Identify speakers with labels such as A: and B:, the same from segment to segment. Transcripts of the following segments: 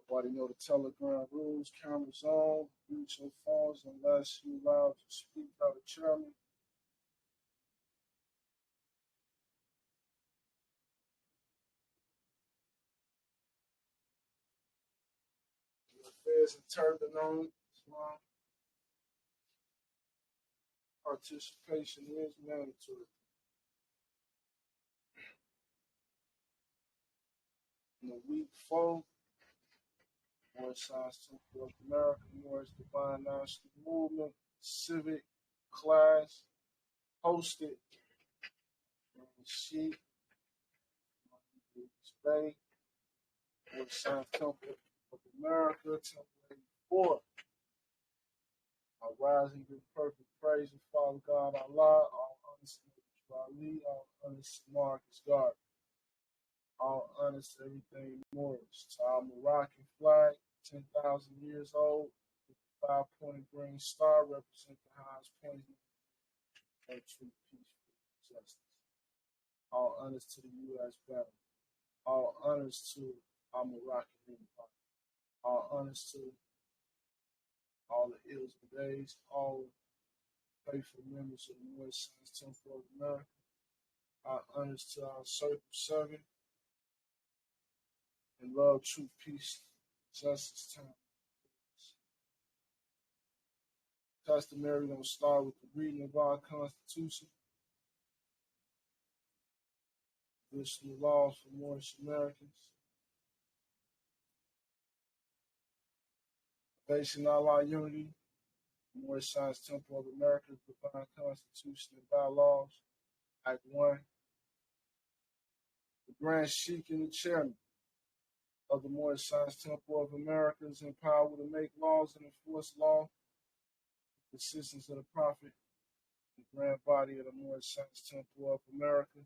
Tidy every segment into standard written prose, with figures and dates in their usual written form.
A: Everybody know the Telegram rules. Cameras on. Mute your phones unless you allowed to speak out of chairman. There's a turban on. Participation is mandatory. In the week 4, more signs Temple of America, Morris Divine National Movement, Civic Class, hosted Sheik, Bay, more signs Temple of America, Temple 84. Our rising with perfect praise and Father God Allah, all honest to Ali, all honest to Marcus God, all honest to everything Morris. To our Moroccan flag, 10,000 years old, with the 5-pointed green star represent the highest point of true peace, freedom, justice. All honors to the U.S. battle. All honors to our Moroccan Empire. All honors to all the ills and days, all faithful members of the Moorish Science Temple of America. Our honors to our Circle 7 and love, truth, peace, justice, time. Customary, going to start with the reading of our Constitution. Additional laws for Moorish Americans. Basing all our unity, the Moorish Science Temple of America's Divine Constitution and Bylaws. Act 1. The Grand Sheik and the Chairman of the Moorish Science Temple of America is empowered to make laws and enforce law with the assistance of the Prophet, the Grand Body of the Moorish Science Temple of America.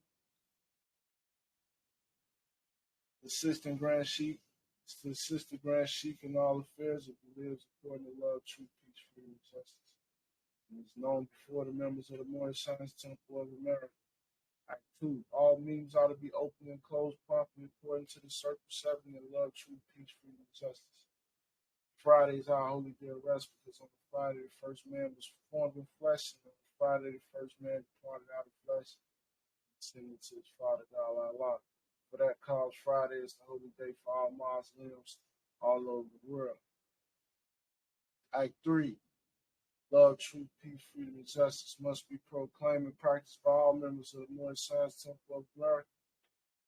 A: The Assistant Grand Sheik is to assist the Grand Sheik in all affairs of who lives according to love, truth, peace, freedom, and justice. And is known before the members of the Moorish Science Temple of America. Act 2. All meetings are to be open and closed properly according to the Circle 7 and love, truth, peace, freedom, and justice. Friday is our holy day of rest because on the Friday the first man was formed in flesh, and on the Friday the first man departed out of flesh and ascended to his Father God Allah. For that cause, Friday is the holy day for all Muslims all over the world. Act 3. Love, truth, peace, freedom, and justice must be proclaimed and practiced by all members of the Moorish Science Temple of America.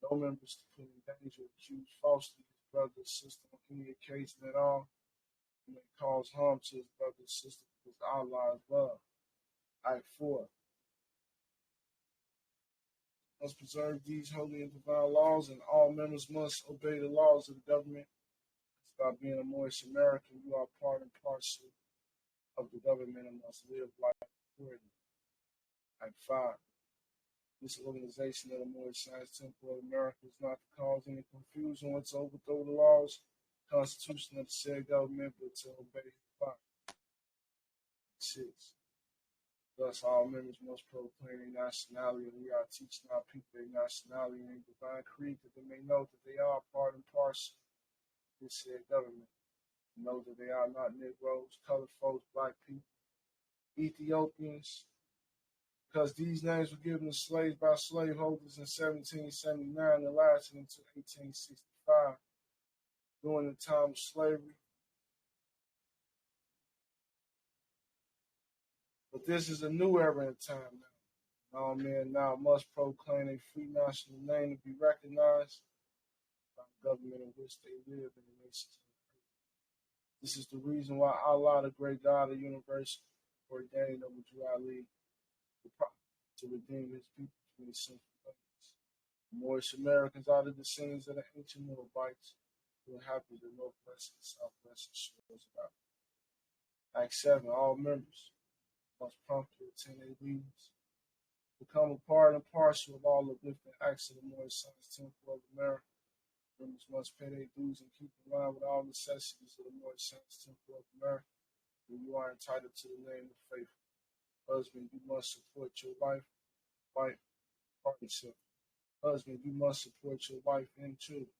A: No members to put in danger or accuse falsely his brother or sister on any occasion at all, and may cause harm to his brother or sister because Allah is love. Act 4. Must preserve these holy and divine laws, and all members must obey the laws of the government. Because by being a Moorish American, you are part and parcel of the government and must live life accordingly. Act 5. This organization of the Moorish Science Temple of America is not to cause any confusion or to overthrow the laws, constitution of the said government, but to obey his body. 6. Thus, all members must proclaim their nationality, and we are teaching our people their nationality and divine creed that they may know that they are part and parcel of this said government. Know that they are not Negroes, colored folks, black people, Ethiopians, because these names were given to slaves by slaveholders in 1779 and lasted until 1865 during the time of slavery. But this is a new era in time now. All men now must proclaim a free national name to be recognized by the government in which they live in the nations. This is the reason why Allah, the great God of the universe, ordained Abu Ali, the prophet, to redeem his people from the sinful ways. The Moorish Americans are the descendants of the ancient Moabites who inhabited the northwest and southwest shores of Africa. Act 7. All members must promptly attend their meetings, become a part and parcel of all the different acts of the Moorish Science Temple of America. Members must pay their dues and keep in line with all necessities of the Moorish Science Temple of America, and you are entitled to the name of faithful. Husband, you must support your wife. Partnership. Husband, you must support your wife and children.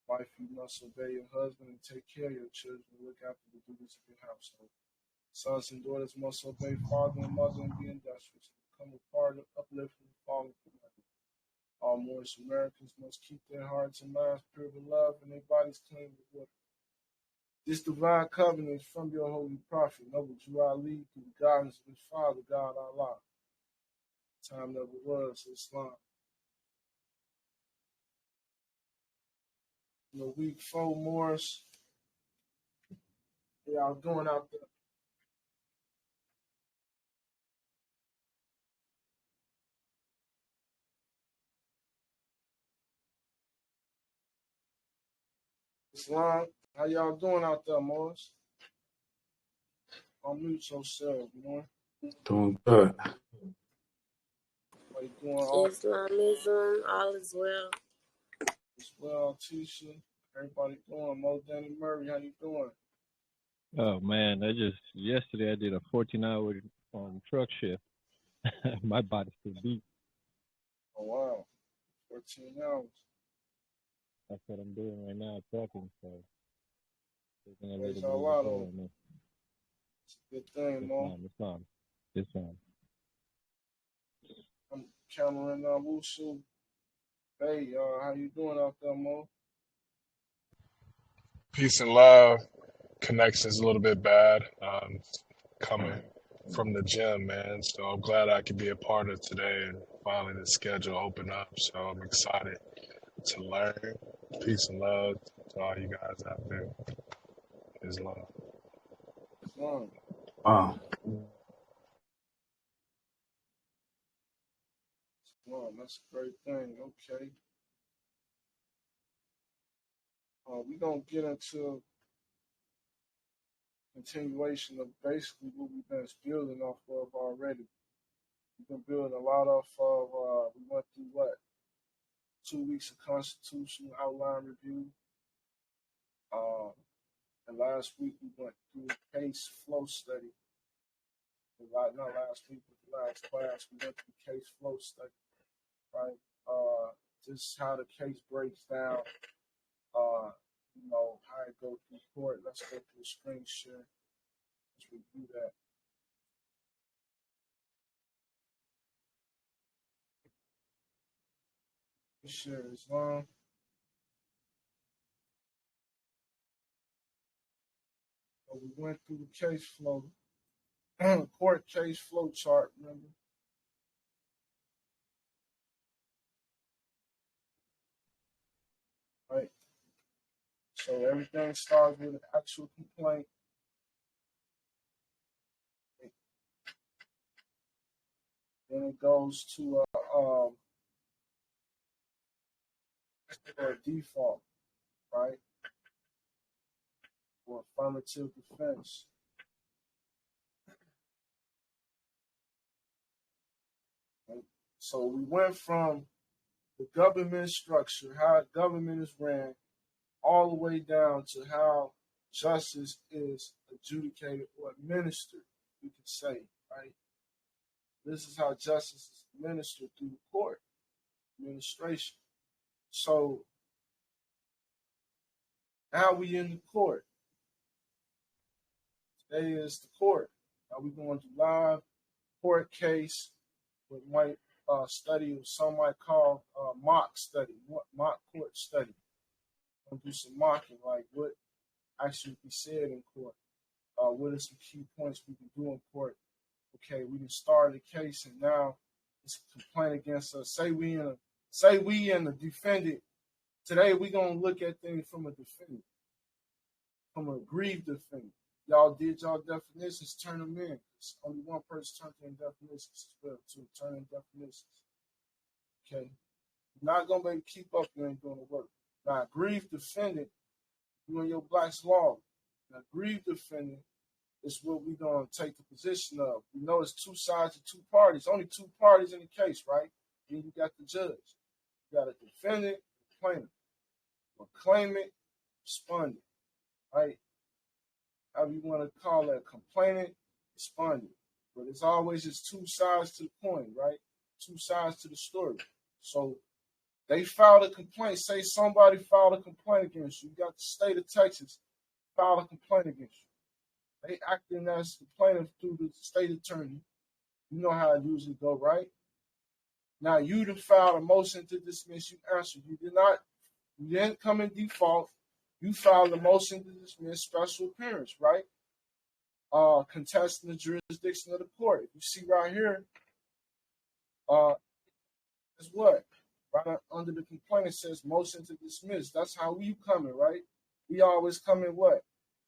A: Wife, you must obey your husband and take care of your children and look after the duties of your household. Sons and daughters must obey father and mother and be industrious and become a part of uplifting the fallen community. All Moorish Americans must keep their hearts and minds pure with love and their bodies clean with water. This divine covenant is from your holy prophet, Noble Jew Ali, through the guidance of his father, God Allah. Time never was, Islam. Week 4, Morris. How y'all doing out there? Islam, how y'all doing out there, Morris? Unmute yourself, man.
B: Doing good.
A: How you doing?
C: Islamism, all is well.
A: As well, Tisha. Everybody doing? Mo Danny Murray, how you doing?
D: Oh man, yesterday I did a 14-hour truck shift. My body's still beat.
A: Oh wow, 14 hours.
D: That's what I'm doing right now, trucking. So taking a little
A: Praise
D: bit of
A: Allah,
D: a toll on me.
A: it's a good thing, Mo.
D: It's on.
A: I'm Cameron Wusu. Hey, how you doing out there, Mo?
E: Peace and love. Connection's a little bit bad. Coming from the gym, man. So I'm glad I could be a part of today and finally the schedule opened up. So I'm excited to learn. Peace and love to all you guys out there. Islam.
A: Islam.
B: Wow.
A: Islam, that's a great thing. Okay. We're going to get into continuation of basically what we've been building off of already. We've been building a lot off of, we went through what? 2 weeks of constitutional outline review. And last week we went through case flow study. Not last week, but the last class we went through case flow study, right? Just how the case breaks down, how it goes through court. Let's go through a screen share. Let's review that. Share Islam. So we went through the case flow, court case flow chart, remember? Right. So everything starts with an actual complaint. Then it goes to a default, right? Or affirmative defense. Right? So we went from the government structure, how government is ran, all the way down to how justice is adjudicated or administered, we could say, right? This is how justice is administered through the court administration. So now we in the court. Today is the court. Now we're going to live court case with might study, or some might call mock study, mock court study. We'll do some mocking, like what actually be said in court. What are some key points we can do in court? Okay, we can start the case, and now it's a complaint against us. Say we in the defendant. Today we're gonna look at things from a defendant, from a aggrieved defendant. Y'all did y'all definitions, turn them in. It's only one person turned in definitions as well, too. Turn in definitions. Okay. You're not gonna be able to keep up, you ain't doing the work. Now, aggrieved defendant, you and your Black's law. Now, aggrieved defendant is what we're gonna take the position of. We know it's two sides to two parties, only two parties in the case, right? Then you got the judge. You got a defendant, complainant, or claimant, respondent, right? However you want to call that, complainant, respondent. But it's always just two sides to the coin, right? Two sides to the story. So They filed a complaint. Say somebody filed a complaint against you. You got the state of Texas filed a complaint against you. They acting as the plaintiff through the state attorney. You know how it usually go, right? Now you done filed a motion to dismiss. You answered. You didn't come in default. You filed a motion to dismiss special appearance, right? Contesting the jurisdiction of the court. You see right here, is what? Right under the complaint it says motion to dismiss. That's how we coming, right? We always come in what?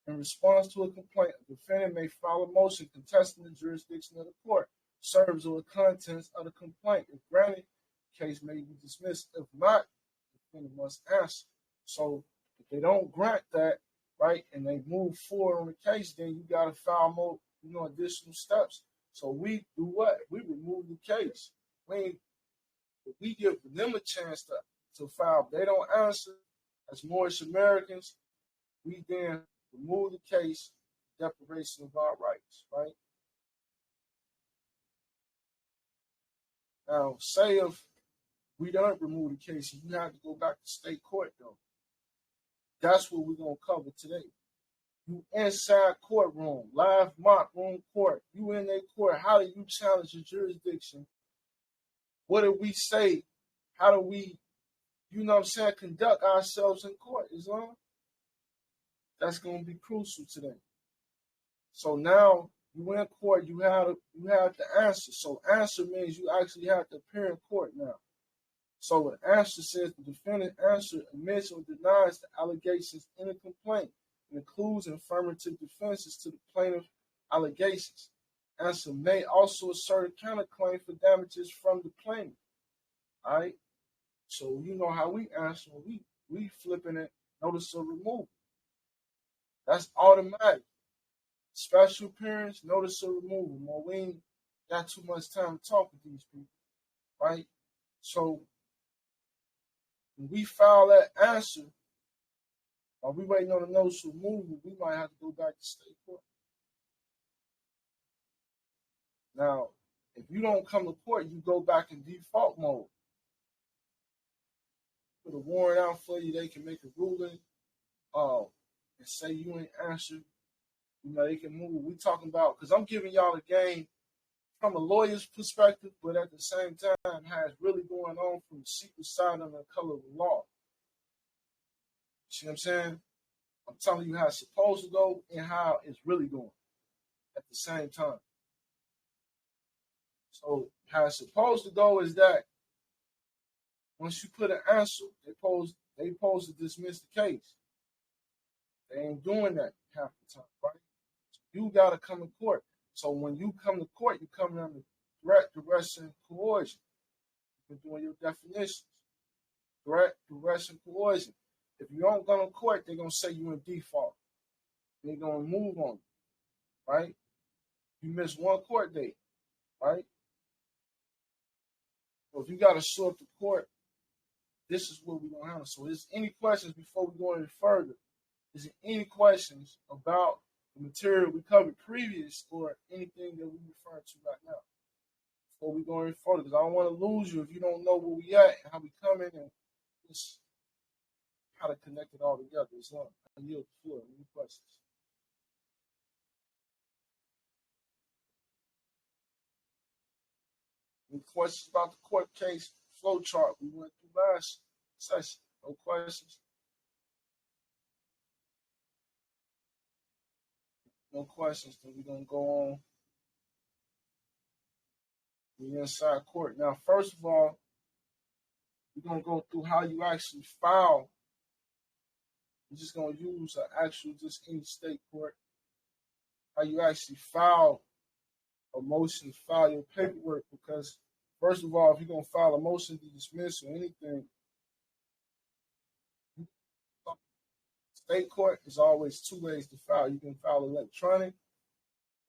A: In response to a complaint, a defendant may file a motion contesting the jurisdiction of the court, serves on the contents of the complaint. If granted, the case may be dismissed. If not, the defendant must answer. So if they don't grant that, right, and they move forward on the case, then you got to file more, additional steps. So we do what? We remove the case. We give them a chance to file. If they don't answer, as Moorish Americans, we then remove the case, deprivation of our rights, right? Now, say if we don't remove the case, you have to go back to state court, though. That's what we're going to cover today. You inside courtroom, live mock room court. You in a court. How do you challenge the jurisdiction? What do we say? How do we, conduct ourselves in court, Islam? That's going to be crucial today. So now you in court, you have to answer. So answer means you actually have to appear in court now. So an answer says the defendant answer admits or denies the allegations in a complaint and includes affirmative defenses to the plaintiff allegations. Answer may also assert a counterclaim for damages from the plaintiff. All right? So you know how we answer. We flipping it, notice of removal. That's automatic. Special appearance, notice of removal. Well, we ain't got too much time to talk with these people, right? So when we file that answer, while we waiting on the notice of removal, we might have to go back to state court. Now, if you don't come to court, you go back in default mode. Put a warrant out for you, they can make a ruling, and say you ain't answered. They can move. We talking about, because I'm giving y'all the game from a lawyer's perspective, but at the same time, how it's really going on from the secret side of the color of the law. See what I'm saying? I'm telling you how it's supposed to go and how it's really going at the same time. So how it's supposed to go is that once you put an answer, they supposed to dismiss the case. They ain't doing that half the time, right? So you got to come to court. So when you come to court, you come under threat, duress, and coercion. You've been doing your definitions. Threat, duress, and coercion. If you don't go to court, they're going to say you in default. They're going to move on you, right? You miss one court date, right? So if you got to show up to court, this is what we're going to handle. So is any questions before we go any further? Is there any questions about the material we covered previous or anything that we refer to right now before we go any further? Because I don't want to lose you if you don't know where we at and how we come in and just how to connect it all together. It's on. I yield the floor. Any questions? Any questions about the court case flow chart we went through last session? No questions? No questions, then we're going to go on. We're inside court. Now, first of all, we're going to go through how you actually file. We're just going to use an actual, just any state court, how you actually file a motion, file your paperwork, because first of all, if you're going to file a motion to dismiss or anything, state court is always two ways to file. You can file electronic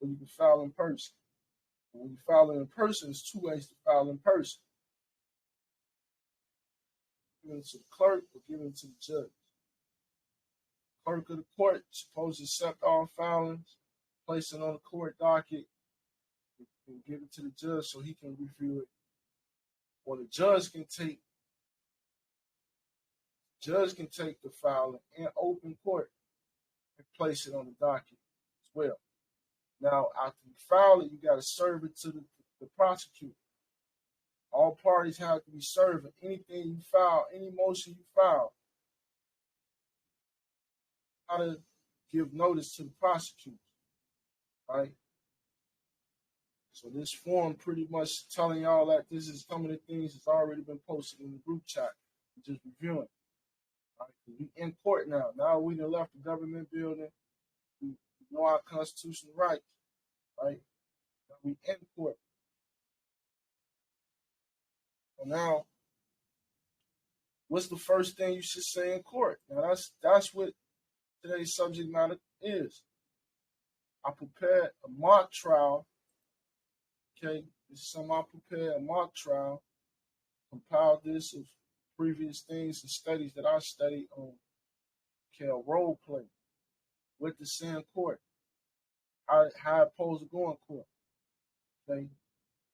A: or you can file in person. When you file in person, there's two ways to file in person. Give it to the clerk or give it to the judge. Clerk of the court is supposed to accept all filings, place it on the court docket, and give it to the judge so he can review it. Or the judge can take Judge can take the filing in open court and place it on the docket as well. Now, after you file it, you got to serve it to the prosecutor. All parties have to be served. Anything you file, any motion you file, how to give notice to the prosecutor, right? So this form pretty much telling y'all that this is some of the things that's already been posted in the group chat. We're just reviewing. Right? We in court now. Now we done left the government building. We know our constitutional rights, right? Now we in court. So now, what's the first thing you should say in court? Now that's what today's subject matter is. I prepared a mock trial. Okay, this is something I prepared, a mock trial. Compiled this of previous things and studies that I studied on. Okay, a role play with the same court. How it's supposed to go in court. Okay,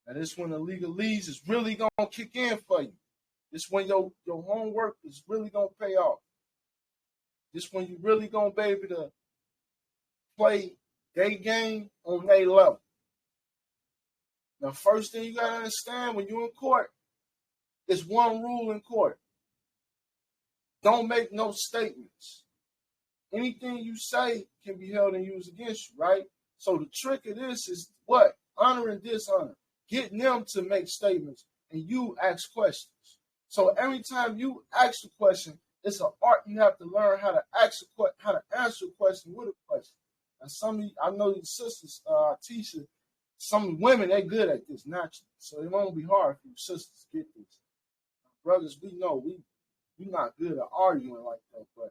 A: and this when the legalese is really gonna kick in for you. This when your homework is really gonna pay off. This when you really gonna be able to play their game on their level. Now, first thing you gotta understand when you're in court, is one rule in court. Don't make no statements. Anything you say can be held and used against you, right? So the trick of this is what? Honor and dishonor. Getting them to make statements and you ask questions. So every time you ask a question, it's an art. You have to learn how to how to answer a question with a question. And some of you, I know these sisters, teachers, some women, they're good at this naturally. So it won't be hard for you sisters to get this. Brothers, we know we're not good at arguing like that, but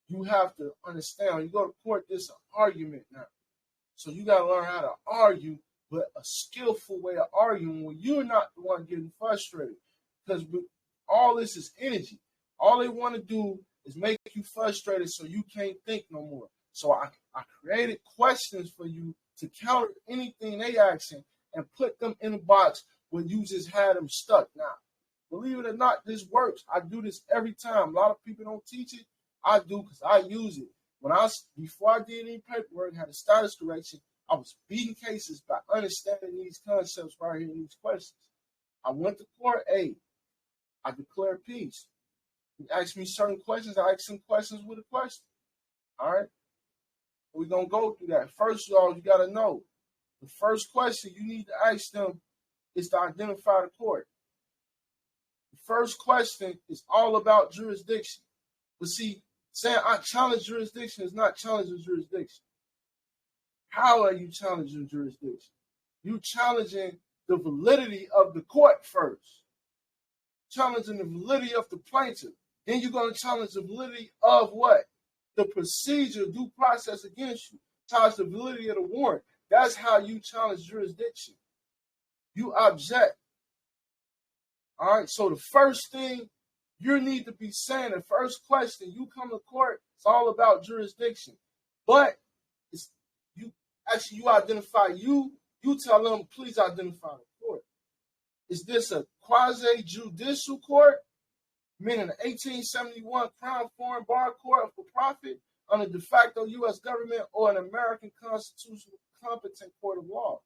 A: you have to understand when you go to court, this is an argument now. So you got to learn how to argue, but a skillful way of arguing when you're not the one getting frustrated. Because all this is energy. All they want to do is make you frustrated so you can't think no more. So I created questions for you to counter anything they asking and put them in a box where you just had them stuck. Now, believe it or not, this works. I do this every time. A lot of people don't teach it. I do because I use it. Before I did any paperwork, had a status correction, I was beating cases by understanding these concepts right here in these questions. I went to court, I declared peace. He asked me certain questions. I asked him questions with a question. All right? We're going to go through that. First of all, you got to know, the first question you need to ask them is to identify the court. The first question is all about jurisdiction. But see, saying I challenge jurisdiction is not challenging jurisdiction. How are you challenging jurisdiction? You challenging the validity of the court first. Challenging the validity of the plaintiff. Then you're going to challenge the validity of what? The procedure, due process against you. Challenge the validity of the warrant. That's how you challenge jurisdiction. You object. All right, so the first thing you need to be saying, the first question, you come to court, it's all about jurisdiction. But you identify, you tell them, please identify the court. Is this a quasi-judicial court, meaning an 1871 Crown Foreign Bar Court for profit under de facto U.S. government, or an American constitutional competent court of law?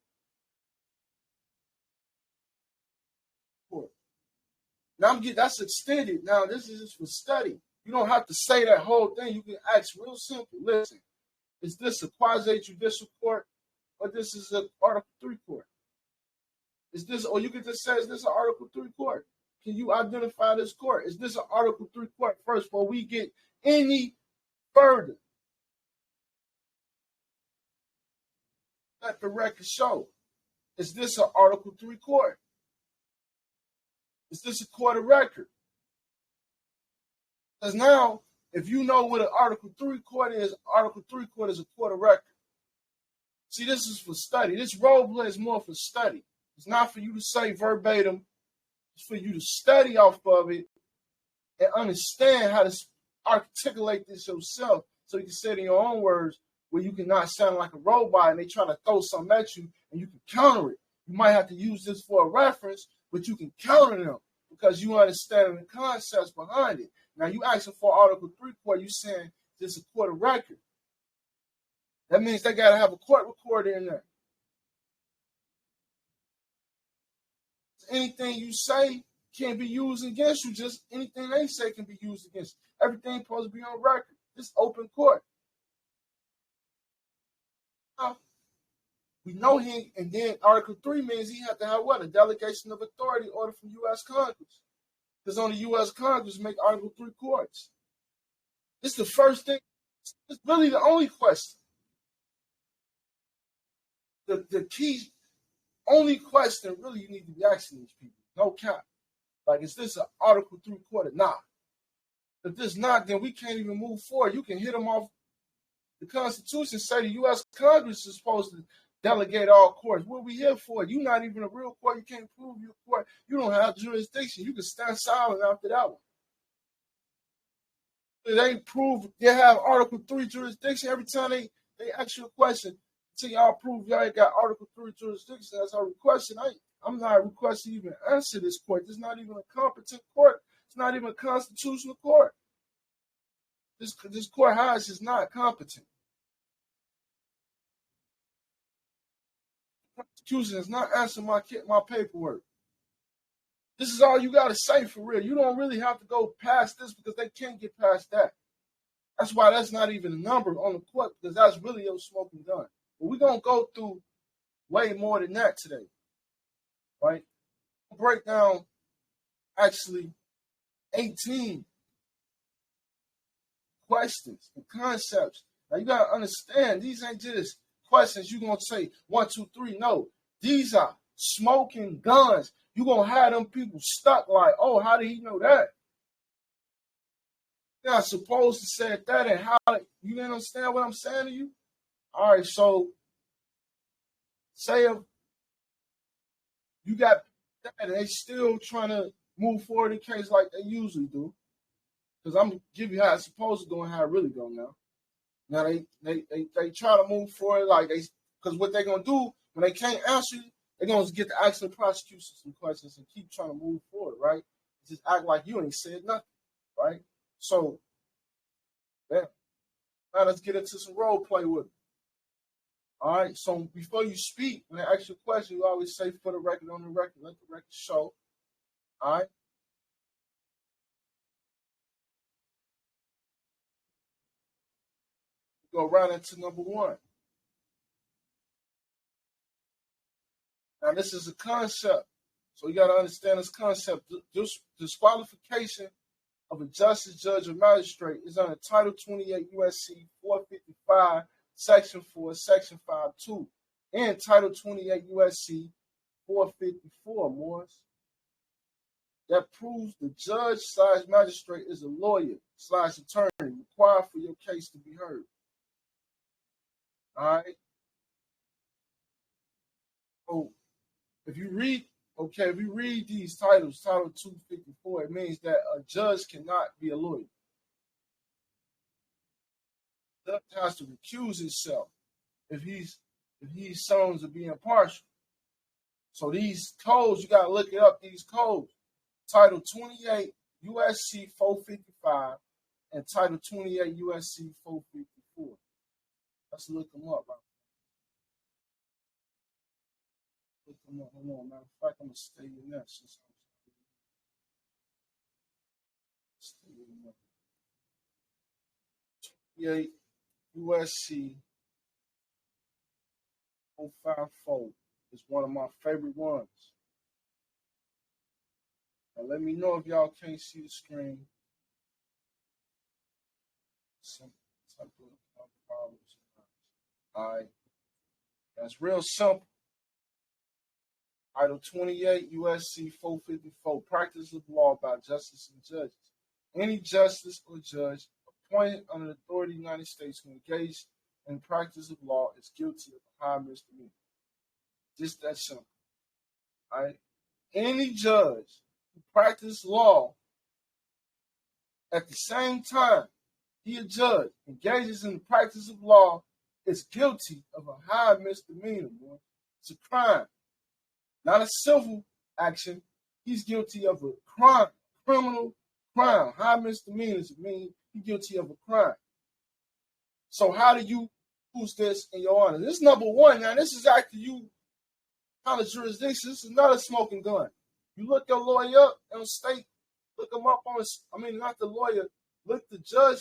A: Court. Now that's extended. Now this is just for study. You don't have to say that whole thing. You can ask real simple. Listen, is this a quasi-judicial court, or this is an Article 3 court? Is this, or you can just say, is this an Article 3 court? Can you identify this court? Is this an Article 3 court first before we get any further? Let the record show. Is this an Article 3 court? Is this a court of record? Because now, if you know what an Article 3 court is, Article 3 court is a court of record. See, this is for study. This role play is more for study. It's not for you to say verbatim. It's for you to study off of it and understand how to articulate this yourself so you can say it in your own words where you can not sound like a robot and they try to throw something at you and you can counter it. You might have to use this for a reference, but you can counter them because you understand the concepts behind it. Now you asking for Article 3 court, you saying this is a court of record. That means they got to have a court recorder in there. Anything you say can't be used against you. Just anything they say can be used against you. Everything supposed to be on record. This open court. Now, we know he, and then Article 3 means he had to have what? A delegation of authority order from U.S. Congress. Because only U.S. Congress make Article 3 courts. This is the first thing. It's really the only question. The key, only question really you need to be asking these people. No cap. Like, is this an Article 3 court or not? If this not, then we can't even move forward. You can hit them off the Constitution, say the U.S. Congress is supposed to delegate all courts. What are we here for? You're not even a real court. You can't prove you're a court. You don't have jurisdiction. You can stand silent after that one. They prove they have Article 3 jurisdiction. Every time they ask you a question, until y'all prove y'all ain't got Article 3 jurisdiction, that's our requesting. I'm not requesting even answer this court. This is not even a competent court. It's not even a constitutional court. This courthouse is not competent. The Constitution is not answering my paperwork. This is all you got to say for real. You don't really have to go past this because they can't get past that. That's why that's not even a number on the court, because that's really your smoking gun. But we're going to go through way more than that today. Right? We'll break down actually 18 questions and concepts. Now you got to understand, these ain't just questions you're going to say 1, 2, 3. No, these are smoking guns. You're going to have them people stuck like, oh, how did he know that? You're not supposed to say that, and how you didn't understand what I'm saying to you? All right, so say if you got that and they still trying to move forward in case like they usually do. Because I'm going to give you how it's supposed to go and how it really go now. Now they try to move forward like they, because what they're going to do when they can't answer you, they're going to get to asking the prosecution some questions and keep trying to move forward, right? Just act like you ain't said nothing, right? So, yeah. Now let's get into some role play with it. All right, so before you speak, when they ask you a question, you always say for the record, on the record, let the record show. All right? Go right into number 1. Now, this is a concept. So you got to understand this concept. Disqualification of a justice, judge, or magistrate is under Title 28 U.S.C. 455, Section 4, Section 5.2, and Title 28 U.S.C. 454, Morris. That proves the judge/magistrate is a lawyer/attorney required for your case to be heard. All right? So, if you read these titles, Title 254, it means that a judge cannot be a lawyer. The judge has to recuse himself if he's shown to be impartial. So these codes, you got to look it up, these codes. Title 28 U.S.C. 455 and Title 28 U.S.C. 454. Let's look them up, right? Look them up. Hold on. Matter of fact, I'm going to stay in that. Stay in that. 28 U.S.C. 454 is one of my favorite ones. Now, let me know if y'all can't see the screen. Some type of problems. All right. That's real simple. Title 28 U.S.C. 454, practice of law by justice and judges. Any justice or judge appointed under the authority of the United States who engaged in practice of law is guilty of a high misdemeanor. Just that simple. All right. Any judge who practices law at the same time he a judge engages in the practice of law is guilty of a high misdemeanor, boy. It's a crime. Not a civil action. He's guilty of a crime, criminal crime. High misdemeanors mean you're guilty of a crime. So how do you use this in your honor? This is number one. Now, this is after you kind of jurisdiction. This is not a smoking gun. You look your lawyer up on state, look him up on, not the lawyer, look the judge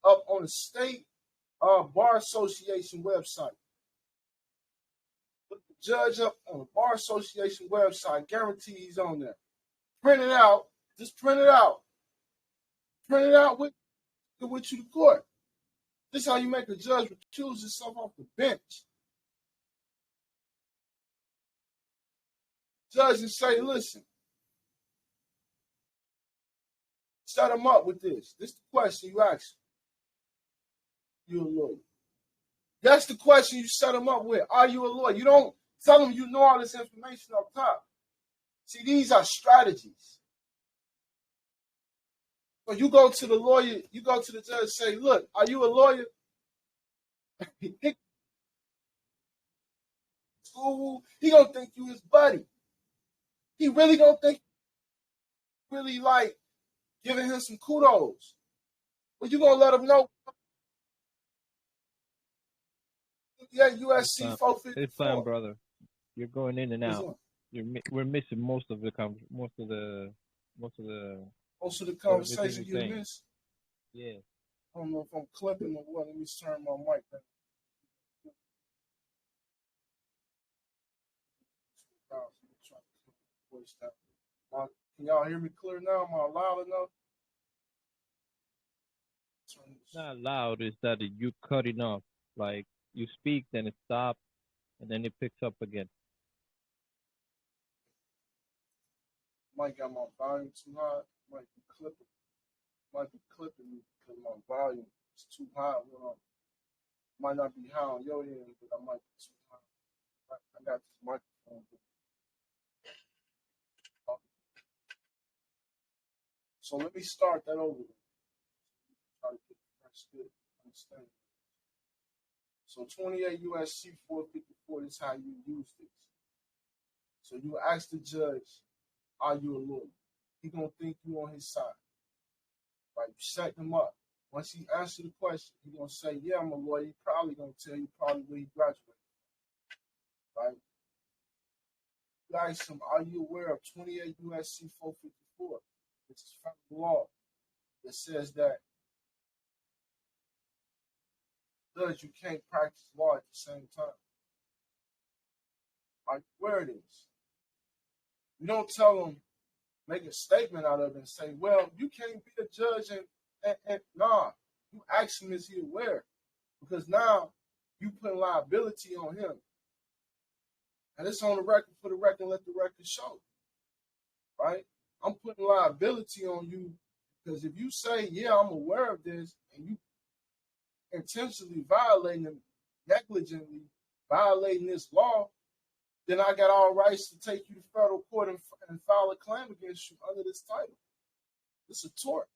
A: up on the state Bar Association website. Look the judge up on the Bar Association website. Guarantee he's on there. Print it out. Just print it out. Print it out with you to court. This is how you make a judge recuse himself off the bench. Judge and say, listen, set him up with this. This is the question you ask. You a lawyer. That's the question you set him up with. Are you a lawyer? You don't tell him you know all this information up top. See, these are strategies. So you go to the lawyer, you go to the judge and say, look, are you a lawyer? He gonna think you his buddy. He really gonna think really like giving him some kudos. But you gonna let him know. Yeah, USC 454.
D: It's fine, brother. You're going in and out. We're missing most of the
A: conversation you miss.
D: Yeah.
A: I don't know if I'm clipping or what. Let me turn my mic down. Can y'all hear me clear now? Am I loud enough?
D: It's not loud. It's that you cutting off. Like you speak, then it stops, and then it picks up again.
A: Might got my volume too high. Might be clipping me because my volume is too high. Might not be high on your end, but I might be too high. I got this microphone. So let me start that over. Try to get fresh good understanding. So 28 USC 454 is how you use this. So you ask the judge, are you a lawyer? He gonna think you on his side. Right? You set him up. Once he answers the question, he gonna say, yeah, I'm a lawyer. He probably gonna tell you probably where he graduated. Right? You ask him, are you aware of 28 USC 454? Which is federal law that says that judge, you can't practice law at the same time. Like where it is. You don't tell them, make a statement out of it and say, well, you can't be a judge and nah. You ask him, is he aware? Because now you put liability on him. And it's on the record for the record, let the record show. Right? I'm putting liability on you because if you say, yeah, I'm aware of this, and you intentionally violating and negligently violating this law, then I got all rights to take you to federal court and file a claim against you under this title. It's a tort.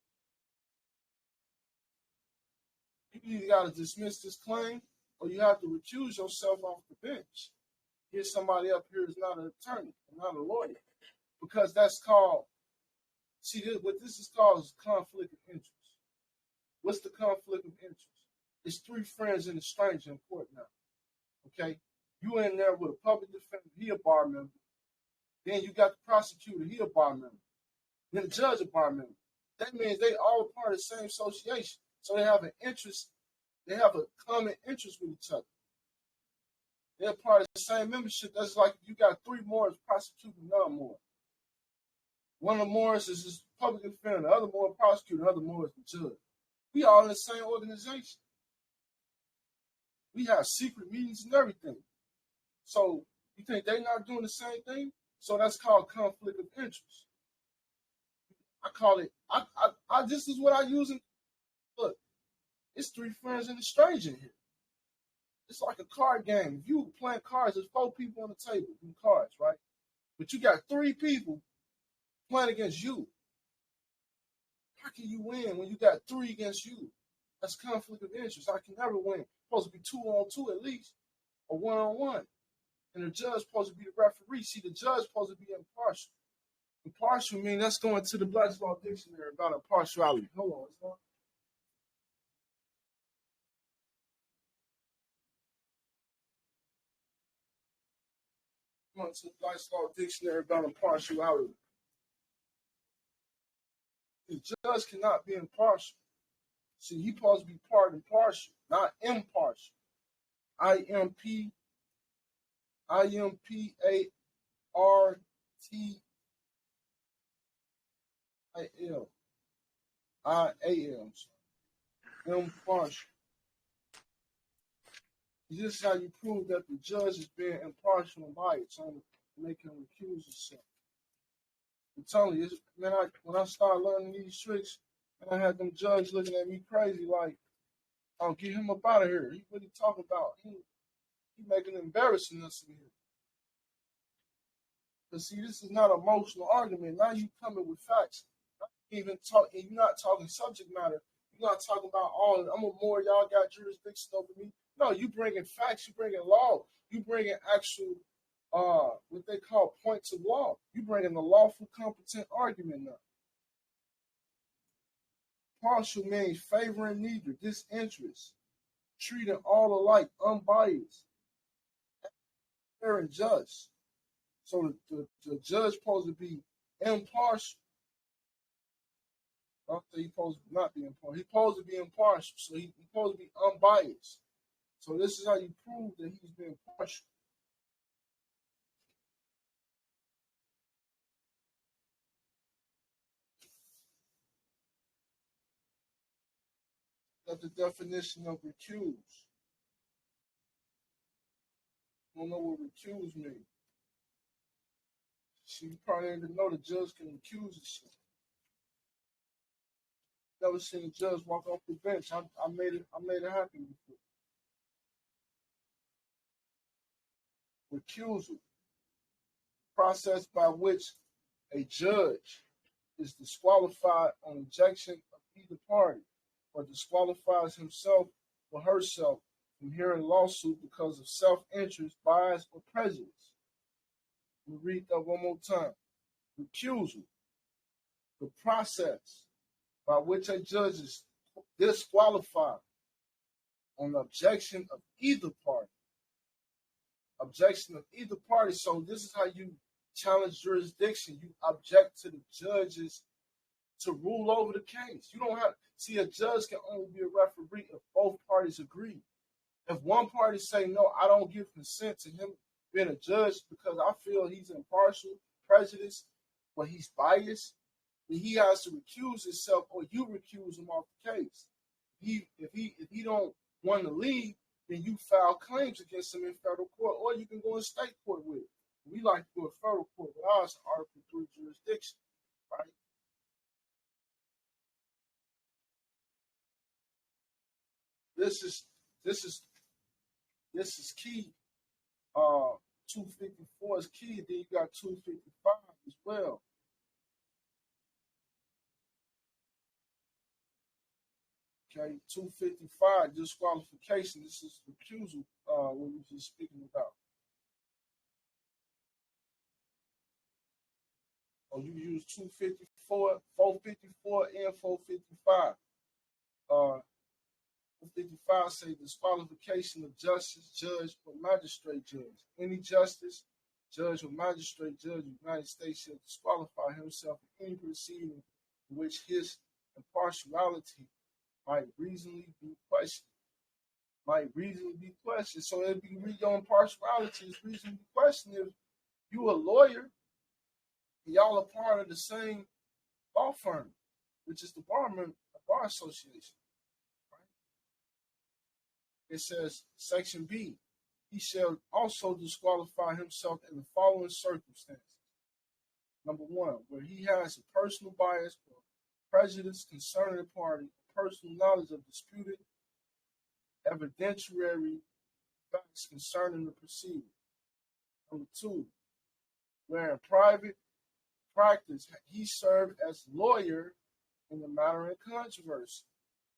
A: You either got to dismiss this claim or you have to recuse yourself off the bench. Get somebody up here who's not an attorney, not a lawyer. Because that's called, what this is called is conflict of interest. What's the conflict of interest? It's three friends and a stranger in court now. Okay? You in there with a public defender, he a bar member. Then you got the prosecutor, he a bar member. Then the judge a bar member. That means they all part of the same association. So they have an interest, they have a common interest with each other. They're part of the same membership. That's like if you got three Moors prosecuting another Moor. One of the Moors is this public defender, the other Moor prosecutor, the other Moor is the judge. We all in the same organization. We have secret meetings and everything. So you think they're not doing the same thing? So that's called conflict of interest. I call it, this is what I use in, look, it's three friends and a stranger here. It's like a card game. If you playing cards, there's four people on the table in cards, right? But you got three people playing against you. How can you win when you got three against you? That's conflict of interest. I can never win. It's supposed to be 2-on-2 at least, or 1-on-1. And the judge supposed to be the referee. See, the judge supposed to be impartial. Impartial mean that's going to the Black's Law Dictionary about impartiality. Hold on, it's not. Going to the Black's Law Dictionary about impartiality. The judge cannot be impartial. See, he's supposed to be part impartial, not impartial. I-M-P, I-M-P-A-R-T-I-L. I-A-L. Impartial. This is how you prove that the judge is being impartial and biased on making him recuse himself. I'm telling you, man, when I started learning these tricks, and I had them judges looking at me crazy like, "Oh, get him up out of here. What he talking about? He making embarrassing us in here." But see, this is not an emotional argument. Now you coming with facts. Even talk, and you're not talking subject matter. You're not talking about all. I'm a more y'all got jurisdiction over me. No, you bringing facts. You bringing law. You bringing actual, what they call points of law. You bringing a lawful, competent argument now. Partial means favoring neither, disinterest, treating all alike, unbiased, fair and just. So the judge supposed to be impartial. I don't think he's supposed to not be impartial. He's supposed to be impartial. So he's supposed to be unbiased. So this is how you prove that he's being partial. That's the definition of recuse. You don't know what recuse means. See, you probably didn't even know the judge can recuse himself. Never seen a judge walk off the bench. I made it happen before. Recusal, process by which a judge is disqualified on rejection of either party, or disqualifies himself or herself from hearing lawsuit because of self-interest, bias, or prejudice. Let me read that one more time. Recusal, the process by which a judge is disqualified on objection of either party. Objection of either party. So this is how you challenge jurisdiction. You object to the judges to rule over the case. You don't have see a judge can only be a referee if both parties agree. If one party say no, I don't give consent to him being a judge because I feel he's impartial, prejudiced, or he's biased, then he has to recuse himself or you recuse him off the case. If he don't want to leave, then you file claims against him in federal court, or you can go in state court with it. We like to go to federal court with ours, Article 3 jurisdiction, right? This is key. 254 is key. Then you got 255 as well. Okay, 255 disqualification. This is recusal. What we were just speaking about. Oh, you use 254, 454, and 455. 455 say disqualification of justice, judge, or magistrate judge. Any justice, judge, or magistrate judge of the United States shall disqualify himself in any proceeding in which his impartiality might reasonably be questioned. So it'd be your impartiality is reasonably questioned if you a lawyer and y'all are part of the same law firm, which is the Bar Association. It says, Section B, he shall also disqualify himself in the following circumstances. Number one, where he has a personal bias or prejudice concerning the party, personal knowledge of disputed evidentiary facts concerning the proceeding. Number two, where in private practice he served as lawyer in the matter in controversy,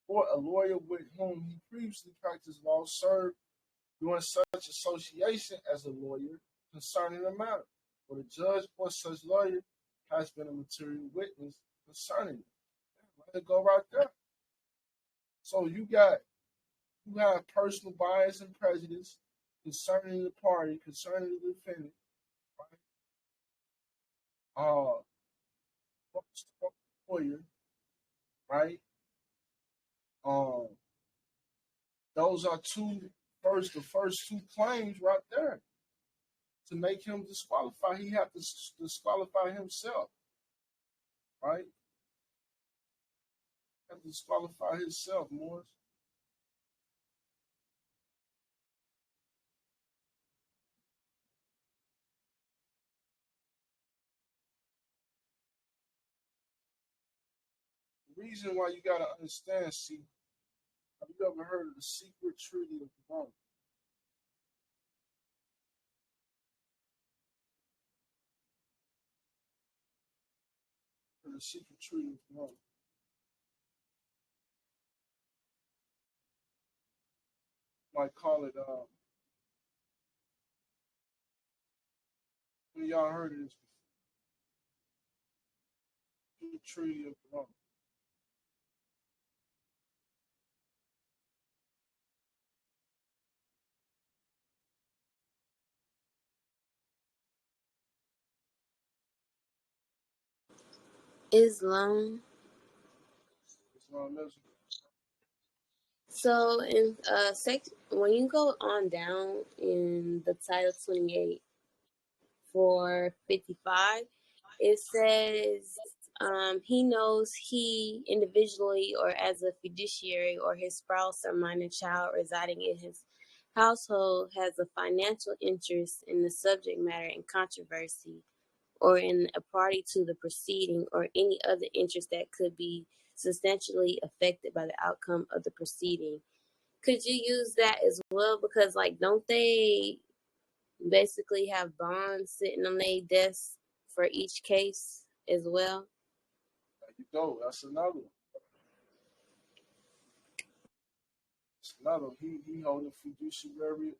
A: or a lawyer with whom he previously practiced law served during such association as a lawyer concerning the matter, or the judge or such lawyer has been a material witness concerning it. Let it go right there. So you have personal bias and prejudice concerning the party, concerning the defendant, right? Lawyer, right? Um, those are the first two claims right there. To make him disqualified, he had to disqualify himself, right? He had to disqualify himself, Morris. The reason why you gotta understand, see, have you ever heard of the secret treaty of Rome? The secret treaty of Rome. Might call it. When y'all heard of this before? The treaty of Rome.
C: Islam.
A: Islamism.
C: So in when you go on down in the title 28 for 55, it says he knows he individually or as a fiduciary or his spouse or minor child residing in his household has a financial interest in the subject matter in controversy or in a party to the proceeding or any other interest that could be substantially affected by the outcome of the proceeding. Could you use that as well? Because, like, don't they basically have bonds sitting on their desk for each case as well?
A: There you go. That's another one. That's another one. He holding fiduciary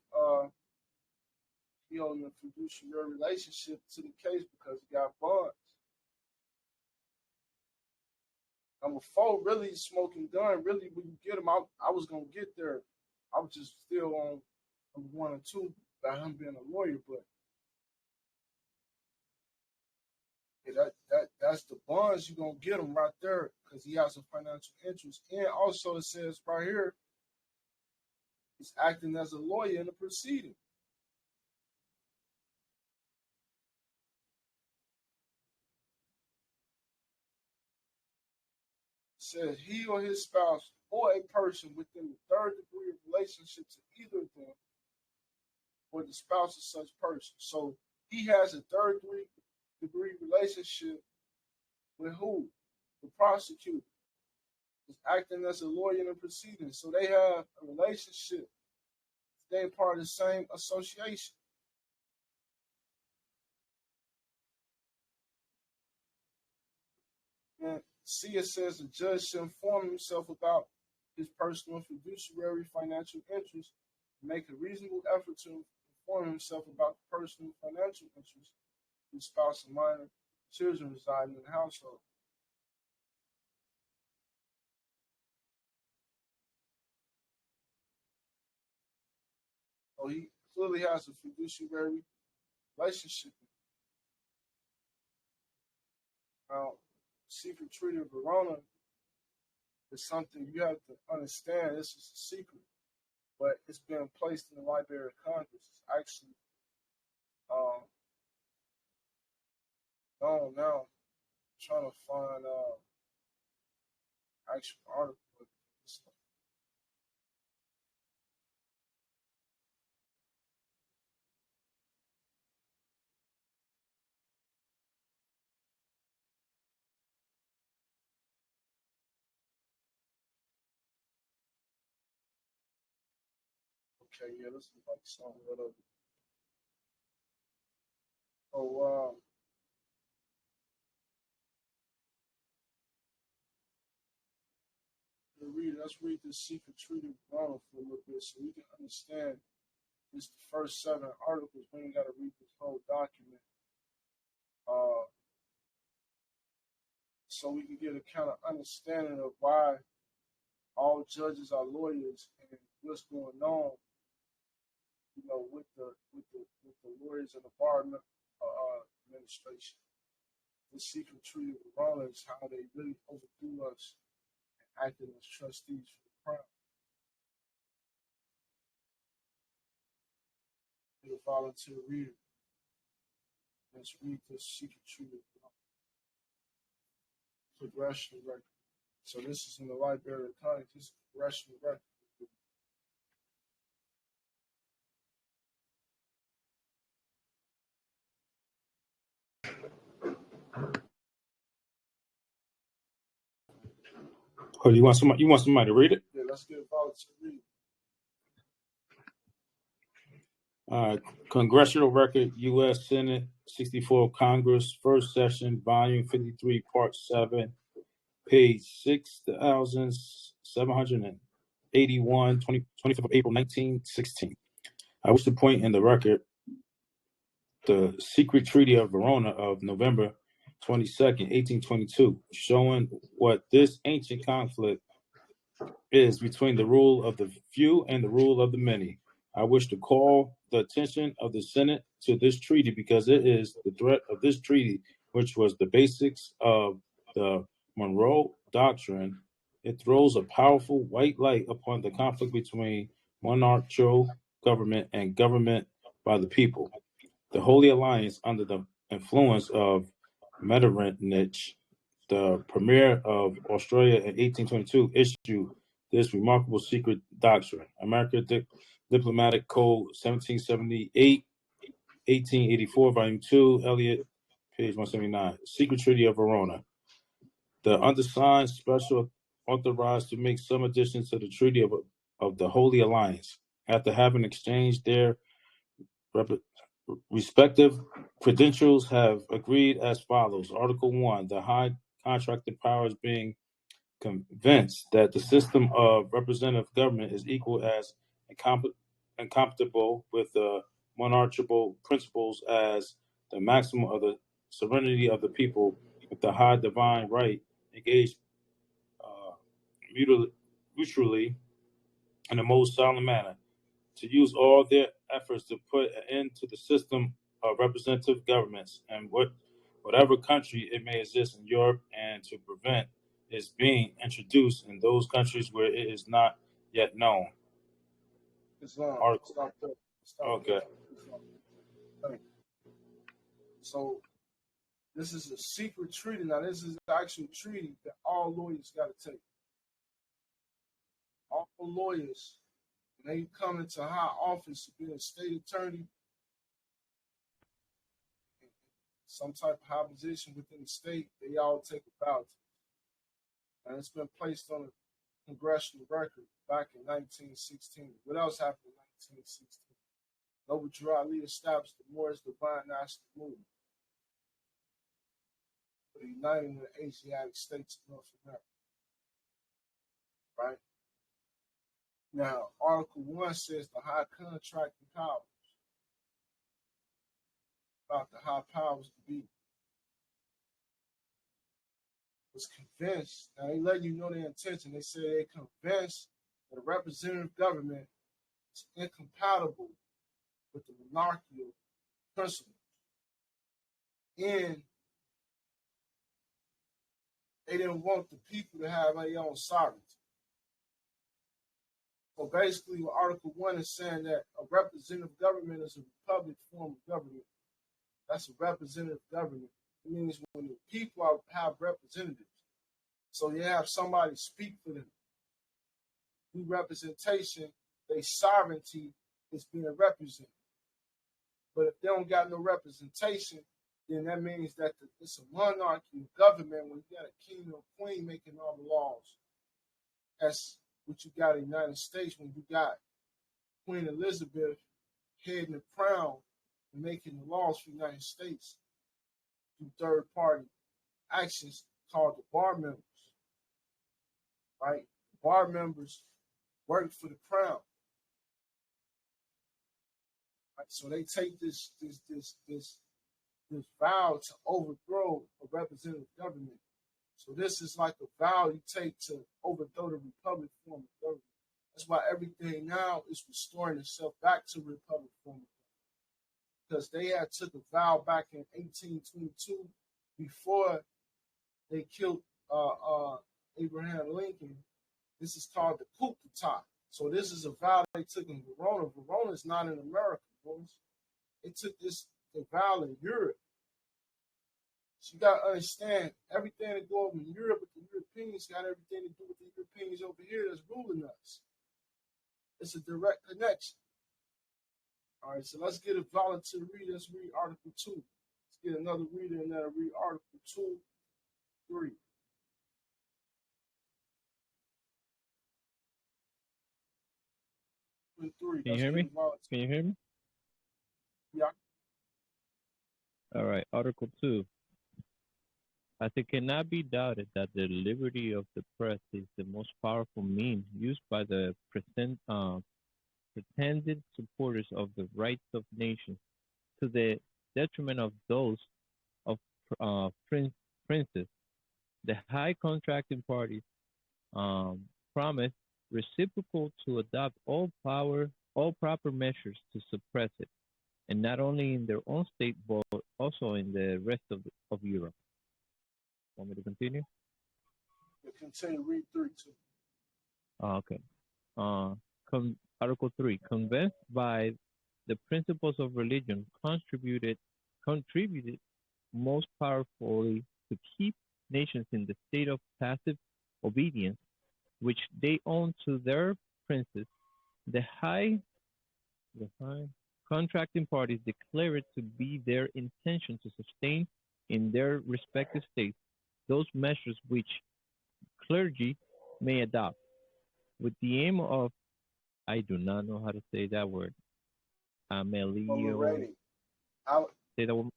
A: he holding a fiduciary relationship to the case because he got bonds. Number four, really smoking gun. Really, when you get him, I was gonna get there. I was just still on number one and two about him being a lawyer, but yeah, that's the bonds you gonna get him right there because he has a financial interest. And also it says right here, he's acting as a lawyer in the proceeding. It says he or his spouse or a person within the third degree of relationship to either of them or the spouse of such person. So he has a third degree relationship with who? The prosecutor is acting as a lawyer in the proceeding. So they have a relationship. They're part of the same association. And C, it says the judge should inform himself about his personal fiduciary financial interests, make a reasonable effort to inform himself about the personal financial interests of his spouse and minor children residing in the household. So he clearly has a fiduciary relationship. Now, secret treaty of Verona is something you have to understand. This is a secret, but it's been placed in the Library of Congress. It's actually um, known now. I'm trying to find actual article. Okay, yeah, this is like somewhat of. Oh, let's read this secret treaty of Verona for a little bit so we can understand. This the first seven articles. We ain't got to read this whole document. Uh, so we can get a kind of understanding of why all judges are lawyers and what's going on, with the lawyers and the bar administration. The secret treaty of Verona is how they really overthrew us and acted as trustees for the crown. You're a volunteer reader. Let's read this secret treaty of Verona. Congressional record. So this is in the Library of Congress. This is congressional record.
B: Oh, you want somebody to read it?
A: Yeah, let's get a volunteer reader.
B: Congressional Record, U.S. Senate, 64 Congress, First Session, Volume 53, Part 7, page 6,781, 25th of April, 1916. I wish to point in the record the Secret Treaty of Verona of November 22nd, 1822, showing what this ancient conflict is between the rule of the few and the rule of the many. I wish to call the attention of the Senate to this treaty because it is the threat of this treaty, which was the basics of the Monroe Doctrine. It throws a powerful white light upon the conflict between monarchical government and government by the people. The Holy Alliance, under the influence of Metternich, the premier of Australia in 1822, issued this remarkable secret doctrine. American Diplomatic Code 1778, 1884, Volume 2, Elliott, page 179. Secret Treaty of Verona. The undersigned special authorized to make some additions to the Treaty of the Holy Alliance. After having exchanged their respective credentials, have agreed as follows. Article 1, the high contracted powers being convinced that the system of representative government is equal as incompatible with the monarchical principles as the maximum of the sovereignty of the people with the high divine right engaged mutually in the most solemn manner, to use all their efforts to put an end to the system of representative governments and whatever country it may exist in Europe, and to prevent its being introduced in those countries where it is not yet known.
A: Islam.
B: Article.
A: Stop there.
B: Okay.
A: There. So this is a secret treaty. Now this is the actual treaty that all lawyers got to take. All lawyers, when they come into high office to be a state attorney, some type of high position within the state, they all take a vow. And it's been placed on a congressional record back in 1916. What else happened in 1916? Noble Drew Ali established the Moorish Divine National Movement for the United of the Asiatic States of North America. Right? Now, Article 1 says the high contracting powers, about the high powers to be, was convinced. Now, they let you know their intention. They say they're convinced that a representative government is incompatible with the monarchical principles. And they didn't want the people to have their own sovereignty. So basically, what Article 1 is saying that a representative government is a republic form of government. That's a representative government. It means when the people have representatives. So you have somebody speak for them. Through representation, their sovereignty is being represented. But if they don't got no representation, then that means that it's a monarchy government when you got a king or queen making all the laws. That's what you got in the United States when you got Queen Elizabeth heading the crown and making the laws for the United States through third-party actions called the bar members. Right? Bar members work for the crown. Right? So they take this vow to overthrow a representative government So this is like a vow you take to overthrow the republic form of government. That's why everything now is restoring itself back to republic form of government. Because they had took a vow back in 1822 before they killed Abraham Lincoln. This is called the coup d'etat. So this is a vow they took in Verona. Verona is not in America, boys. They took this vow in Europe. So you gotta understand everything that go over in Europe with the Europeans got everything to do with the Europeans over here that's ruling us. It's a direct connection. All right, so let's get a volunteer reader. Let's read Article 2. Let's get another reader and that'll read Article 2, 3. And 3.
D: Can you
A: Let's
D: hear
A: get a
D: me?
A: volunteer.
D: Can you hear me?
A: Yeah.
D: All right. Article 2. As it cannot be doubted that the liberty of the press is the most powerful means used by the pretended supporters of the rights of nations to the detriment of those of princes, the high contracting parties promise reciprocal to adopt all proper measures to suppress it, and not only in their own state but also in the rest of Europe. Want me to continue?
A: You continue, read 3 too.
D: Okay. Article 3, convinced by the principles of religion, contributed most powerfully to keep nations in the state of passive obedience, which they own to their princes. The high contracting parties declare it to be their intention to sustain in their respective states those measures which clergy may adopt, with the aim of, I do not know how to say that word,
A: Ameliorating.
D: Say that one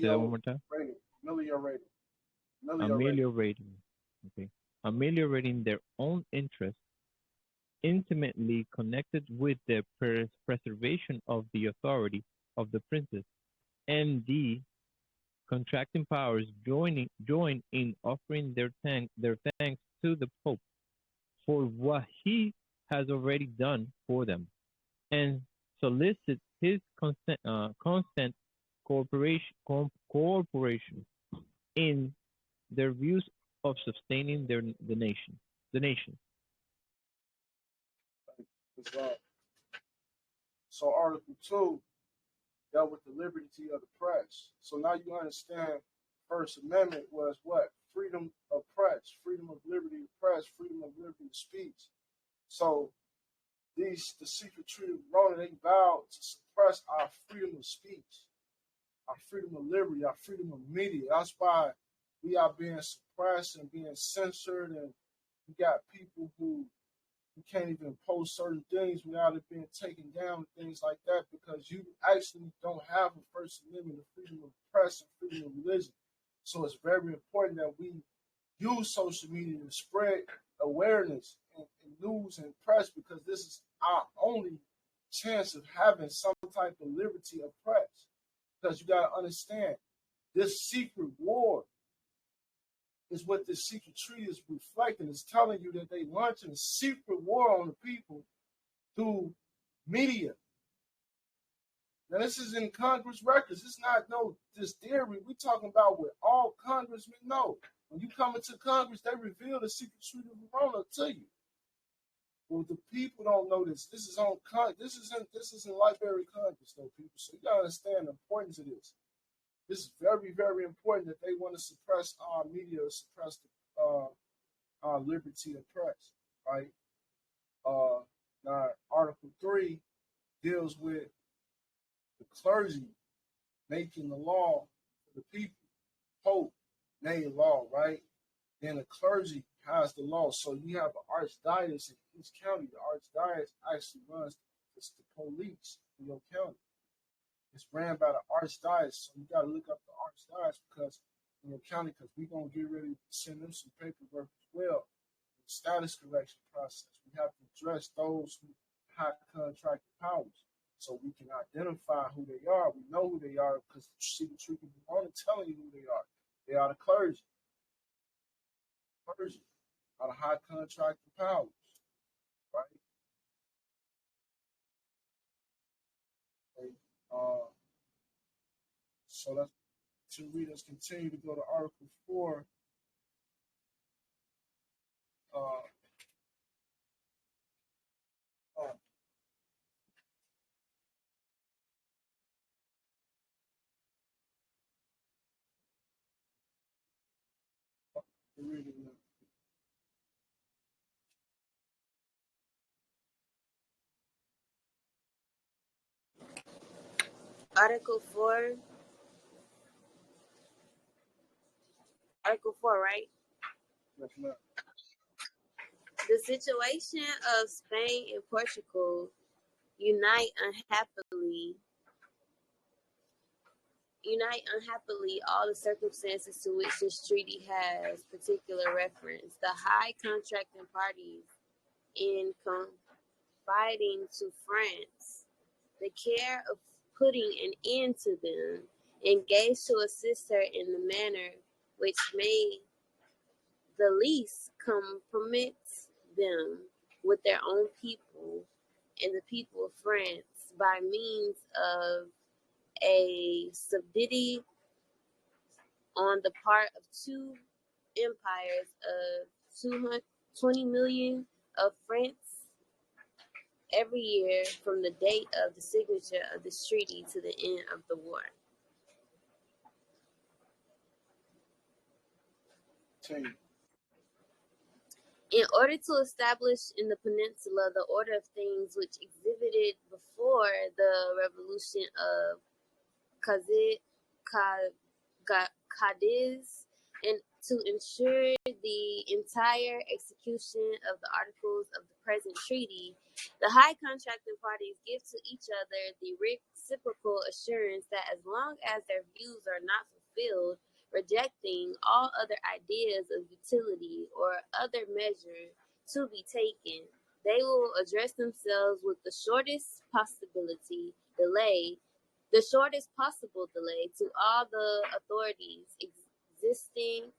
D: more time. Ameliorating. Okay. Ameliorating their own interests, intimately connected with the preservation of the authority of the princes, and the contracting powers join in offering their thanks to the Pope for what he has already done for them, and solicit his constant cooperation in their views of sustaining the nation.
A: So Article 2 dealt with the liberty of the press. So now you understand First Amendment was what? Freedom of press, freedom of liberty of press, freedom of liberty of speech. So the secret treaty of Verona, they vowed to suppress our freedom of speech, our freedom of liberty, our freedom of media. That's why we are being suppressed and being censored, and we got people who can't even post certain things without it being taken down and things like that, because you actually don't have a First Amendment of freedom of press and freedom of religion. So it's very important that we use social media to spread awareness and news and press, because this is our only chance of having some type of liberty of press. Because you got to understand, this secret war is what this secret treaty is reflecting. It's telling you that they launching a secret war on the people through media. Now, this is in Congress records. It's not this theory. We're talking about what all congressmen know. When you come into Congress, they reveal the secret treaty of Verona to you. Well, the people don't know this. This is in Library of Congress, though, people. So you gotta understand the importance of this. This is very, very important that they want to suppress our media, suppress our liberty of press, right? Now, Article 3 deals with the clergy making the law for the people. Pope made law, right? Then the clergy has the law. So you have an archdiocese in each county. The archdiocese actually runs the police in your county. It's ran by the archdiocese. So you got to look up the archdiocese in your county, because we're going to get ready to send them some paperwork as well. The status correction process. We have to address those who have contracted powers, so we can identify who they are. We know who they are because the secret treaty is only telling you who they are. They are the clergy. Clergy are the high contracting powers, right? Okay. So let's to read us continue to go to Article 4. Uh, uh, reading
C: Article 4. Article 4, right? The situation of Spain and Portugal unite unhappily all the circumstances to which this treaty has particular reference. The high contracting parties, in confiding to France the care of putting an end to them, engaged to assist her in the manner which may the least compromit them with their own people and the people of France by means of a subsidy on the part of two empires of 20 million of francs every year from the date of the signature of this treaty to the end of the war. In order to establish in the peninsula the order of things which exhibited before the revolution of Cadiz, and to ensure the entire execution of the articles of the present treaty, the high contracting parties give to each other the reciprocal assurance that as long as their views are not fulfilled, rejecting all other ideas of utility or other measure to be taken, they will address themselves with the shortest possible delay to all the authorities existing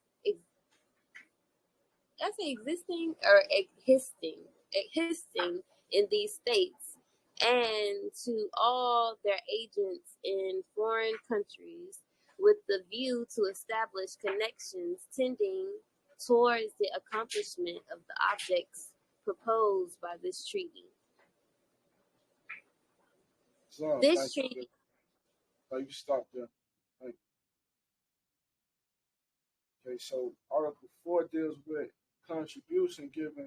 C: in these states, and to all their agents in foreign countries, with the view to establish connections tending towards the accomplishment of the objects proposed by this treaty.
A: So,
C: This treaty.
A: You stop there. Okay, so Article 4 deals with contribution given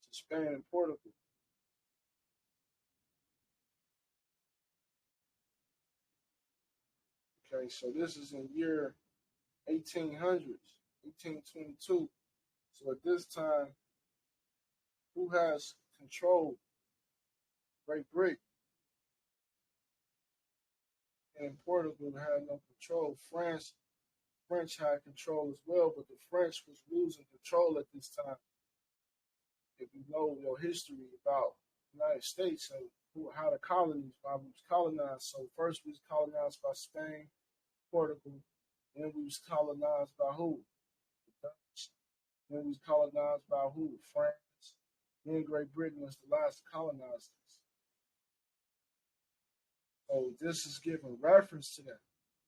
A: to Spain and Portugal. Okay, so this is in year 1800s, 1822. So at this time, who has control? Great Britain. And Portugal had no control. French had control as well, but the French was losing control at this time. If you know your history about the United States and how the colonies, why we was colonized. So first we was colonized by Spain, Portugal, then we was colonized by who? The Dutch. Then we was colonized by who? France. Then Great Britain was the last to colonize us. So this is giving reference to that.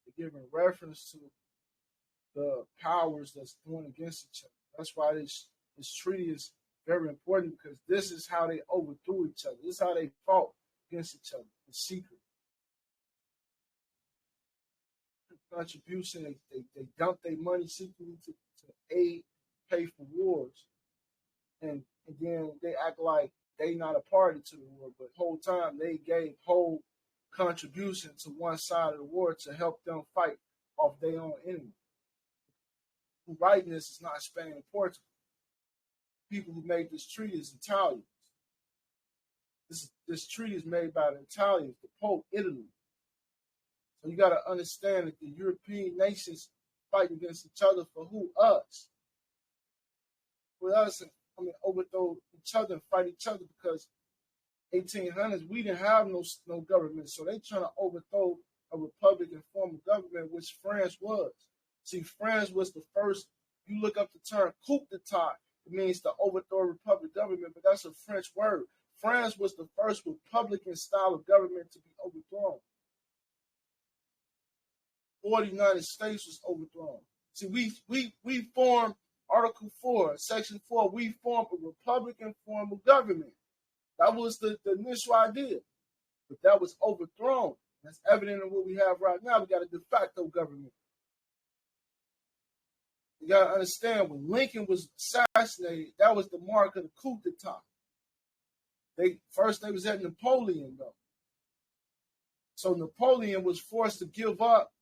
A: They're giving reference to the powers that's going against each other. That's why this treaty is very important, because this is how they overthrew each other. This is how they fought against each other in secret. Contribution, they dump their money secretly to aid, pay for wars. And then they act like they not a party to the war, but the whole time they gave whole contribution to one side of the war to help them fight off their own enemy. Who writing this is not Spain and Portugal. People who made this treaty is Italians. This treaty is made by the Italians, the Pope, Italy. So you got to understand that the European nations fight against each other for who? Us. For us, overthrow each other and fight each other, because 1800s, we didn't have no government. So they trying to overthrow a republican form of government, which France was. See, France was the first. You look up the term coup d'etat, it means to overthrow a republic government, but that's a French word. France was the first Republican style of government to be overthrown. Or the United States was overthrown. See, we formed Article 4, Section 4, we formed a Republican form of government. That was the initial idea. But that was overthrown. That's evident in what we have right now. We got a de facto government. You got to understand, when Lincoln was assassinated, that was the mark of the coup d'etat. They was at Napoleon, though. So Napoleon was forced to give up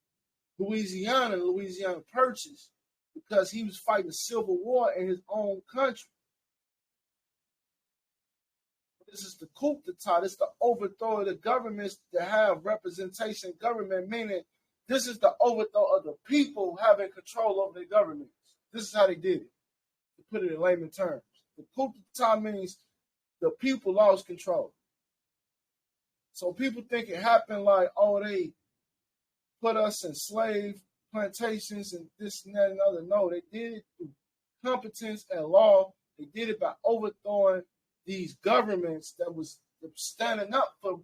A: Louisiana and Louisiana Purchase because he was fighting a civil war in his own country. This is the coup d'etat. This is the overthrow of the governments to have representation government, meaning this is the overthrow of the people having control over their governments. This is how they did it, to put it in layman terms. The coup d'etat means the people lost control. So people think it happened like, oh, they put us in slave plantations and this and that and other. No, they did it through competence and law. They did it by overthrowing these governments that was standing up for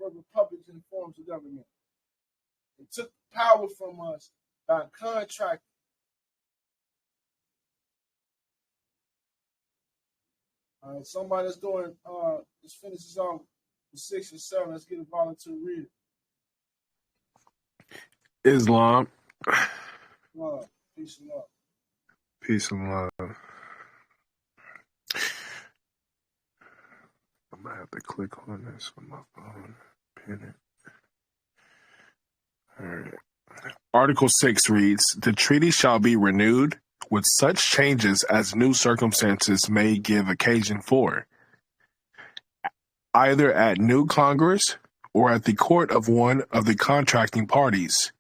A: Republican forms of government. They took power from us by contract. Somebody that's doing, let's finish this off with 6 and 7. Let's get a volunteer reader.
E: Islam.
A: Peace and love.
E: Peace and love. I'm going to have to click on this on my phone. Pin it. All right. Article 6 reads, the treaty shall be renewed with such changes as new circumstances may give occasion for, either at new Congress or at the court of one of the contracting parties,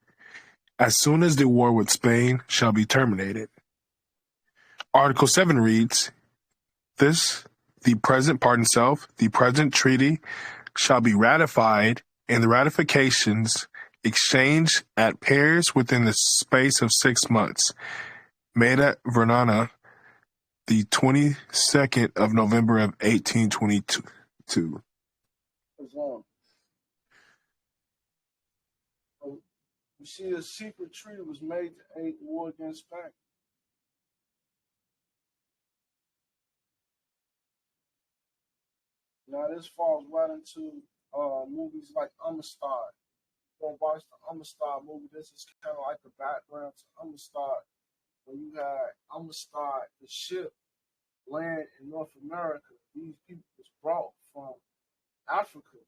E: as soon as the war with Spain shall be terminated. Article 7 reads, the present treaty shall be ratified, and the ratifications exchanged at pairs within the space of 6 months, made at Verona, the 22nd of November of 1822.
A: You see, a secret treaty was made to aid the war against Spain. Now, this falls right into movies like Amistad. Go watch the Amistad movie. This is kind of like the background to Amistad, where you had Amistad, the ship, land in North America. These people was brought from Africa.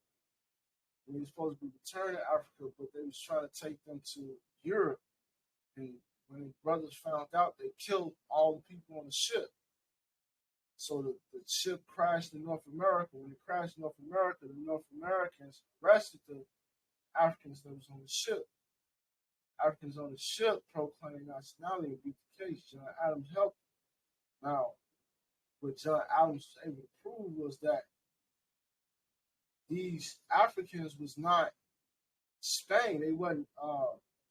A: And they were supposed to be returned to Africa, but they was trying to take them to Europe. And when the brothers found out, they killed all the people on the ship. So the ship crashed in North America. When it crashed in North America, the North Americans arrested the Africans that was on the ship. Africans on the ship proclaimed nationality and beat the case. John Adams helped. Now, what John Adams was able to prove was that these Africans was not Spain. They wasn't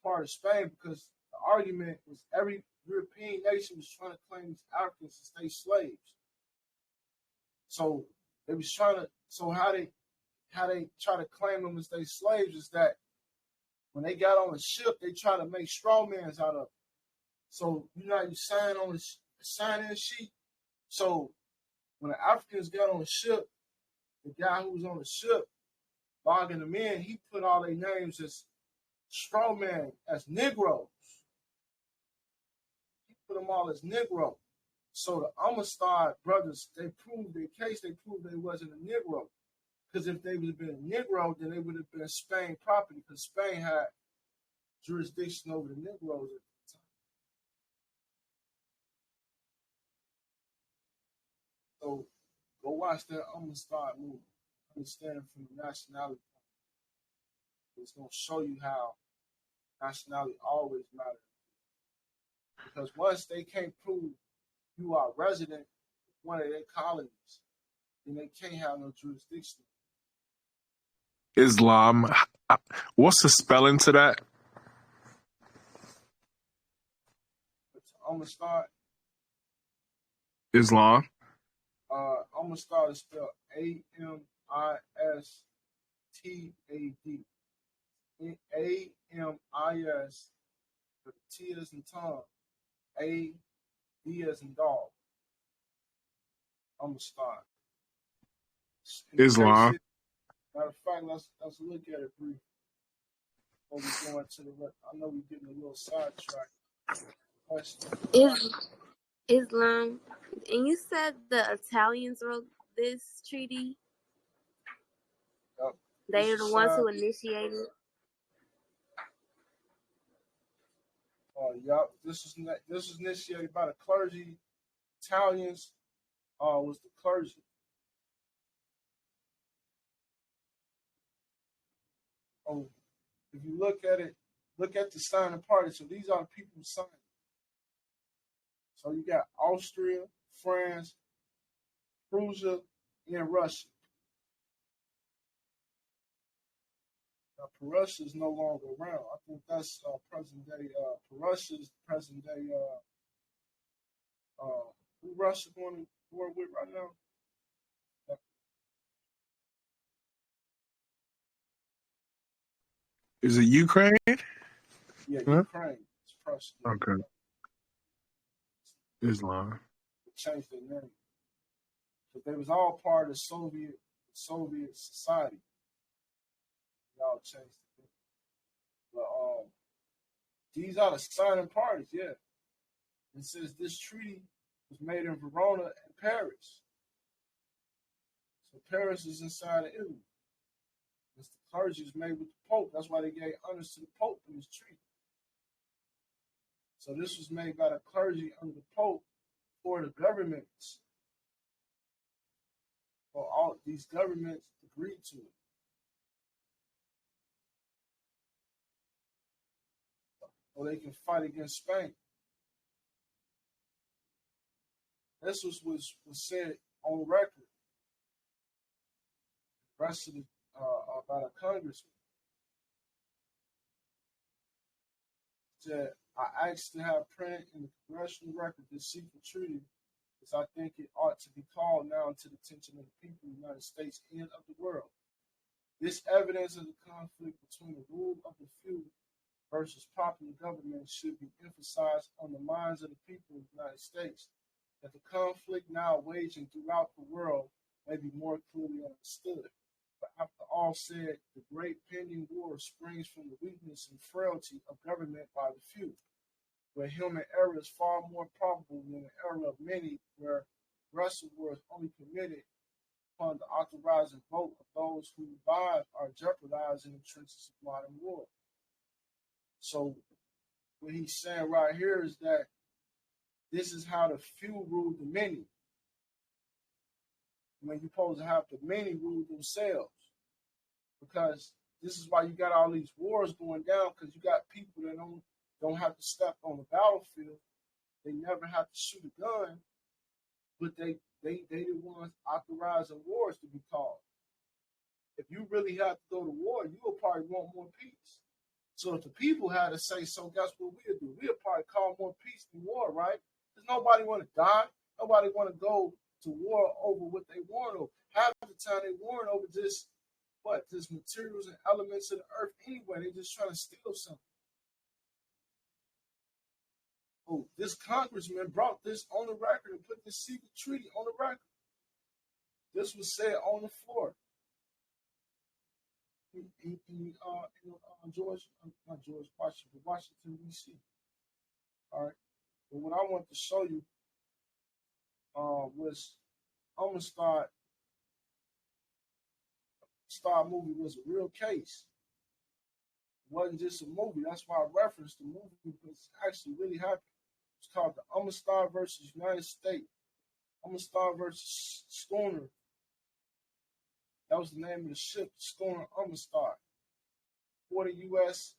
A: part of Spain, because the argument was every European nation was trying to claim these Africans as stay slaves. So they was trying to. So how they try to claim them as they slaves is that when they got on the ship, they try to make strawmans out of them. So you sign on the sign-in sheet. So when the Africans got on the ship, the guy who was on the ship logging them in, he put all their names as strawman, as Negroes. He put them all as Negro. So the Amistad brothers, they proved their case. They proved they wasn't a Negro. Because if they would have been a Negro, then they would have been Spain property, because Spain had jurisdiction over the Negroes at the time. So go watch that Amistad movie. Understand it from the nationality point. It's going to show you how nationality always matters. Because once they can't prove you are a resident of one of their colonies, then they can't have no jurisdiction.
E: Islam. What's the spelling to that?
A: I'm gonna start.
E: Islam.
A: I'm gonna start to spell AMISTAD. AMIS. The T as in Tom. A D as in dog. I'm gonna start.
E: Islam.
A: Matter of fact, let's look at it briefly before we go into the rest. I know we're getting a little sidetracked.
C: Islam, and you said the Italians wrote this treaty.
A: Yep.
C: They are the ones who initiated.
A: Yep. This was initiated by the clergy. Italians was the clergy. Oh, if you look at it, look at the signing party. So these are the people who signed. So you got Austria, France, Prussia, and Russia. Now, Prussia is no longer around. I think that's present day. Prussia is present day. Who Russia going to war with right now?
E: Is it Ukraine?
A: Yeah,
E: Huh?
A: Ukraine. It's Prussia.
E: Okay. Islam.
A: They changed their name. But they was all part of Soviet society. They all changed it. But these are the signing parties, yeah. It says this treaty was made in Verona and Paris. So Paris is inside of Italy. It's the clergy is made with the Pope. That's why they gave honors to the Pope in this treaty. So this was made by the clergy under the Pope for the governments. So all these governments agreed to it. So they can fight against Spain. This was said on record. The rest of the by the congressman said, I asked to have print in the congressional record this secret treaty, because I think it ought to be called now to the attention of the people of the United States and of the world. This evidence of the conflict between the rule of the few versus popular government should be emphasized on the minds of the people of the United States, that the conflict now waging throughout the world may be more clearly understood. But after all said, the great pending war springs from the weakness and frailty of government by the few, where human error is far more probable than the error of many, where aggressive war is only committed upon the authorizing vote of those who revive are jeopardized in the trenches of modern war. So what he's saying right here is that this is how the few rule the many. When you're supposed to have the many rule themselves. Because this is why you got all these wars going down, because you got people that don't have to step on the battlefield. They never have to shoot a gun, but they the ones authorizing wars to be called. If you really have to go to war, you will probably want more peace. So if the people had to say so, guess what we'll do? We'll probably call more peace than war, right? Because nobody want to die. Nobody want to go to war over what they warn over. Half the time they warn over just materials and elements of the earth anyway. They just trying to steal something. Oh, this congressman brought this on the record and put this secret treaty on the record. This was said on the floor. Washington, D.C. All right. But what I want to show you was I'm gonna start movie was a real case. It wasn't just a movie. That's why I referenced the movie, because it's actually really happened. It's called the Amistad versus United States. Amistad versus Schooner. That was the name of the ship, Schooner Amistad. For the U.S.,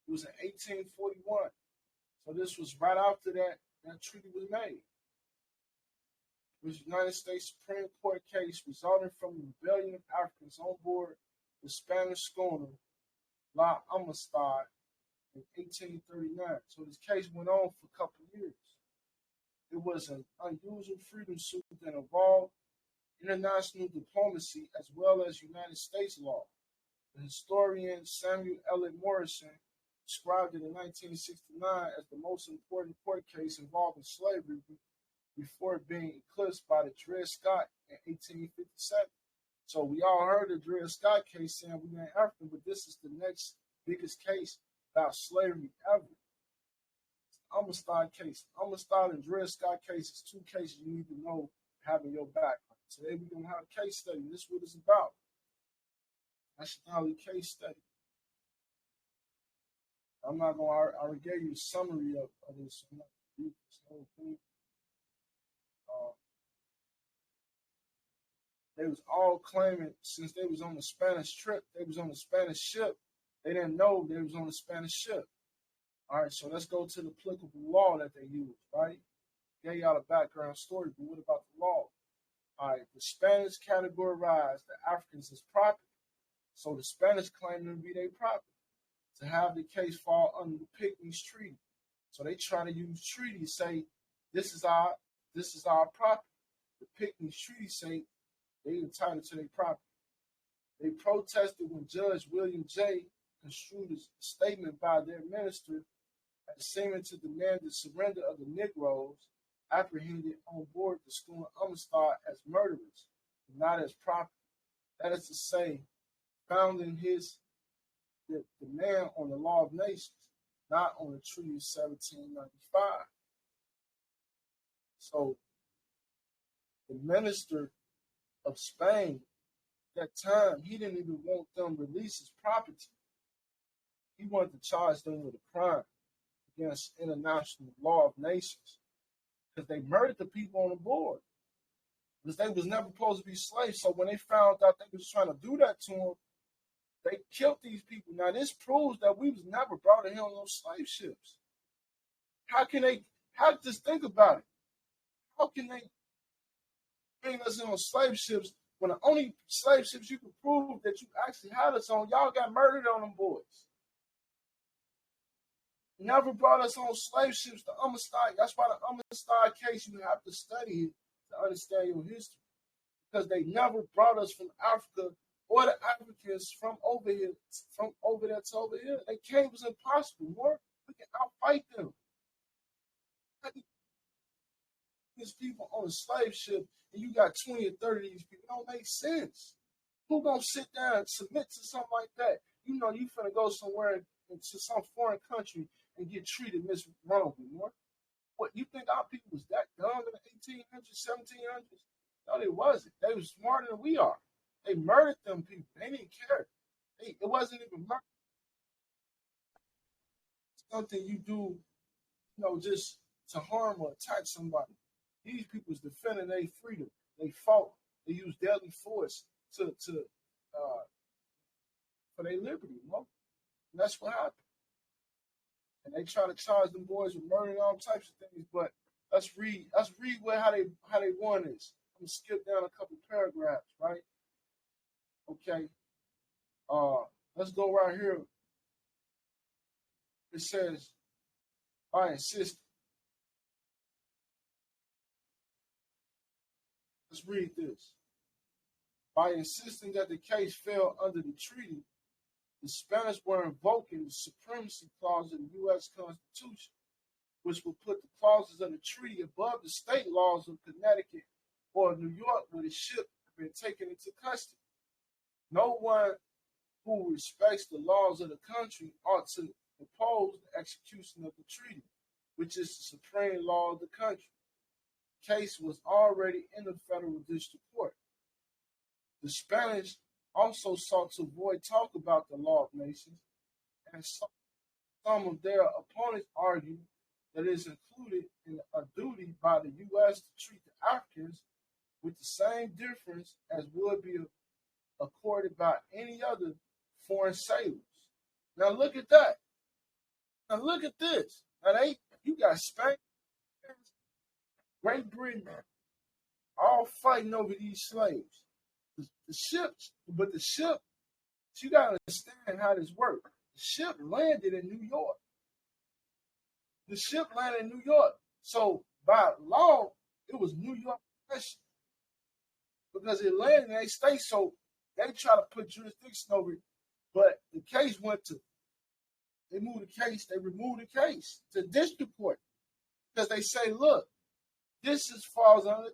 A: it was in 1841. So this was right after that treaty was made. It was the United States Supreme Court case resulting from the rebellion of Africans on board the Spanish schooner La Amistad in 1839. So this case went on for a couple of years. It was an unusual freedom suit that involved international diplomacy as well as United States law. The historian Samuel Eliot Morrison described it in 1969 as the most important court case involving slavery before being eclipsed by the Dred Scott in 1857. So we all heard the Dred Scott case saying we ain't African, but this is the next biggest case about slavery ever. Amistad case. Amistad and Dred Scott cases, two cases you need to know having your background. Today we're going to have a case study. This is what it's about. Nationality case study. I'm not going to, I already gave you a summary of this. I'm not going to read this whole thing. They was all claiming, since they was on the Spanish trip, they was on the Spanish ship, they didn't know they was on the Spanish ship. All right, so let's go to the applicable law that they used, right? Gave y'all a background story, but what about the law? All right, the Spanish categorized the Africans as property. So the Spanish claimed them to be their property, to have the case fall under the Picnics Treaty. So they try to use treaty, say, this is our property. The Picnics Treaty say they entitled to their property. They protested when Judge William J. construed a statement by their minister as seeming to demand the surrender of the Negroes apprehended on board the schooner Amistad as murderers, not as property. That is to say, founding his demand on the law of nations, not on the Treaty of 1795. So the minister of Spain at that time, he didn't even want them released as property. He wanted to charge them with a crime against international law of nations because they murdered the people on the board because they was never supposed to be slaves. So when they found out they was trying to do that to them, they killed these people. Now this proves that we was never brought in here on those slave ships. Just think about it. How can they bring us in on slave ships when the only slave ships you can prove that you actually had us on, y'all got murdered on them boys? Never brought us on slave ships. The Amistad, that's why the Amistad case, you have to study it to understand your history. Because they never brought us from Africa or the Africans from over there to over here. They came, it was impossible. More, we can outfight them. These people on a slave ship and you got 20 or 30 of these people, it don't make sense. Who gonna sit down and submit to something like that? You know you finna go somewhere into some foreign country and get treated miswrongly, more. What, you think our people was that dumb in the 1800s, 1700s? No, they wasn't. They was smarter than we are. They murdered them people. They didn't care. It wasn't even murder. Something you do, just to harm or attack somebody. These people's defending their freedom. They fought. They used deadly force for their liberty, And that's what happened. And they try to charge them boys with murder and all types of things. But let's read how they won this. I'm gonna skip down a couple paragraphs, right? Okay. Let's go right here. It says, I insist. Let's read this. By insisting that the case fell under the treaty, the Spanish were invoking the supremacy clause of the U.S. Constitution, which would put the clauses of the treaty above the state laws of Connecticut or New York where the ship had been taken into custody. No one who respects the laws of the country ought to oppose the execution of the treaty, which is the supreme law of the country. The case was already in the federal district court. The Spanish also sought to avoid talk about the law of nations, and some of their opponents argue that it is included in a duty by the U.S. to treat the Africans with the same difference as would be accorded by any other foreign sailors. Now look at that. Now look at this. Now you got Spain, Great Britain, all fighting over these slaves. The ships, you gotta understand how this works. The ship landed in New York. So by law, it was New York possession because it landed in their state, so they try to put jurisdiction over it. But the case went to, they removed the case to district court because they say, look, this falls under the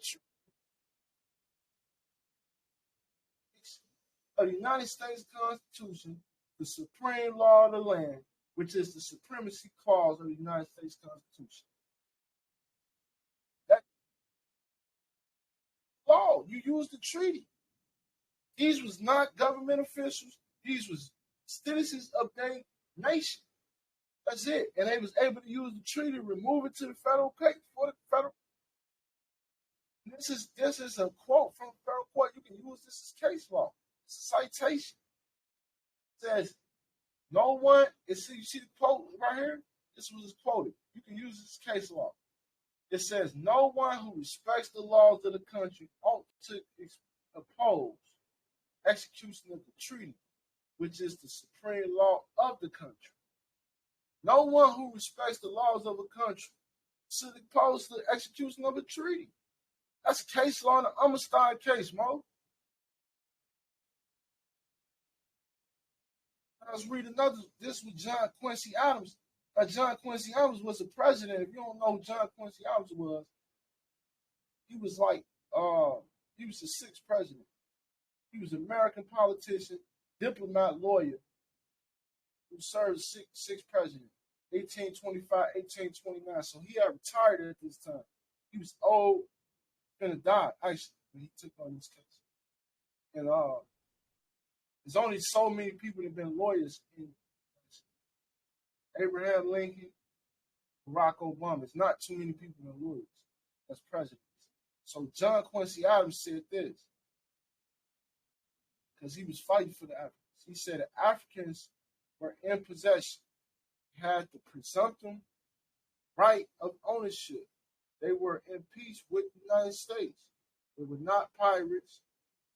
A: of the United States Constitution, the supreme law of the land, which is the supremacy clause of the United States Constitution. That law, you use the treaty. These was not government officials. These was citizens of their nation. That's it. And they was able to use the treaty, remove it to the federal case for the federal. This is a quote from the federal court. You can use this as case law. It's a citation. It says, no one, you see the quote right here? This was quoted. You can use this as case law. It says, no one who respects the laws of the country ought to oppose execution of the treaty, which is the supreme law of the country. No one who respects the laws of a country should oppose the execution of a treaty. That's a case law in the Amistad case, Mo. I was reading another, this was John Quincy Adams. John Quincy Adams was the president. If you don't know who John Quincy Adams was, he was like, he was the sixth president. He was an American politician, diplomat, lawyer, who served as sixth president, 1825, 1829. So he had retired at this time. He was old, gonna die, actually, when he took on this case. And there's only so many people that have been lawyers in Abraham Lincoln, Barack Obama. It's not too many people that are lawyers as presidents. So John Quincy Adams said this, because he was fighting for the Africans. He said that Africans were in possession, had the presumptive right of ownership. They were in peace with the United States. They were not pirates.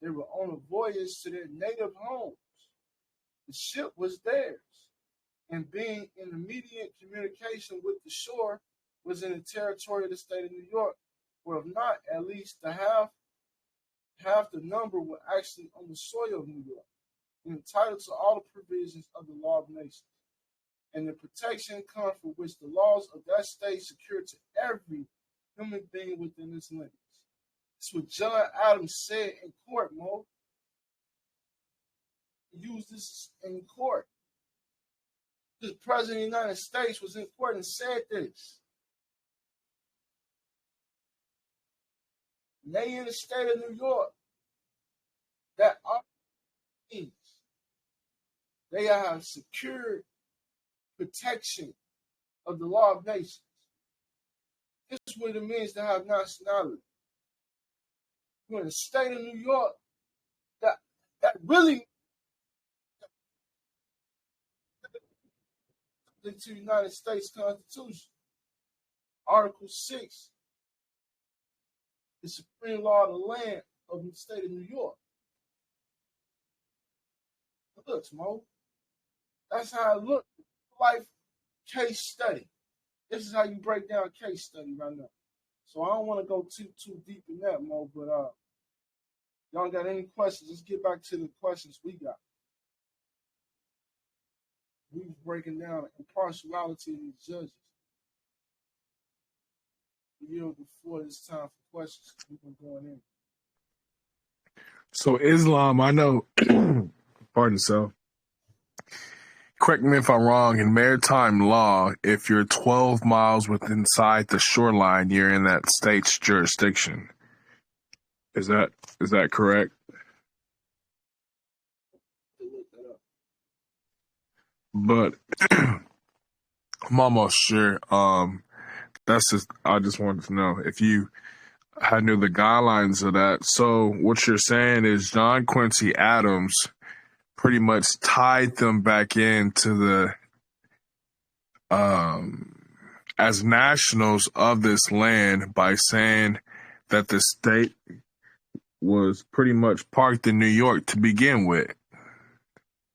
A: They were on a voyage to their native homes. The ship was theirs, and being in immediate communication with the shore was in the territory of the state of New York, or if not, at least the half the number were actually on the soil of New York, and entitled to all the provisions of the law of nations, and the protection and comfort which the laws of that state secure to every human being within its limits. That's what John Adams said in court, Mo. He used this in court. The president of the United States was in court and said this. And they in the state of New York that are things. They have secured protection of the law of nations. This is what it means to have nationality. You're in the state of New York that really to the United States Constitution. Article 6, the supreme law of the land of the state of New York. It looks, Mo. That's how it looks. Life case study. This is how you break down a case study right now. So I don't want to go too deep in that, Mo, but y'all got any questions? Let's get back to the questions we got. We was breaking down the impartiality of these judges. The year before this time for questions, we've been going in.
E: So Islam, I know, pardon self. Correct me if I'm wrong, in maritime law, if you're 12 miles inside the shoreline, you're in that state's jurisdiction. Is that correct? But I'm almost sure. That's just, I just wanted to know if you knew the guidelines of that. So what you're saying is John Quincy Adams pretty much tied them back into the as nationals of this land by saying that the state was pretty much parked in New York to begin with.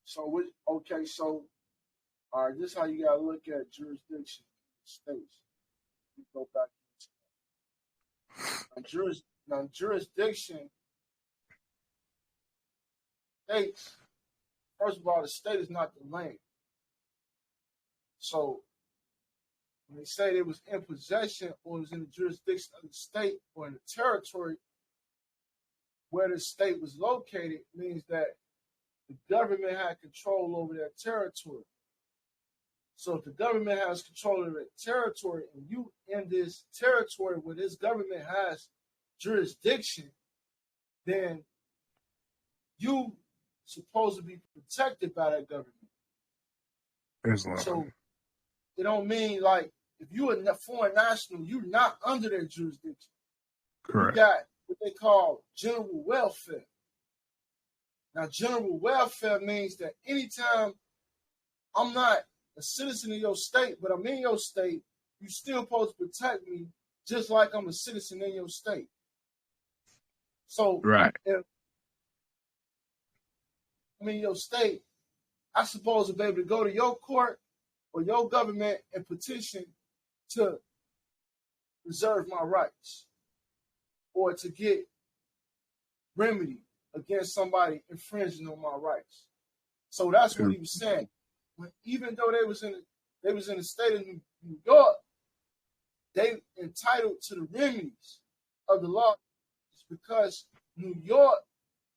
A: So okay, so all right, this is how you gotta look at jurisdiction states. You go back. Now, jurisdiction states, first of all, the state is not the land. So when they say it was in possession or it was in the jurisdiction of the state or in the territory where the state was located, means that the government had control over that territory. So if the government has control of that territory and you in this territory where this government has jurisdiction, then you supposed to be protected by that government.
E: Islam.
A: So it don't mean like if you're a foreign national, you're not under their jurisdiction.
E: Correct.
A: You got what they call general welfare. Now, general welfare means that anytime I'm not a citizen of your state, but I'm in your state, you still supposed to protect me just like I'm a citizen in your state. So
E: Right.
A: if I'm in your state, I suppose to be able to go to your court or your government and petition to reserve my rights or to get remedy against somebody infringing on my rights. So that's what he was saying. Even though they was in the state of New York, they entitled to the remedies of the law because New York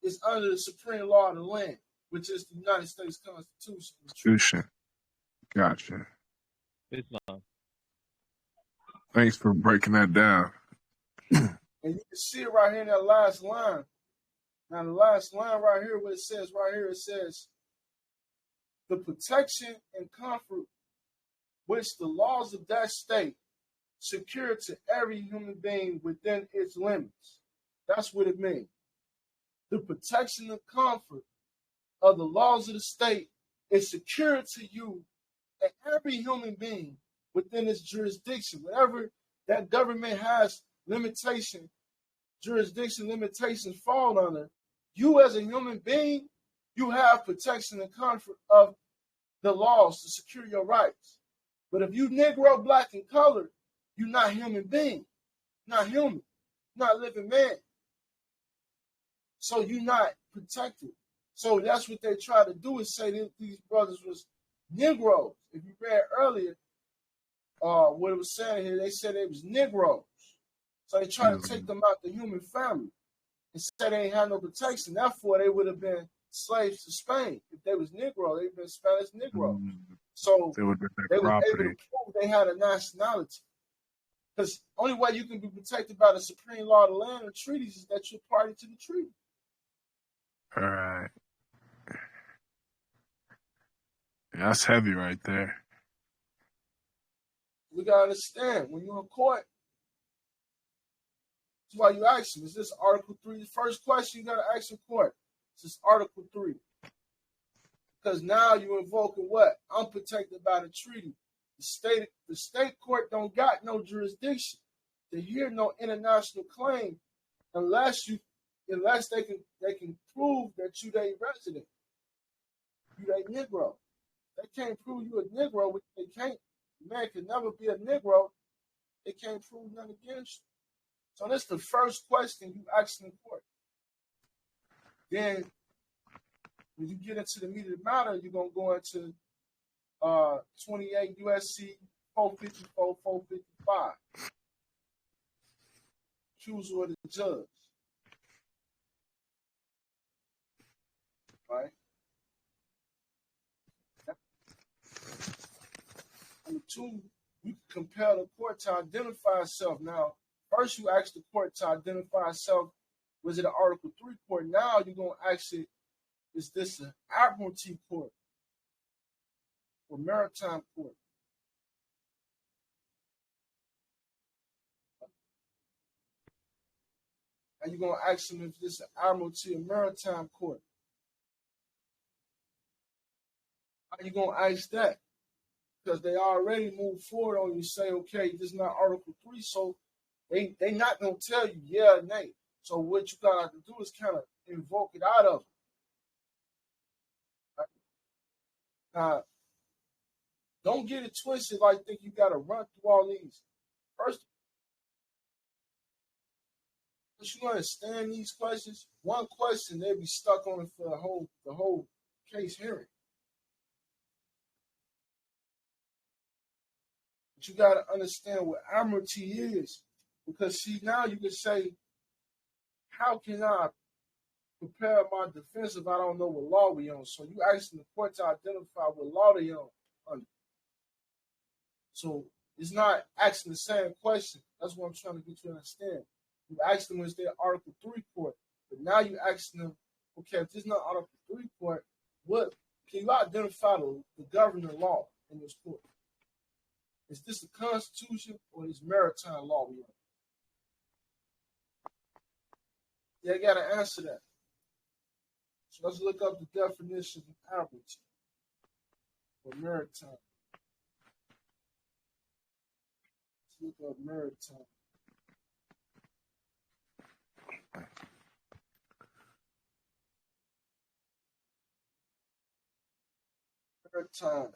A: is under the supreme law of the land, which is the United States Constitution.
E: Gotcha.
D: Islam.
E: Thanks for breaking that down.
A: And you can see it right here in that last line. Now, the last line right here, what it says right here, it says, the protection and comfort which the laws of that state secure to every human being within its limits. That's what it means. The protection and comfort of the laws of the state is secure to you and every human being within its jurisdiction. Whatever that government has limitation, jurisdiction limitations fall under, you as a human being, you have protection and comfort of the laws to secure your rights. But if you Negro, black, and colored, you're not a human being, not human, not a living man. So you're not protected. So that's what they try to do is say that these brothers was Negroes. If you read earlier, what it was saying here, they said they was Negroes. So they tried to take them out the human family and said they ain't had no protection. Therefore, they would have been slaves to Spain. If they was Negro, they'd been Spanish Negro. So they were able to prove they had a nationality. Because only way you can be protected by the supreme law of the land and treaties is that you're party to the treaty.
E: All right. Yeah, that's heavy right there.
A: We got to understand, when you're in court, that's why you ask them, is this Article 3? The first question you got to ask the court, is this Article 3? Because now you're invoking what? I'm protected by the treaty. The state court don't got no jurisdiction to hear no international claim unless they can prove that you they resident, you they Negro. They can't prove you a Negro, which they can't. Man can never be a Negro. They can't prove nothing against you. So that's the first question you ask in the court. Then when you get into the meat of the matter, you're gonna go into 28 USC 454, 455. Accuser of the judge. Right? Number two, you can compel the court to identify itself. Now, first you ask the court to identify itself. Was it an Article 3 court? Now you're going to ask it, is this an admiralty court or maritime court? And you're going to ask them if this is an admiralty or maritime court. How you going to ask that? Because they already moved forward on you, say, okay, this is not Article 3, so they not going to tell you yeah or nay. So what you got to do is kind of invoke it out of them. Now, don't get it twisted like think you got to run through all these. First, But you understand these questions? One question, they be stuck on it for the whole case hearing. But you got to understand what admiralty is. Because, see, now you can say, how can I prepare my defense if I don't know what law we on? So you asking the court to identify what law they on under. So it's not asking the same question. That's what I'm trying to get you to understand. You asked them, is there Article 3 court? But now you asking them, okay, if there's not Article 3 court, what can you identify the governing law in this court? Is this the Constitution or is maritime law we on? They got to answer that. So let's look up the definition of admiralty for maritime. Let's look up maritime. Maritime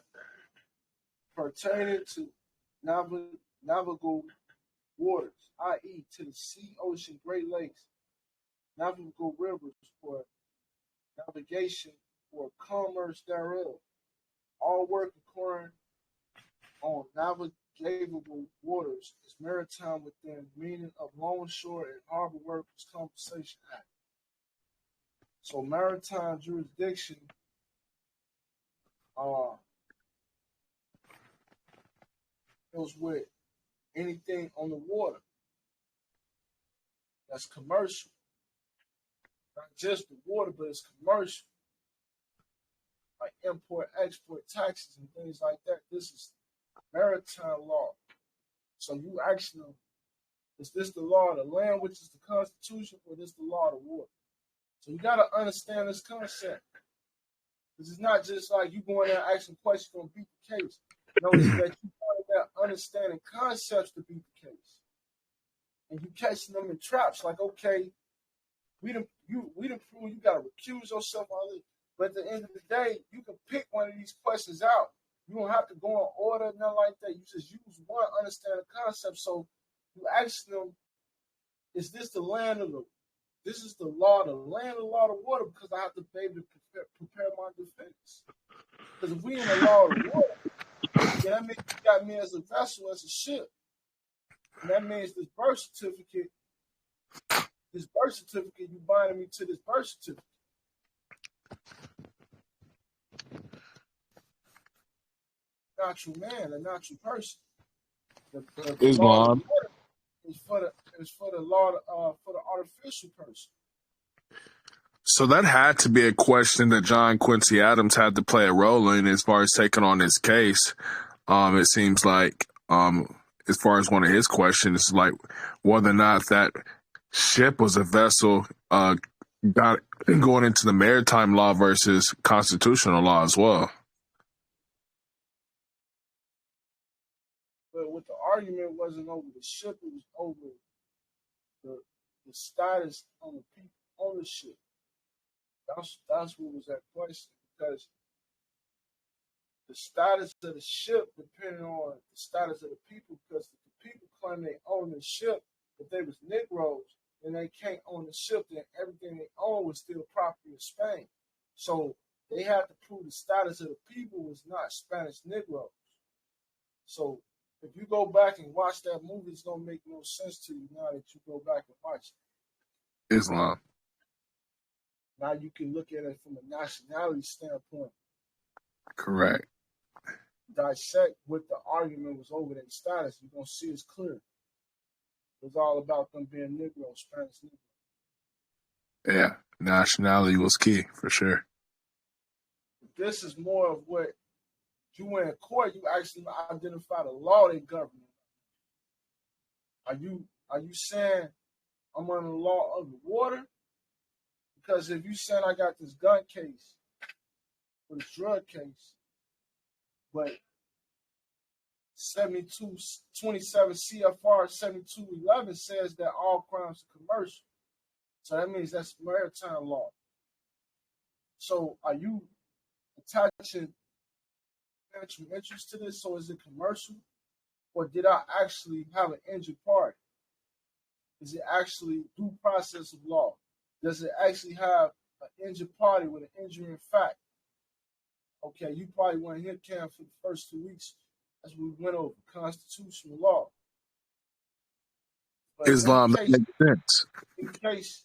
A: pertaining to navigable waters, i.e., to the sea, ocean, Great Lakes, navigable rivers for navigation or commerce thereof. All work occurring on navigable waters is maritime within the meaning of Longshore and Harbor Workers' Compensation Act. So maritime jurisdiction deals with anything on the water that's commercial. Not just the water, but it's commercial. Like import, export taxes and things like that. This is maritime law. So you ask them, is this the law of the land, which is the Constitution, or is this the law of the water? So you got to understand this concept. Because it's not just like you going there asking questions going to beat the case. No, it's that you going there understanding concepts to beat the case. And you catching them in traps like, okay, we done prove you got to recuse yourself on it. But at the end of the day, you can pick one of these questions out. You don't have to go in order, nothing like that. You just use one, understand the concept. So you ask them, is this the land of this is the law of the land, the law of the water, because I have to be able to prepare my defense. Because if we in the law of the water, then that means you got me as a vessel, as a ship. And that means this birth certificate, you binding me to this birth certificate. Natural man, a natural person. The law of the water is for the law for the artificial person.
E: So that had to be a question that John Quincy Adams had to play a role in as far as taking on this case. It seems like, as far as one of his questions, like whether or not that ship was a vessel got going into the maritime law versus constitutional law as well.
A: But what the argument wasn't over the ship, it was over the status on the people on the ship. That's what was at question, because the status of the ship depending on the status of the people, because if the people claim they own the ship, if they was Negroes, then they can't own the ship, then everything they own was still property of Spain. So they had to prove the status of the people was not Spanish Negroes. So if you go back and watch that movie, it's going to make no sense to you now that you go back and watch it.
E: Islam.
A: Now you can look at it from a nationality standpoint.
E: Correct.
A: Dissect what the argument was over their status. You're going to see it's clear. It was all about them being Negroes, Spanish Negroes.
E: Yeah, nationality was key for sure.
A: This is more of what you went in court, you actually identify the law they govern. Are you saying I'm under the law of the water? Because if you saying I got this gun case or this drug case, but 27 CFR 7211 says that all crimes are commercial. So that means that's maritime law. So are you attaching financial interest to this? So is it commercial? Or did I actually have an injured party? Is it actually due process of law? Does it actually have an injured party with an injury in fact? Okay, you probably weren't here, Cam, for the first 2 weeks as we went over constitutional law. But
E: Islam, that makes sense.
A: in case,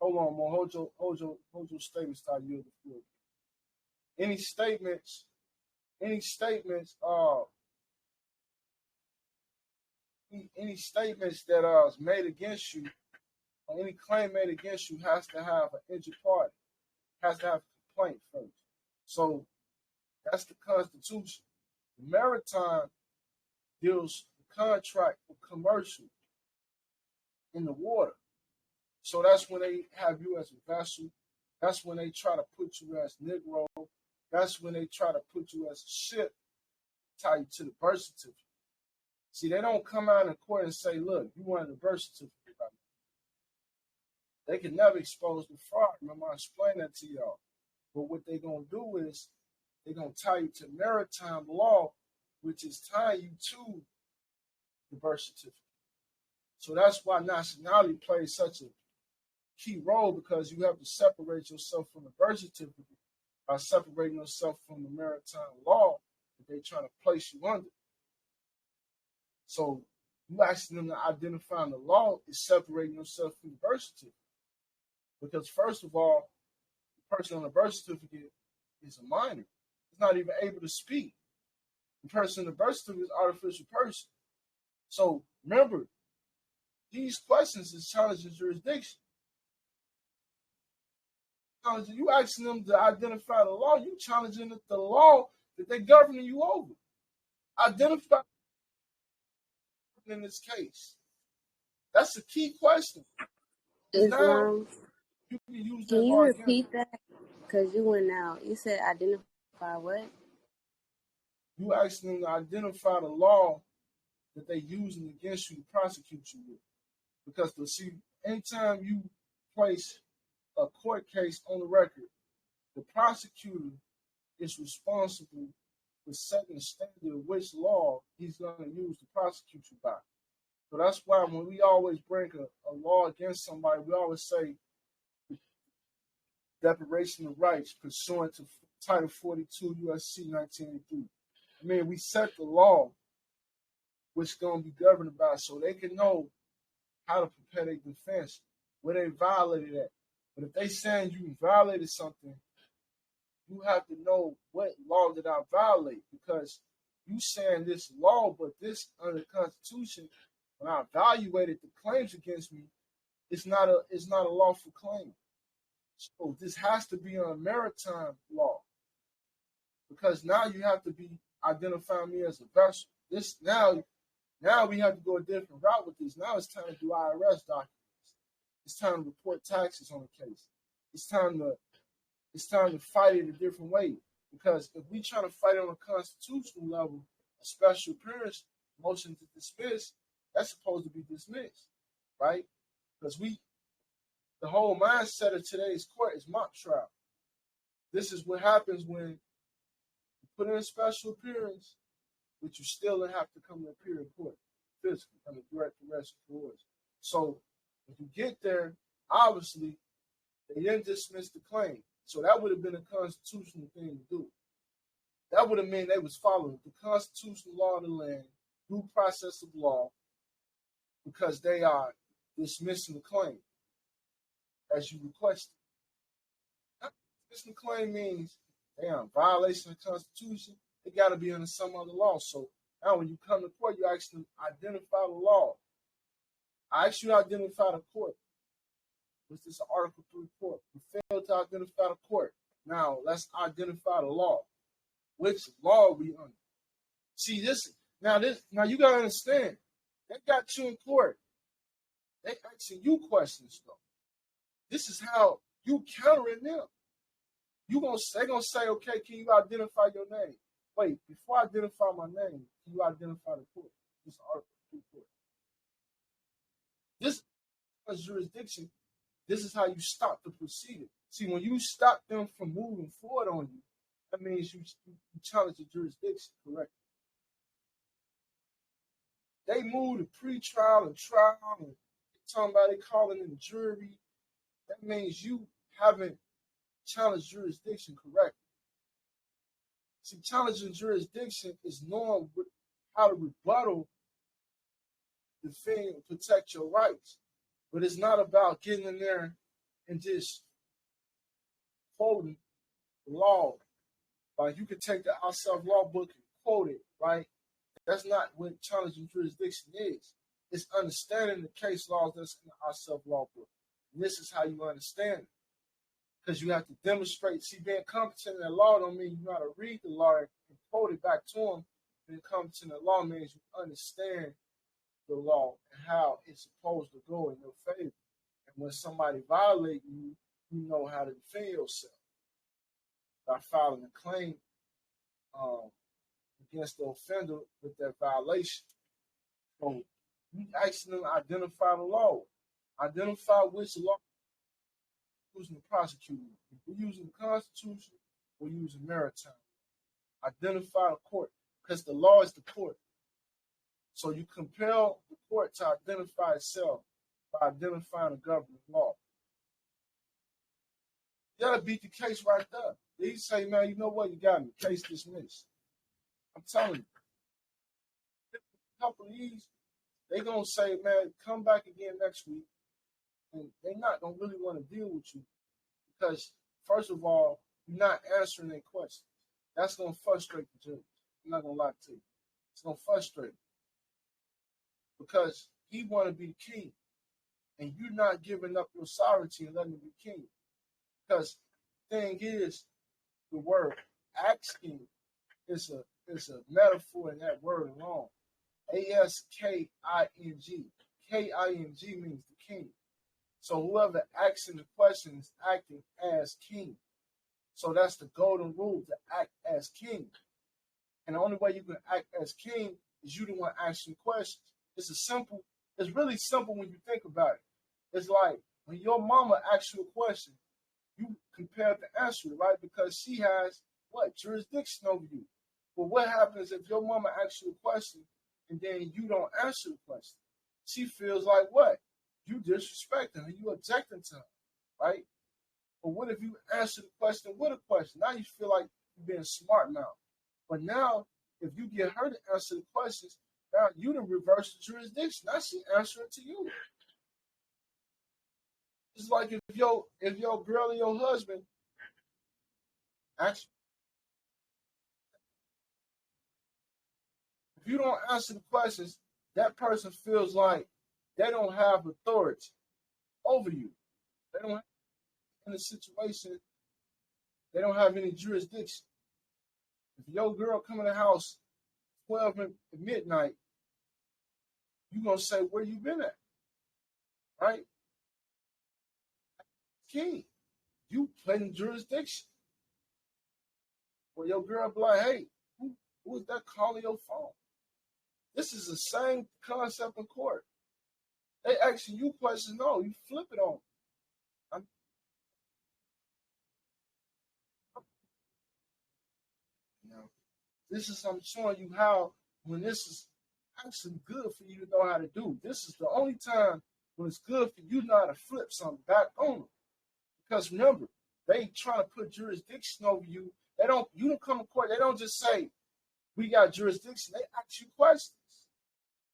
A: hold on, Mo, hold your statements, I yield the floor. Any statements any statements that is made against you, or any claim made against you, has to have an injured party, has to have a complaint first. So that's the Constitution. The maritime deals with contract or commercial in the water. So that's when they have you as a vessel. That's when they try to put you as Negro. That's when they try to put you as a ship, tie you to the birth certificate. See, they don't come out in court and say, look, you wanted a birth certificate right now. They can never expose the fraud. Remember, I explained that to y'all. But what they're going to do is they're going to tie you to maritime law, which is tying you to the birth certificate. So that's why nationality plays such a key role, because you have to separate yourself from the birth certificate by separating yourself from the maritime law that they're trying to place you under. So you asking them to identify the law is separating yourself from the birth certificate. Because first of all, the person on the birth certificate is a minor. He's not even able to speak. The person on the birth certificate is an artificial person. So remember, these questions is challenging jurisdiction. You asking them to identify the law, you challenging the law that they're governing you over. Identify in this case. That's a key question. Now, you can use
C: Can
A: that
C: you
A: law
C: repeat that? Because you went out. You said identify what?
A: You asking them to identify the law that they're using against you to prosecute you with. Because to see, anytime you place a court case on the record, the prosecutor is responsible for setting the standard of which law he's going to use to prosecute you by. So that's why when we always bring a law against somebody, we always say deprivation of rights pursuant to Title 42 U.S.C. 1983. I mean, we set the law which is going to be governed by, so they can know how to prepare their defense, where they violated at. But if they saying you violated something, you have to know what law did I violate, because you saying this law, but this under the Constitution, when I evaluated the claims against me, it's not a lawful claim. So this has to be on maritime law, because now you have to be identifying me as a vessel. This now we have to go a different route with this. Now it's time to do IRS documents. It's time to report taxes on the case. It's time to fight it a different way. Because if we try to fight it on a constitutional level, a special appearance motion to dismiss, that's supposed to be dismissed, right? Because the whole mindset of today's court is mock trial. This is what happens when you put in a special appearance, but you still have to come to appear in court physically under direct arrest of course. So if you get there, obviously they didn't dismiss the claim. So that would have been a constitutional thing to do. That would have meant they was following the constitutional law of the land, due process of law, because they are dismissing the claim as you requested. Dismissing the claim means they are in violation of the Constitution. They got to be under some other law. So now when you come to court, you actually identify the law. I ask you to identify the court. Was this an Article 3 court? You failed to identify the court. Now let's identify the law. Which law are we under? See this now you gotta understand. They got you in court. They asking you questions though. This is how you countering them. They're gonna say, okay, can you identify your name? Wait, before I identify my name, can you identify the court? This Article 3 court. This is jurisdiction. This is how you stop the proceeding. See, when you stop them from moving forward on you, that means you challenge the jurisdiction, correct? They move to pre-trial and trial and Talking about they calling in jury, that means you haven't challenged jurisdiction correctly. See, challenging jurisdiction is knowing how to rebuttal, defend, and protect your rights. But it's not about getting in there and just quoting the law. Like you can take the outside law book and quote it, right? That's not what challenging jurisdiction is. It's understanding the case laws that's in the outside law book. And this is how you understand it. Because you have to demonstrate. See, being competent in the law don't mean you know how to read the law and quote it back to them. Being competent in the law means you understand the law and how it's supposed to go in your favor. And when somebody violates you, you know how to defend yourself by filing a claim against the offender with that violation. So you asking them to identify the law, identify which law you're using to prosecute you. If we're using the Constitution, we're using maritime. Identify the court, because the law is the court. So you compel the court to identify itself by identifying the governing law. You gotta beat the case right there. They say, man, you know what? You got me. Case dismissed. I'm telling you. A couple of these, they're going to say, man, come back again next week. And they're not going to really want to deal with you because, first of all, you're not answering their questions. That's going to frustrate the judge. I'm not going to lie to you. It's going to frustrate him because he want to be king. And you're not giving up your sovereignty and letting him be king. Because the thing is, the word asking is a metaphor in that word alone. A-S-K-I-N-G. K-I-N-G means the king. So whoever asking the question is acting as king. So that's the golden rule, to act as king. And the only way you can act as king is you the one asking questions. It's really simple when you think about it. It's like when your mama asks you a question, you compare the answer, right? Because she has what? Jurisdiction over you. But what happens if your mama asks you a question and then you don't answer the question? She feels like what? You disrespecting her, you objecting to her, right? But what if you answer the question with a question? Now you feel like you're being smart now. But now, if you get her to answer the questions, now you done reverse the jurisdiction. Now she answering to you. It's like if your girl and your husband actually, if you don't answer the questions, that person feels like they don't have authority over you. They don't have in a situation, they don't have any jurisdiction. If your girl come in the house 12 at midnight, you're gonna say, where you been at? Right? King, you playing jurisdiction. Well, your girl be like, hey, who is that calling your phone? This is the same concept in court. They asking you questions, no, you flip it on. You know, I'm showing you how when this is actually good for you to know how to do. This is the only time when it's good for you to know how to flip something back on them. Because remember, they trying to put jurisdiction over you. You don't come to court, they don't just say, we got jurisdiction. They ask you questions.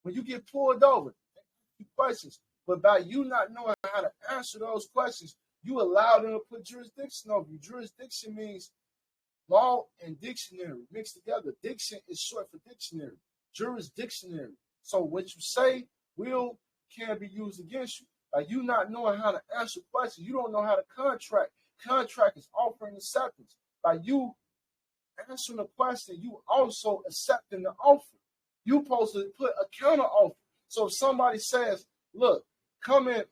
A: When you get pulled over, they ask you questions. But by you not knowing how to answer those questions, you allow them to put jurisdiction over you. Jurisdiction means law and dictionary mixed together. Diction is short for dictionary. Jurisdictionary. So what you say can be used against you. By you not knowing how to answer questions, you don't know how to contract. Contract is offering acceptance. By you answering a question, you also accepting the offer. You supposed to put a counter offer. So if somebody says, look, come in,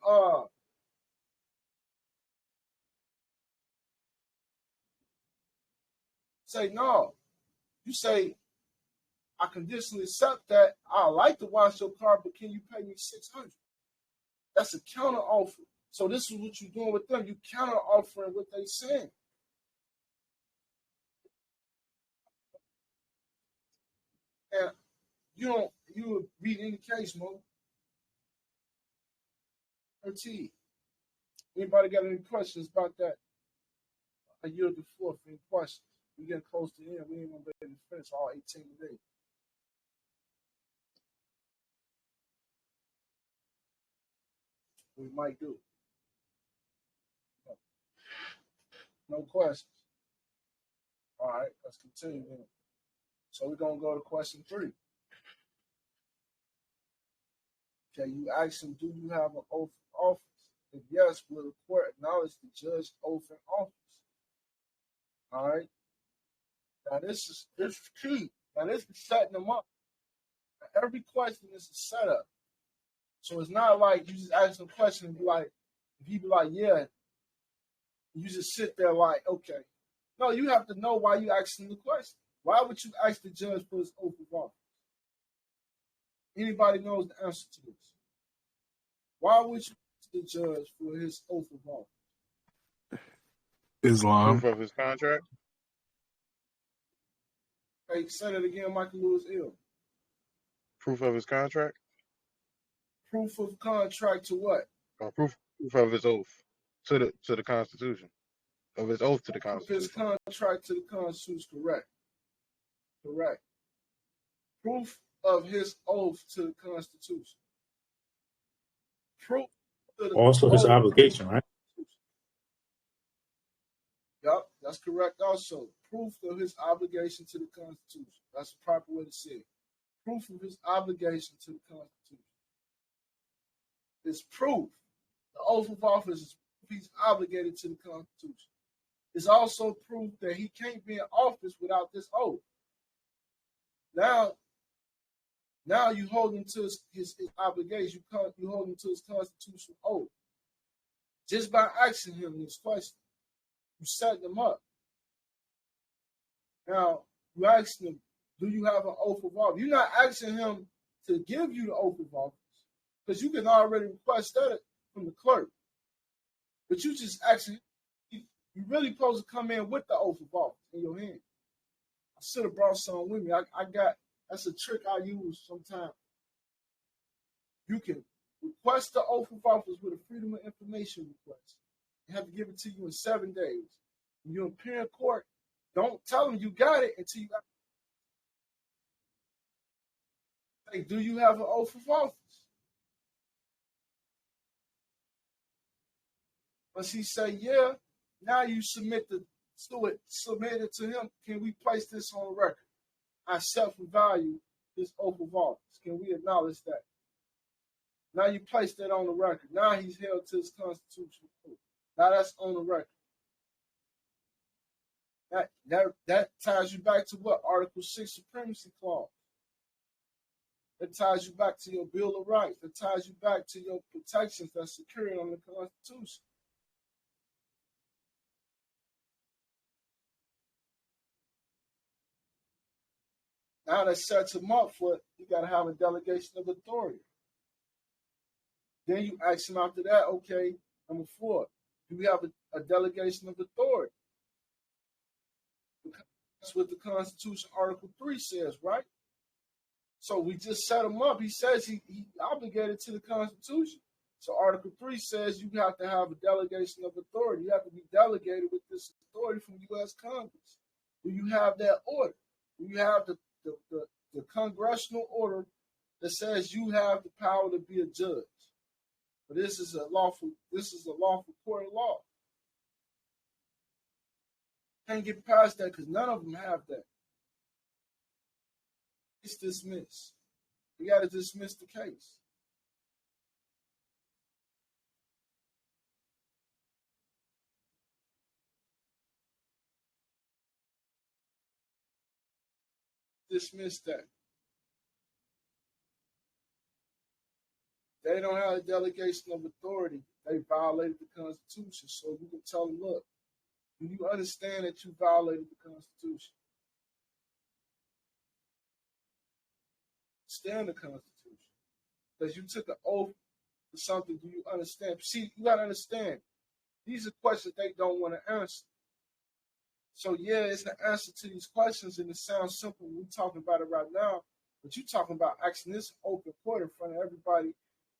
A: say no. You say, I conditionally accept that. I like to wash your car, but can you pay me $600? That's a counter offer. So this is what you're doing with them. You counter offering what they saying. And you would read any case, Mo. 13. Anybody got any questions about that? I yield the floor for any questions. We getting close to the end. We ain't gonna be able to finish all 18 today. We might do. No questions. All right, let's continue then. So we're gonna go to question 3. Okay, you ask him, do you have an oath of office? If yes, will the court acknowledge the judge's oath in office? All right. Now this is key. Now this is setting them up. Now, every question is a setup. So it's not like you just ask him a question and be like, if he be like, yeah, you just sit there like, okay. No, you have to know why you asking the question. Why would you ask the judge for his oath of office? Anybody knows the answer to this? Why would you ask the judge for his oath of office?
E: Islam.
F: Proof of his contract.
A: Hey, say that again, Michael Lewis Ill.
F: Proof of his contract.
A: Proof of contract to what?
F: Proof of his oath to the Constitution. Of his oath to the
A: Proof of his
F: Constitution.
A: contract to the Constitution, correct. Correct. Proof of his oath to the Constitution. Proof of the
B: Also his
A: oath.
B: obligation, right?
A: Yep, that's correct also. Proof of his obligation to the Constitution. That's the proper way to say it. Proof of his obligation to the Constitution. It's proof. The oath of office is proof he's obligated to the Constitution. It's also proof that he can't be in office without this oath. Now you hold him to his obligation. You hold him to his constitutional oath. Just by asking him this question, you set them up. Now, you ask him, do you have an oath of office? You're not asking him to give you the oath of office, because you can already request that from the clerk. But you just asking, you really supposed to come in with the oath of office in your hand. I should have brought some with me. I got, that's a trick I use sometimes. You can request the oath of office with a Freedom of Information request. They have to give it to you in 7 days. When you appear in court, don't tell them you got it until you got it. Hey, do you have an oath of office? Once he say, yeah, now you submit it to him. Can we place this on record? I self-value this oath of office. Can we acknowledge that? Now you place that on the record. Now he's held to his constitutional oath. Now that's on the record. That ties you back to what? Article 6 Supremacy Clause. That ties you back to your Bill of Rights. That ties you back to your protections that's secured on the Constitution. Now that sets him up for, you got to have a delegation of authority. Then you ask him after that, okay, number 4, do we have a delegation of authority? That's what the Constitution, Article 3 says, right? So we just set him up. He says he obligated to the Constitution. So Article 3 says you have to have a delegation of authority. You have to be delegated with this authority from U.S. Congress. Do you have that order? Do you have the congressional order that says you have the power to be a judge? But this is a lawful court of law. Can't get past that because none of them have that. It's dismissed. You got to dismiss the case. Dismiss that. They don't have a delegation of authority. They violated the Constitution. So you can tell them, look, do you understand that you violated the Constitution? Stand the Constitution. Because you took an oath for something. Do you understand? See, you got to understand. These are questions they don't want to answer. So, yeah, it's an answer to these questions, and it sounds simple when we're talking about it right now. But you're talking about asking this open court in front of everybody,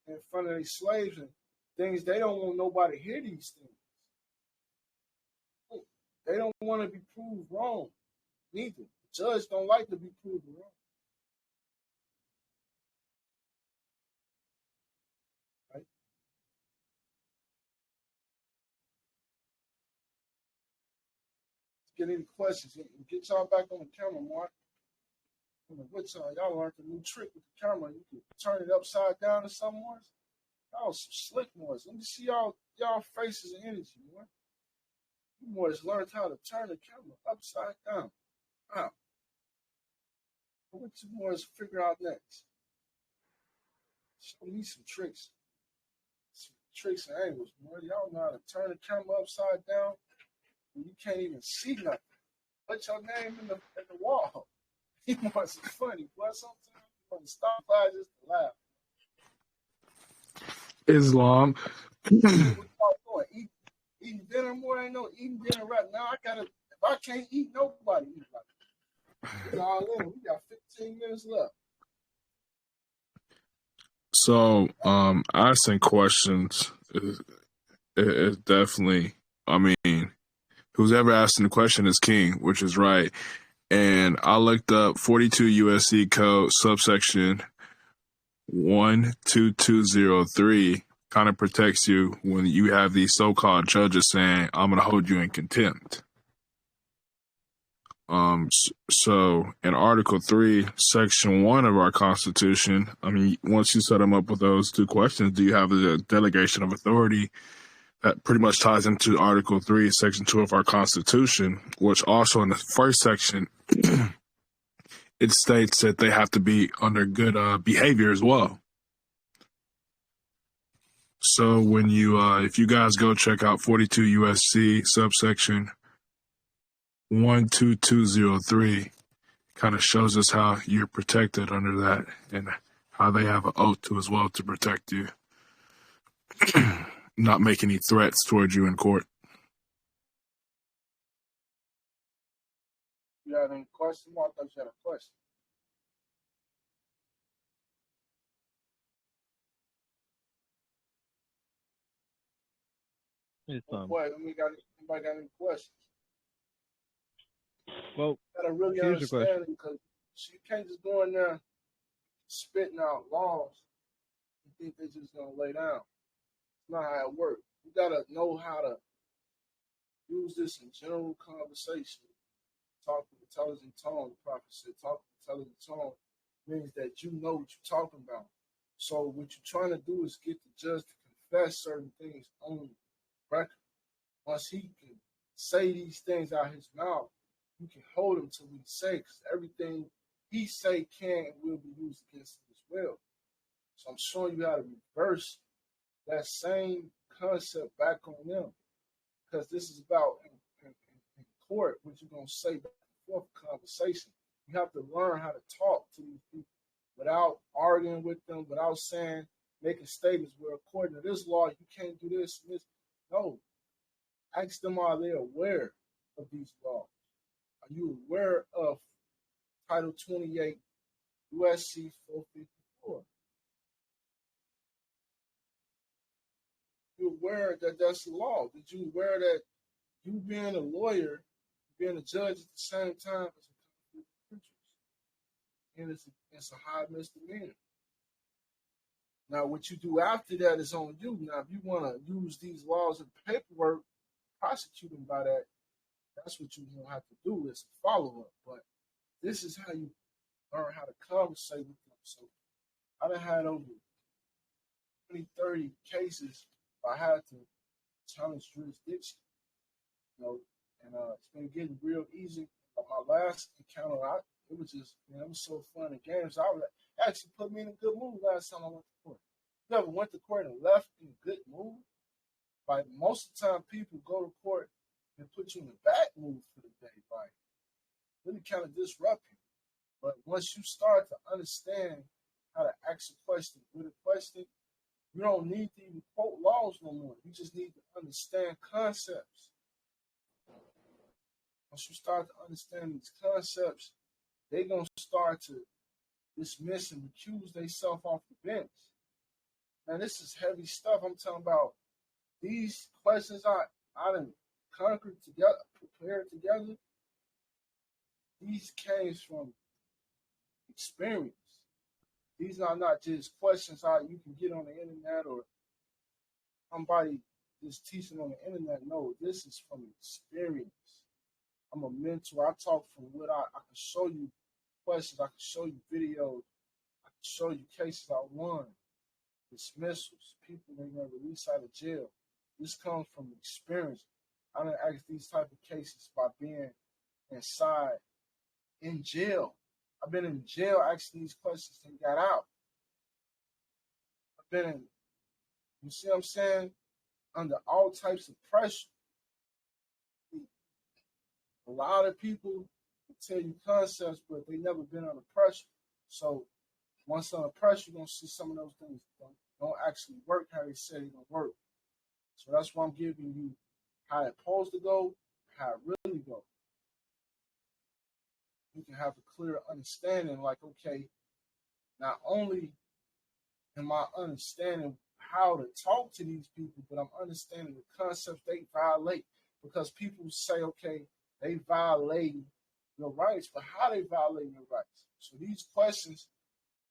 A: in front of these slaves, and things they don't want nobody to hear these things. They don't want to be proved wrong. Neither. The judge don't like to be proved wrong. Right? Get any questions? Get y'all back on the camera, Mark. What y'all learned a new trick with the camera? You can turn it upside down or something more. Y'all some slick boys. Let me see y'all faces and energy, boy. You boys learned how to turn the camera upside down. Wow. What you boys figure out next? Show me some tricks. Some tricks and angles, boy. Y'all know how to turn the camera upside down and you can't even see nothing. Put your name in the wall. You boys are funny, boy. Sometimes you want to stop by just to laugh.
E: Islam.
A: What y'all doing? Eating dinner more? Ain't no eating dinner right now. If I can't eat, nobody eat like it. We all in. We got 15 minutes left.
E: So, asking questions is definitely, I mean, who's ever asking the question is king, which is right. And I looked up 42 USC code subsection 12203 kind of protects you when you have these so-called judges saying, I'm going to hold you in contempt. So in Article 3, Section 1 of our Constitution, I mean, once you set them up with those two questions, do you have the delegation of authority? That pretty much ties into Article 3, Section 2 of our Constitution, which also in the first section, it states that they have to be under good behavior as well. So when you, if you guys go check out 42 USC subsection 12203, kind of shows us how you're protected under that and how they have an oath to as well to protect you, not make any threats towards you in court.
A: You had any questions? I thought you had a question. Anybody got any questions?
D: Well,
A: gotta really understand it because you can't just go in there spitting out laws and think they're just gonna lay down. It's not how it works. You gotta know how to use this in general conversation. Talk with intelligent tone. The prophet said, talk with intelligent tone means that you know what you're talking about. So what you're trying to do is get the judge to confess certain things on record. Once he can say these things out his mouth, you can hold him to what he say, because everything he say can and will be used against him as well. So I'm showing you how to reverse that same concept back on them, because this is about in court what you're gonna say back and forth conversation. You have to learn how to talk to these people without arguing with them, without making statements where according to this law you can't do this and this. No. Ask them, are they aware of these laws? Are you aware of Title 28, USC 454? You aware that that's the law? Did you aware that you being a lawyer, being a judge at the same time as a conflict of interest? And it's a high misdemeanor. Now, what you do after that is on you. Now, if you want to use these laws and paperwork, prosecute them by that, that's what you're going to have to do is follow up. But this is how you learn how to conversate with them. So I done had over 20, 30 cases I had to challenge jurisdiction, and it's been getting real easy. My last encounter, it was just, it was so fun and games. I would actually put me in a good mood last time I went to court. You ever went to court and left in a good mood? Like most of the time, people go to court and put you in a bad mood for the day, like really kind of disrupt you. But once you start to understand how to ask a question with a question, you don't need to even quote laws no more. You just need to understand concepts. Once you start to understand these concepts, they're going to start to dismiss and recuse themselves off the bench. man, this is heavy stuff. I'm talking about these questions I done conquered together, prepared together. These came from experience. These are not just questions you can get on the internet or somebody just teaching on the internet. No, this is from experience. I'm a mentor. I talk from what I can show you questions. I can show you videos. I can show you cases I won, dismissals, people that got released out of jail. This comes from experience. I done asked these type of cases by being inside in jail. I've been in jail asking these questions and got out. I've been in, you see what I'm saying? Under all types of pressure. A lot of people will tell you concepts, but they never been under pressure. So once under pressure, you're going to see some of those things don't actually work how they say they're going to work. So that's why I'm giving you how it's supposed to go, how it really goes. You can have a clear understanding, like, okay, not only am I understanding how to talk to these people, but I'm understanding the concepts they violate. Because people say, okay, they violate your rights, but how they violate your rights? So these questions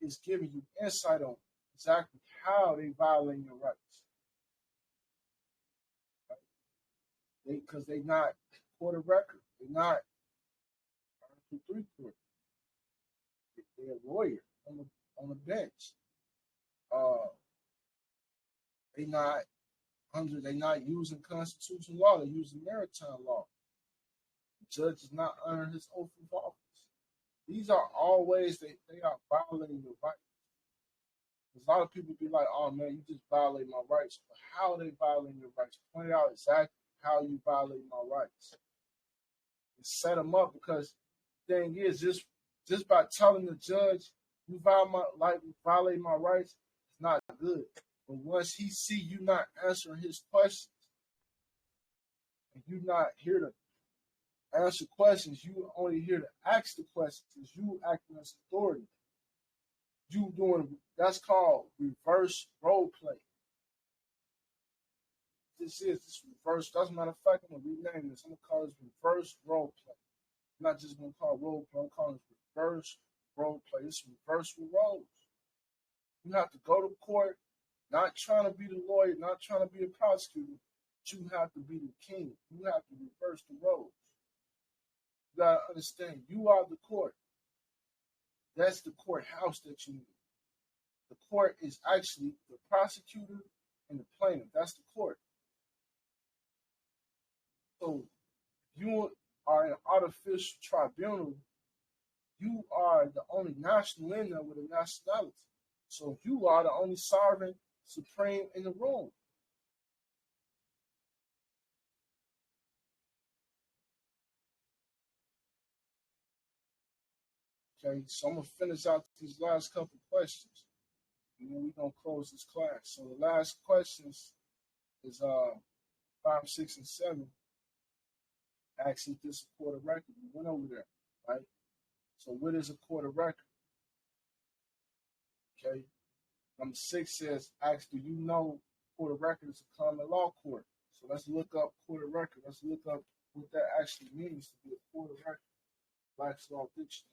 A: is giving you insight on exactly how they violate your rights. Because they not court of record. They're not Article 3 court. They're a lawyer on the bench. They're not using constitutional law. They're using maritime law. The judge is not honoring his oath of office. These are all ways they are violating your rights. There's a lot of people be like, oh man, you just violate my rights. But how are they violating your rights? Point out exactly how you violate my rights. And set them up, because the thing is, just by telling the judge you violate my rights, it's not good. But once he see you not answering his questions, and you not here to answer questions, you only here to ask the questions, you acting as authority. You doing, that's called reverse role play. This reverse. As a matter of fact, I'm gonna rename this. I'm gonna call this reverse role play. I'm not just gonna call it role play. I'm calling it reverse role play. It's reversal roles. You have to go to court, not trying to be the lawyer, not trying to be a prosecutor. But you have to be the king. You have to reverse the roles. You gotta understand, you are the court. That's the courthouse that you need. The court is actually the prosecutor and the plaintiff. That's the court. So you are an artificial tribunal. You are the only national in there with a nationality. So you are the only sovereign supreme in the room. Okay, so I'm gonna finish out these last couple questions, and then we're gonna close this class. So the last questions is 5, 6, and 7. Actually, this a court of record. We went over there, right? So what is a court of record? Okay. Number 6 says, ask, do you know court of record is a common law court? So let's look up court of record. Let's look up what that actually means to be a court of record. Black's Law Dictionary.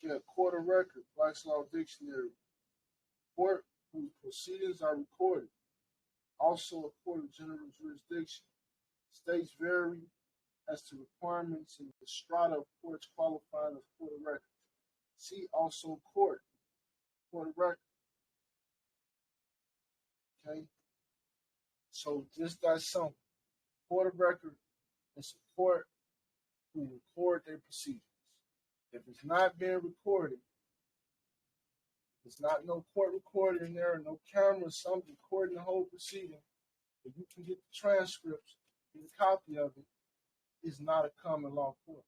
A: Yeah, court of record, Black's Law Dictionary. Court whose proceedings are recorded. Also a court of general jurisdiction. States vary as to requirements in the strata of courts qualifying as court of record. See also court of record. Okay? So just that simple. Court of record is a court who record their proceedings. If it's not being recorded, there's not no court recording in there, no camera, something recording the whole proceeding. If you can get the transcripts, get a copy of it, it's not a common law court.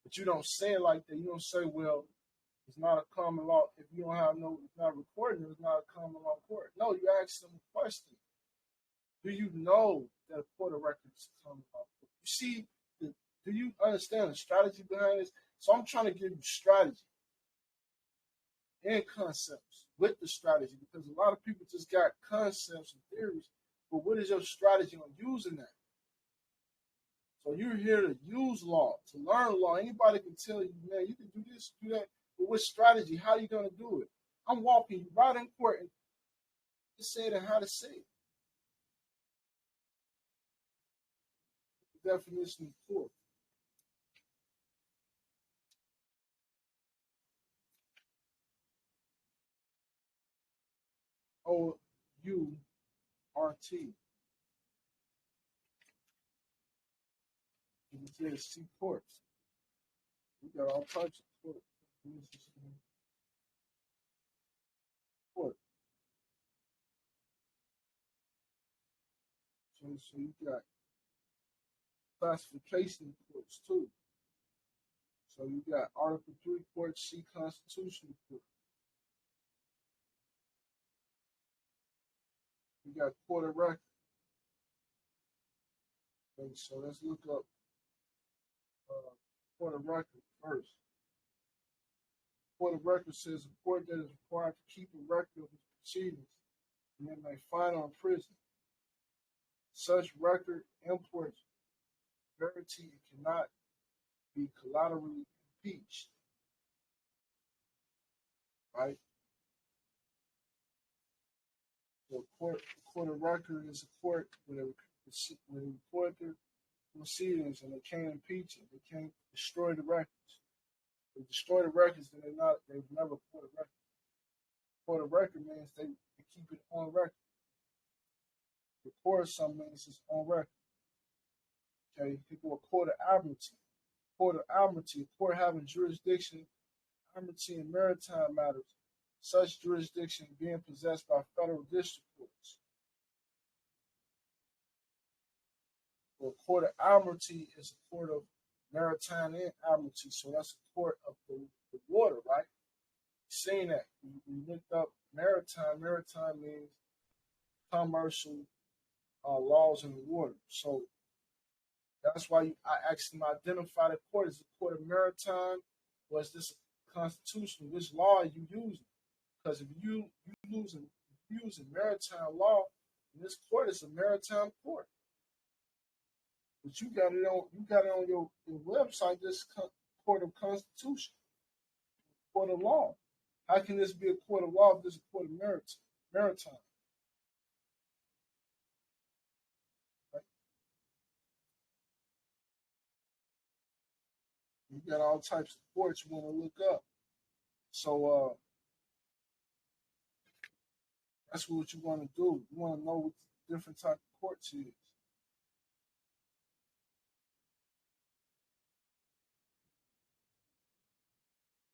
A: But you don't say it like that. You don't say, well, it's not a common law. If you don't have no, it's not recording, it's not a common law court. No, you ask them a question. Do you know that a court of record is a common law court? You see, do you understand the strategy behind this? So I'm trying to give you strategy and concepts with the strategy, because a lot of people just got concepts and theories, but what is your strategy on using that? So you're here to use law, to learn law. Anybody can tell you, man, you can do this, do that, but what strategy? How are you going to do it? I'm walking you right in court and just saying how to say it. The definition of court. O-U-R-T. It says C courts. We got all types of court. Court. So you got classification courts too. So you got Article 3 court, C constitutional court. You got court of record. Okay, so let's look up court of record first. Court of record says a court that is required to keep a record of its proceedings and then may fine or imprison. Such record imports verity and cannot be collaterally impeached. Right? So court of record is a court where they record their proceedings and they can't impeach it. They can't destroy the records. If they destroy the records, then they've never court of record. Court of record means they keep it on record. Record something means it's on record. Okay, people are court of admiralty. Court of admiralty, a court having jurisdiction, admiralty in maritime matters, such jurisdiction being possessed by federal district courts. So a court of admiralty is a court of maritime and admiralty, so that's a court of the water, right? Saying that we looked up maritime. Maritime means commercial laws in the water. So that's why I asked them to identify the court. Is the court of maritime? Was this constitutional? Which law are you using? Because if you using maritime law, this court is a maritime court. But you got it on your website. This court of constitution, court of law. How can this be a court of law if this is a court of maritime? Right? You got all types of courts you want to look up. So that's what you want to do. You want to know what the different type of courts is.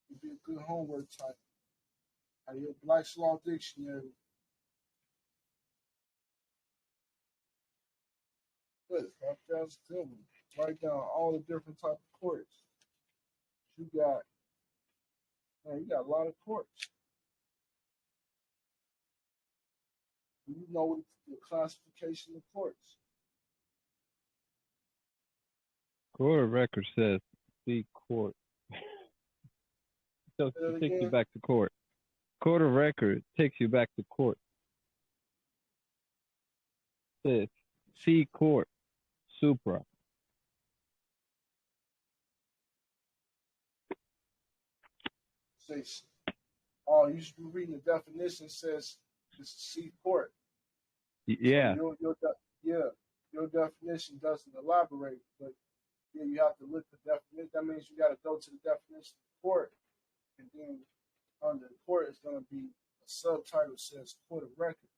A: It'd be a good homework type. Out of your Black's Law Dictionary. Good. That's good. Write down all the different type of courts. You got a lot of courts. You know the classification of courts.
D: Court of record says see court. So it takes you back to court. Court of record takes you back to court. Says see court. Supra.
A: Says, you should be reading the definition. Says it's see court.
D: Yeah.
A: So your definition doesn't elaborate, but yeah, you have to look at the definition. That means you got to go to the definition of court, and then under the court is going to be a subtitle that says court of record,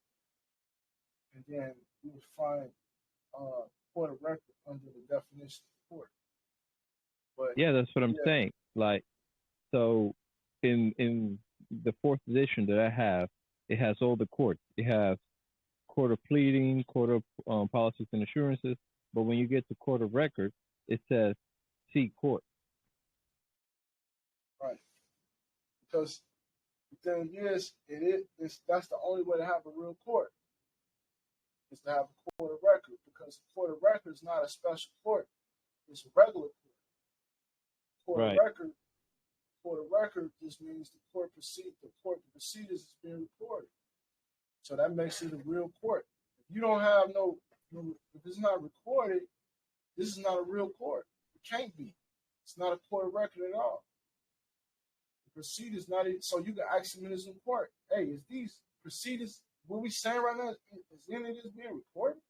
A: and then you will find court of record under the definition of court. But
D: yeah, that's what I'm saying. Like, so in the fourth edition that I have, it has all the courts. It has court of pleading, court of policies and assurances. But when you get to court of record, it says see court.
A: Right. Because the thing is, that's the only way to have a real court is to have a court of record. Because a court of record is not a special court; it's a regular court. Court of
D: Right.
A: record, court of record just means the proceedings is being recorded. So that makes it a real court. If you don't have if it's not recorded, this is not a real court. It can't be. It's not a court of record at all. The proceedings not even, so you can ask them in this court. Hey, is these proceedings what we saying right now? Is any of this being recorded?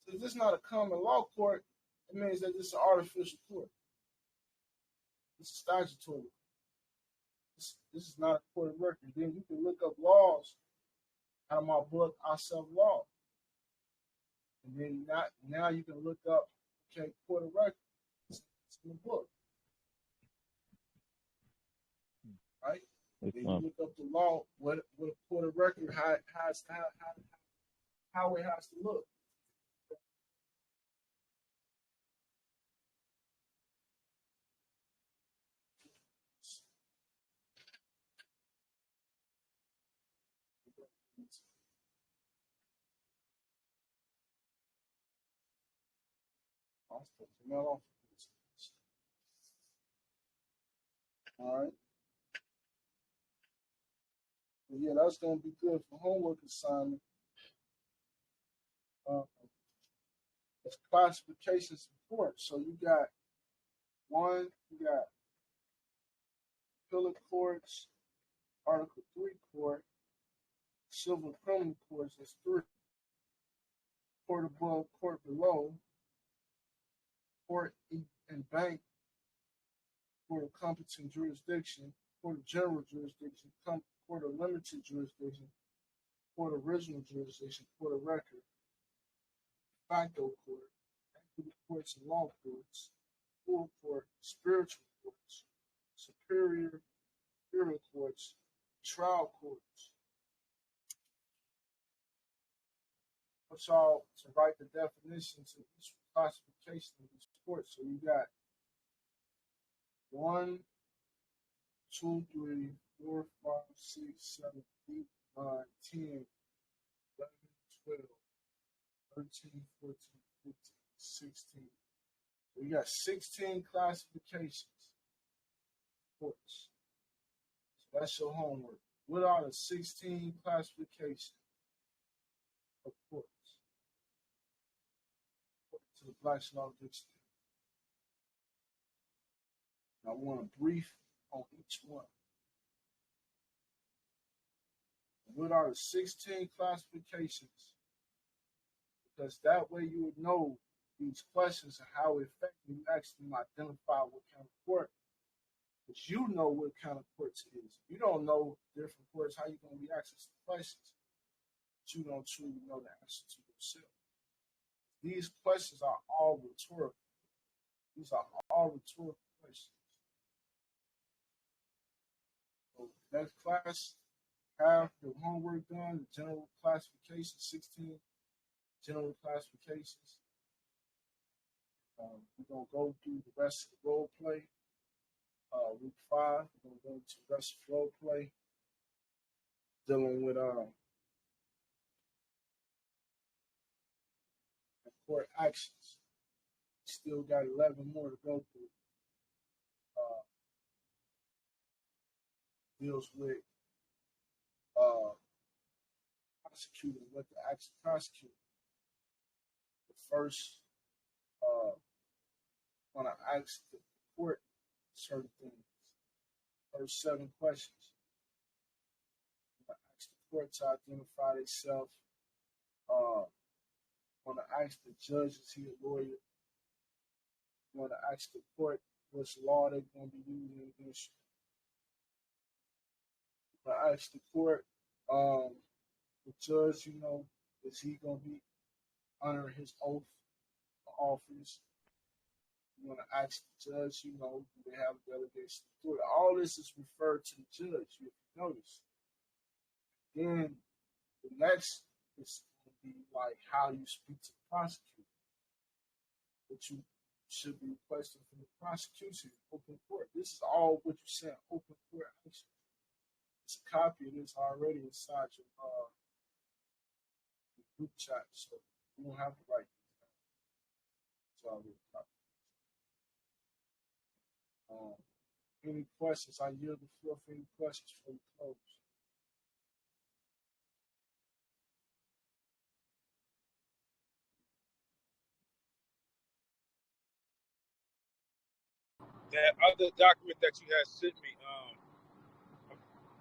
A: So if this is not a common law court, it means that this is an artificial court. It's a statutory. This is not a court of record. Then you can look up laws out of my book, I Self Law. And then now you can look up, okay, court of record. It's in the book. Right?
D: It's
A: Then you look up the law, what a court of record, how it has to look. All right. But yeah, that's gonna be good for homework assignment. It's classifications report. So you got appellate courts, Article 3 court, civil criminal courts, that's 3. Court above, court below, court and bank, court of competent jurisdiction, court of general jurisdiction, court of limited jurisdiction, court of original jurisdiction, court of record, facto court, equity courts and law courts, full court, spiritual courts, superior courts, trial courts. Want y'all to write the definitions of each classification of these courts. So you got 1, 2, 3, 4, 5, 6, 7, 8, 9, 10, 11, 12, 13, 14, 15, 16. So you got 16 classifications courts. So that's your homework. What are the 16 classifications of courts? According to the Black's Law Dictionary. I want a brief on each one. What are the 16 classifications? Because that way you would know these questions and how effective you actually identify what kind of court. Because you know what kind of courts it is. You don't know different courts, how you going to react to questions. But you don't truly know the answer to yourself. These questions are all rhetorical. These are all rhetorical questions. So next class, have the homework done, the general classification, 16 general classifications. We're going to go through the rest of the role play. Week 5, we're going to go into the rest of role play, dealing with court actions. Still got 11 more to go through. Deals with prosecuting what to actually prosecute. The first, want to ask the court certain things. First 7 questions. Want to ask the court to identify themselves. Want to ask the judge, is he a lawyer? Want to ask the court which law they're going to be using against you. Want to ask the court, the judge, is he going to be honoring his oath of office? You want to ask the judge, do they have a delegation of authority? All this is referred to the judge, if you notice. Then the next is going to be like how you speak to the prosecutor. What you should be requested from the prosecution in open court. This is all what you said, open court action. It's a copy of this already inside your group chat, so you don't have to write these down. It's already copied. Any questions? I yield the floor for any questions before we close.
B: That other document that you had sent me,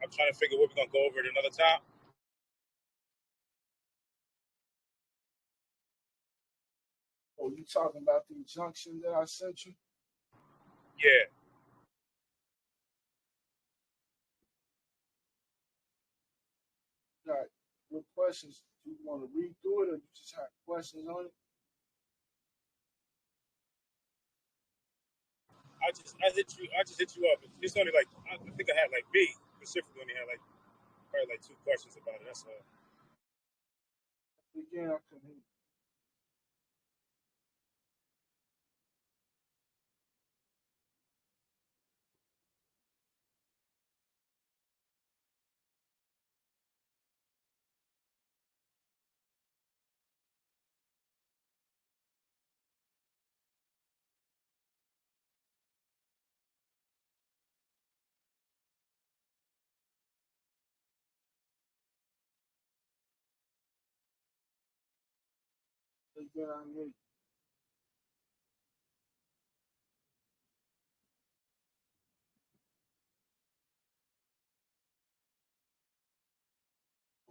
B: I'm trying to figure what we're gonna go over it another time.
A: Oh, you talking about the injunction that I sent you?
B: Yeah.
A: Got what questions? Do you want to read through it, or you just have questions on it?
B: I just hit you up. It's only like I think I had like B specifically only had like probably like 2 questions about it. That's all.
A: Again, I couldn't hear you. Again, I didn't hear you.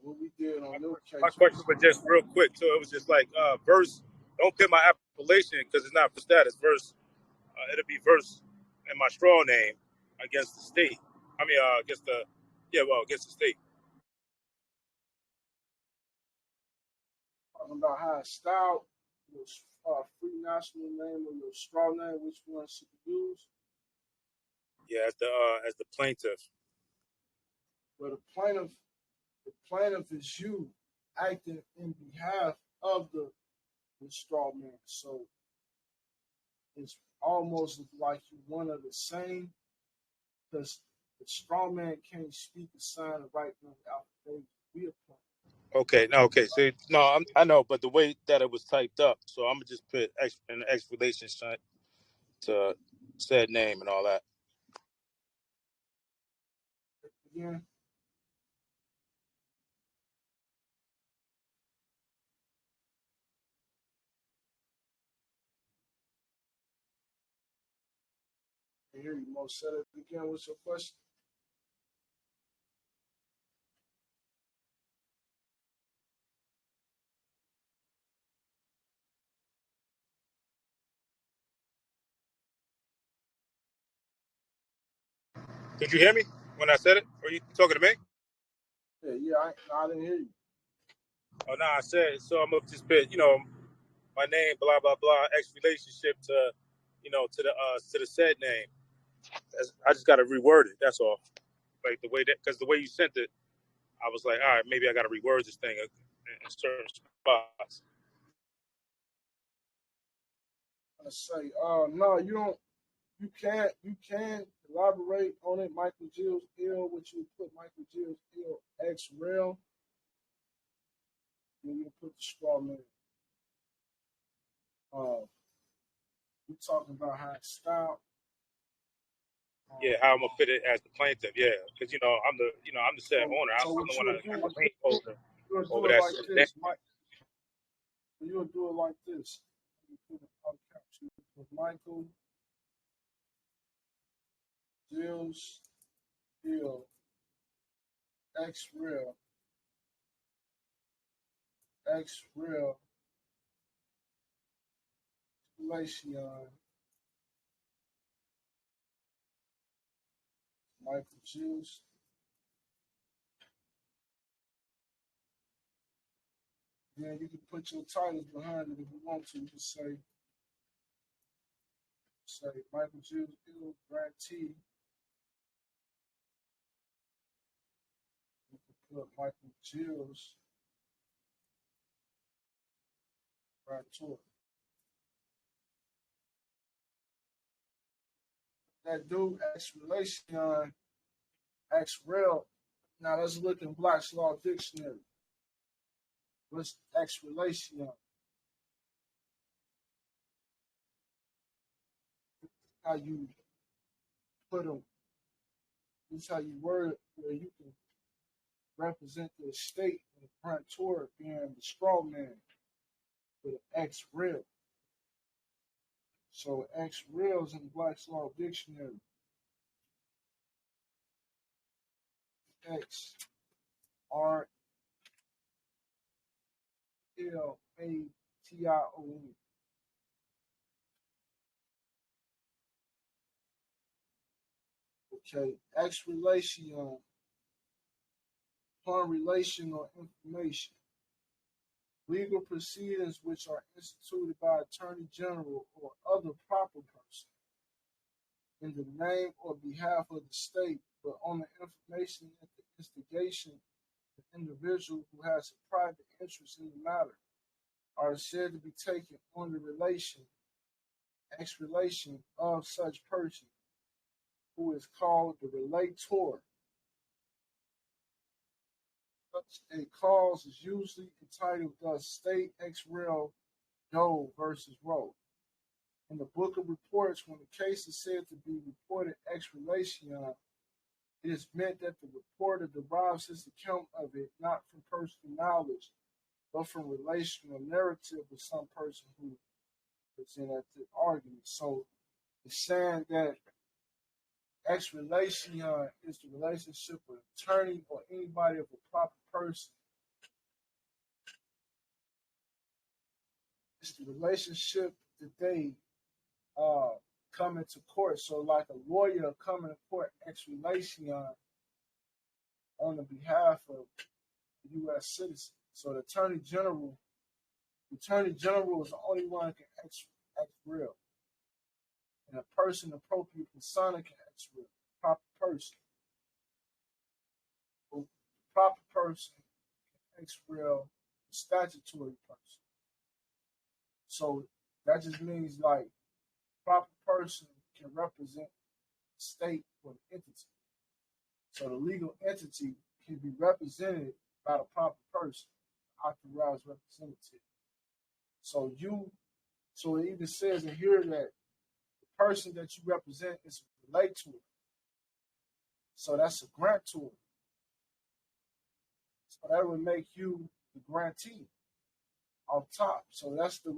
A: What we did on your
B: My
A: case
B: question
A: was
B: was just real quick. So it was just like verse. Don't put my appellation because it's not for status. Verse. It'll be verse in my straw name against the state. I mean, against the against the state.
A: talking about how it's styled, your free national name or your straw name, which one should be used.
B: Yeah, as the plaintiff.
A: But the plaintiff is you acting in behalf of the straw man. So it's almost like you one of the same, because the straw man can't speak and sign and write no affidavit. We apply.
B: Okay, no, okay. So no, I know, but the way that it was typed up, so I'm gonna just put an explanation to said name and all that.
A: Again, I hear you. Most said it again. What's your question?
B: Did you hear me when I said it? Or you talking to me?
A: Yeah, I didn't hear you.
B: Oh no, I said so. I'm gonna just put my name, blah blah blah, X relationship to to the said name. I just gotta reword it. That's all. Like the way that because the way you sent it, I was like, all right, maybe I gotta reword this thing in certain spots.
A: I say, no, you don't. You can elaborate on it. Michael Gilles ill, which you put Michael Gilles ill X real, then you put the straw man. We talking about how it's styled.
B: Yeah, how I'm gonna fit it as the plaintiff. Yeah, because I'm the said
A: So,
B: owner.
A: so
B: I'm
A: what
B: the one
A: you'll
B: that got
A: do
B: the
A: is
B: lien holder
A: you'll
B: over
A: do it
B: that
A: like
B: said name.
A: this, Mike. You'll do it like this. You put it on couch. You put Michael Gilles ill X real relation Michael Gilles. Then you can put your titles behind it if you want to. You can say Michael Gilles ill grantee. You can put Michael Gilles grantor. that dude X relation X real. Now let's look in Black's Law Dictionary. What's X relation? How you put them? This is how you word it, where you can represent the estate and the grantor being the straw man with an X real. So X real is in Black's Law Dictionary. X R L A T I O N. Okay, X relation, upon relation or information. Legal proceedings which are instituted by Attorney General or other proper person in the name or behalf of the state, but on the information at the instigation of the individual who has a private interest in the matter, are said to be taken on the relation, ex relation of such person, who is called the relator. Such a cause is usually entitled thus State ex rel Doe versus Roe. In the Book of Reports, when the case is said to be reported ex relation, it is meant that the reporter derives his account of it not from personal knowledge, but from relational narrative of some person who was in at the argument. So it's saying that ex relation is the relationship of attorney or anybody of a proper person. It's the relationship that they come into court. So like a lawyer coming to court ex relation on the behalf of the U.S. citizen. So the Attorney General is the only one that can ex real. And a person, appropriate persona, can ex real. Proper person. The proper person can ex real the statutory person. So that just means like proper person can represent the state or the entity. So the legal entity can be represented by the proper person, authorized representative. So it even says in here that the person that you represent is related to it. So that's a grantor. So that would make you the grantee off top. So that's the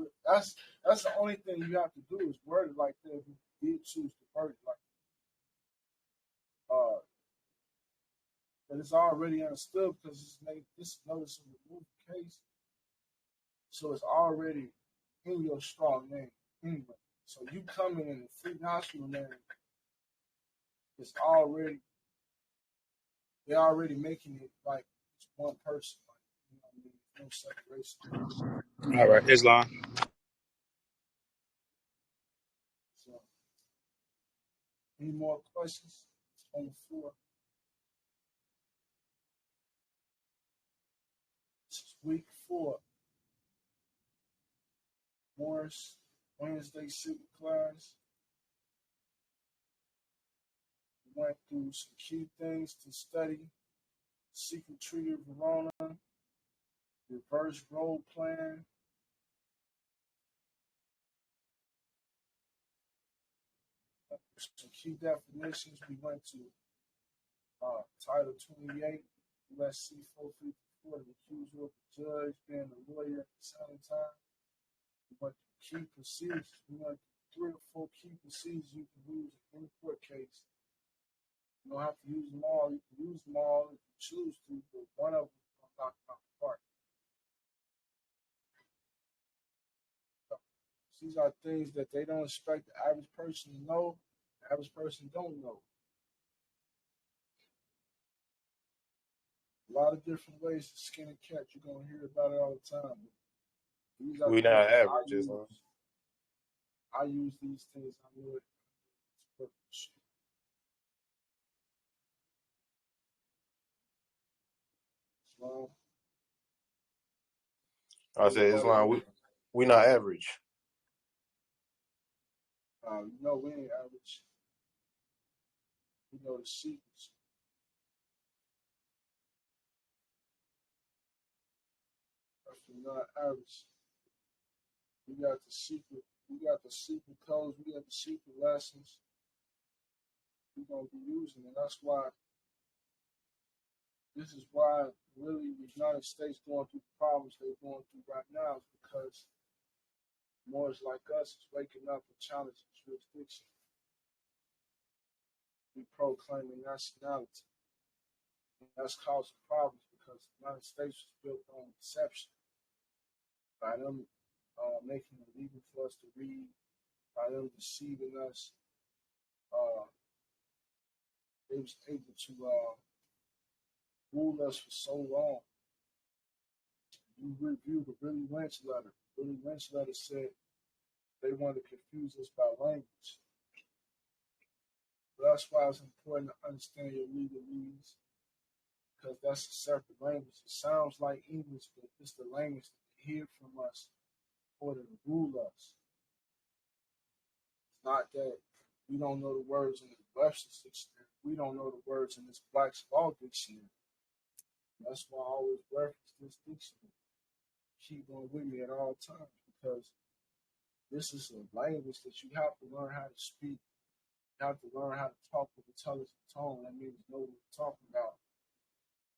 A: only thing you have to do is word it like that if you did choose to word it like that. But it's already understood because this notice of removal case. So it's already in your strong name anyway. So you coming in the free hospital name, it's already, they're already making it like it's one person. Like, you know what I mean? No separation.
B: All right, Islam.
A: So, any more questions on the floor? This is week 4. Morris, Wednesday secret class. We went through some key things to study. Secret Treaty of Verona, reverse role plan, some key definitions. We went to Title 28, USC 454, the recusal of the judge being a lawyer at the same time. We went to key procedures. We went to 3 or 4 key procedures you can use in any court case. You don't have to use them all. You can use them all if you choose to, but one of them will knock out the park. These are things that they don't expect the average person to know. The average person don't know. A lot of different ways to skin a cat. You're going to hear about it all the time. These are
G: We
A: things
G: not
A: that
G: average, Islam.
A: I use these things. I know it. So,
G: I said, Islam, we not average.
A: no, we ain't average. know the secrets. Definitely not average. We got the secret. We got the secret codes. We got the secret lessons. We're gonna be using it. That's why. This is why really the United States going through the problems they're going through right now is because Moors like us is waking up and challenging jurisdiction. We proclaiming nationality. And that's causing problems because the United States was built on deception. By them making it illegal for us to read, by them deceiving us, uh, they was able to rule us for so long. You review the Willie Lynch letter. Willie Lynch letter said they want to confuse us by language. But that's why it's important to understand your legalese, because that's a separate language. It sounds like English, but it's the language that they hear from us in order to rule us. It's not that we don't know the words in the Webster's dictionary. We don't know the words in this Black's Law dictionary. That's why I always reference this dictionary. Keep on with me at all times, because this is a language that you have to learn how to speak. You have to learn how to talk with intelligent tone. That means know what you're talking about,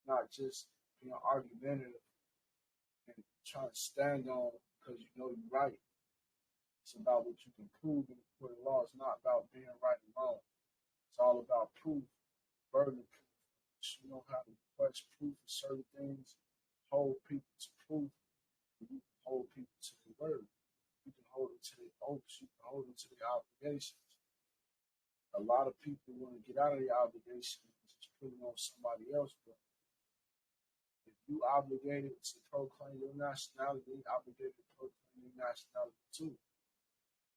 A: not just being argumentative and trying to stand on because you know you're right. It's about what you can prove in the court of law. It's not about being right or wrong. It's all about proof, burden of proof. You know how to request proof of certain things, hold people to proof, and you can hold people to their word. You can hold them to their oaths. You can hold them to their obligations. A lot of people want to get out of their obligations and just put it on somebody else. But if you obligated to proclaim your nationality, they obligated to proclaim your nationality too.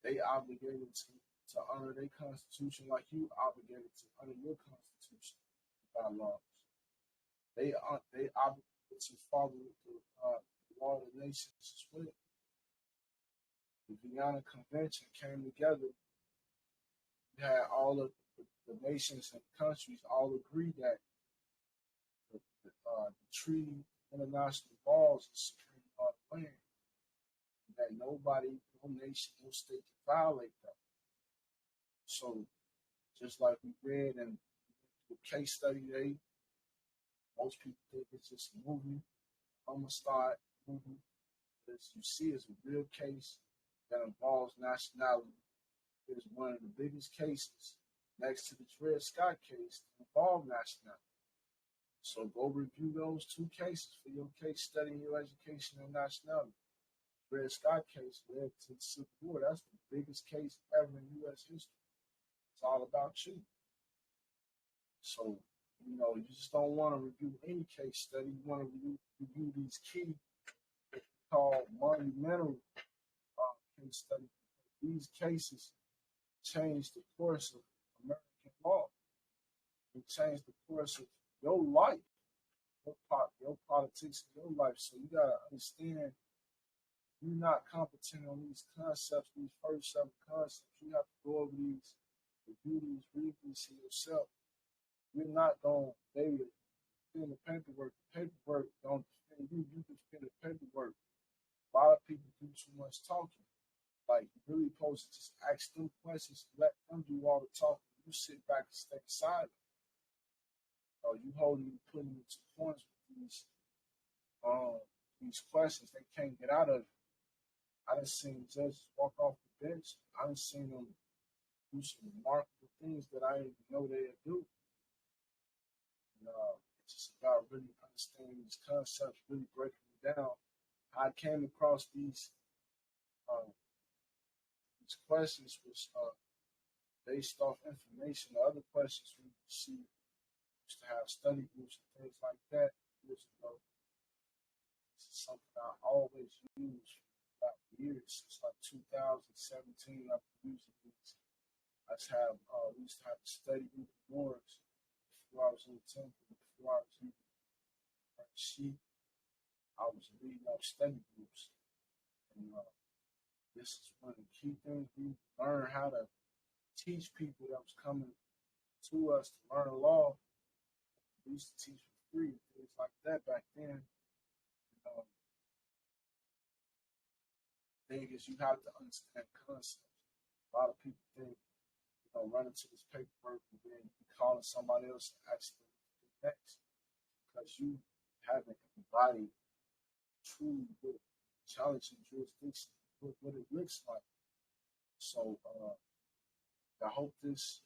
A: They obligated to honor their constitution like you obligated to honor your constitution by laws. They obligated to follow the law of the nations as well. The Vienna Convention came together. You had all of the nations and countries all agree that the treaty, international laws, is supreme law of the land. That nobody, no nation, no state can violate that. So, just like we read in the case study today, most people think it's just a movie, homicide movie. As you see, it's a real case that involves nationality. It's one of the biggest cases next to the Dred Scott case that involved nationality. So go review those two cases for your case study in your education and nationality. Dred Scott case led to the Civil War. That's the biggest case ever in U.S. history. It's all about you. So, you just don't want to review any case study. You want to review these key, called monumental case studies. These cases changed the course of American law. It changed the course of your life, your politics, and your life. So you gotta understand, you're not competent on these concepts, these first 7 concepts. You have to go over these, review these, read these for yourself. You're not going to be able to defend the paperwork. The paperwork don't defend you. You can defend the paperwork. A lot of people do too much talking. Like, you're really supposed to just ask them questions, let them do all the talking. You sit back and stay silent. You holding, you putting them to points with these questions. They can't get out of it. I done seen judges walk off the bench. I done seen them do some remarkable things that I didn't even know they'd do. And, it's just about really understanding these concepts, really breaking them down. I came across these questions was based off information. The other questions we received used to have study groups and things like that years ago. This is something I always use for about years, since like 2017. I've been using these. We used to have a study group of Moors before I was in the temple, before I was in Sheik. I was leading up study groups. And this is one of the key things we learned how to teach people that was coming to us to learn law. We used to teach for free, things like that back then. Um, thing is, you have to understand concepts. A lot of people think, run into this paperwork and then you calling somebody else and asking them to do next because you haven't embodied truly what challenging jurisdiction, what it looks like. So I hope this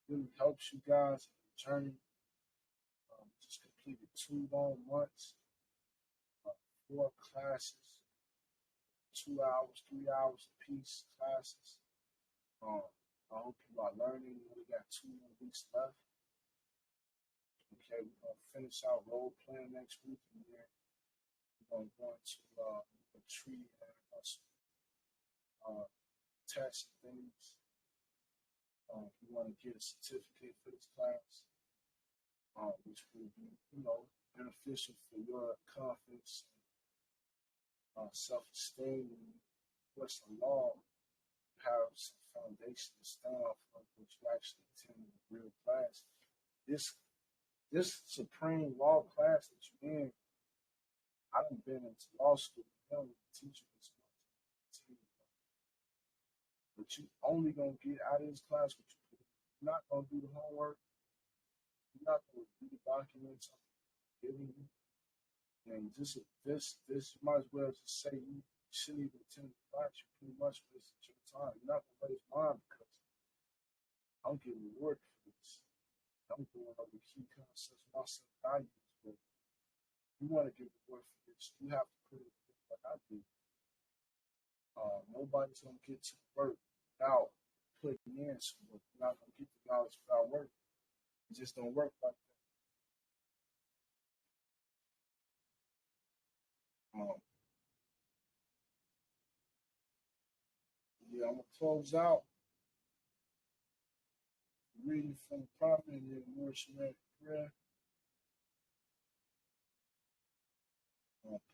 A: really helps you guys in the journey. Just completed 2 long months, 4 classes, 2 hours, 3 hours apiece classes. I hope you are learning. We only got 2 more weeks left. Okay, we're gonna finish out role playing next week, and then we're gonna go into retreat and tests and things. We want to get a certificate for this class, which will be, beneficial for your confidence and self-esteem. And what's the law? Have some foundation to stand off of, which you actually attend in a real class. This supreme law class that you're in, I done been into law school. They don't even teach you this much. But you only gonna get out of this class what you put in. You're not gonna do the homework. You're not gonna do the documents I'm giving you. And this, you might as well just say you shouldn't even attend the class. You pretty much wasted your time. You're not gonna waste mine because I'm getting rewarded for this. I'm going over key concepts, myself values, but you want to get reward for this, you have to put it like I do. Nobody's gonna get to work without putting in some work. You're not gonna get the knowledge without work. It just don't work like that. Yeah, I'm gonna close out reading from the prophet and then more Shemitic prayer.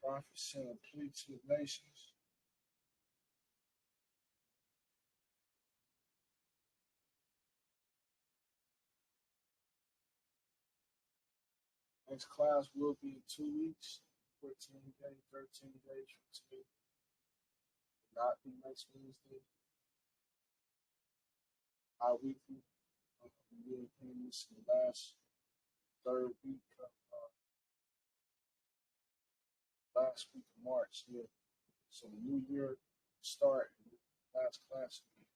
A: Prophet sent a plea to the nations. Next class will be in 2 weeks, 14 days, 13 days from today. Not be next Wednesday. Our weekly we'll be this in the last 3rd week of last week of March. Yeah. So the new year start last class week.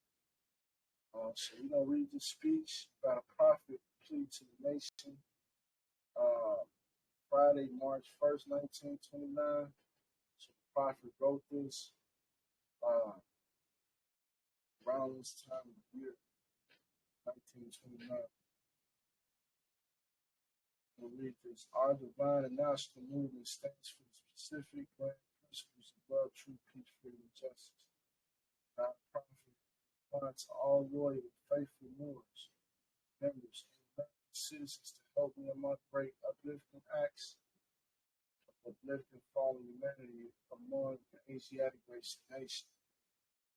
A: So we're gonna read this speech by the prophet plea to the nation. Friday, March 1st, 1929. So the prophet wrote this around this time of the year, 1929. We'll read this. Our divine and national movement stands for the specific grand principles of love, truth, peace, freedom, and justice. Non-profit applies to all loyal and faithful Moors, members, and American citizens to help me among great uplifting acts of uplifting fallen humanity among the Asiatic race and nation.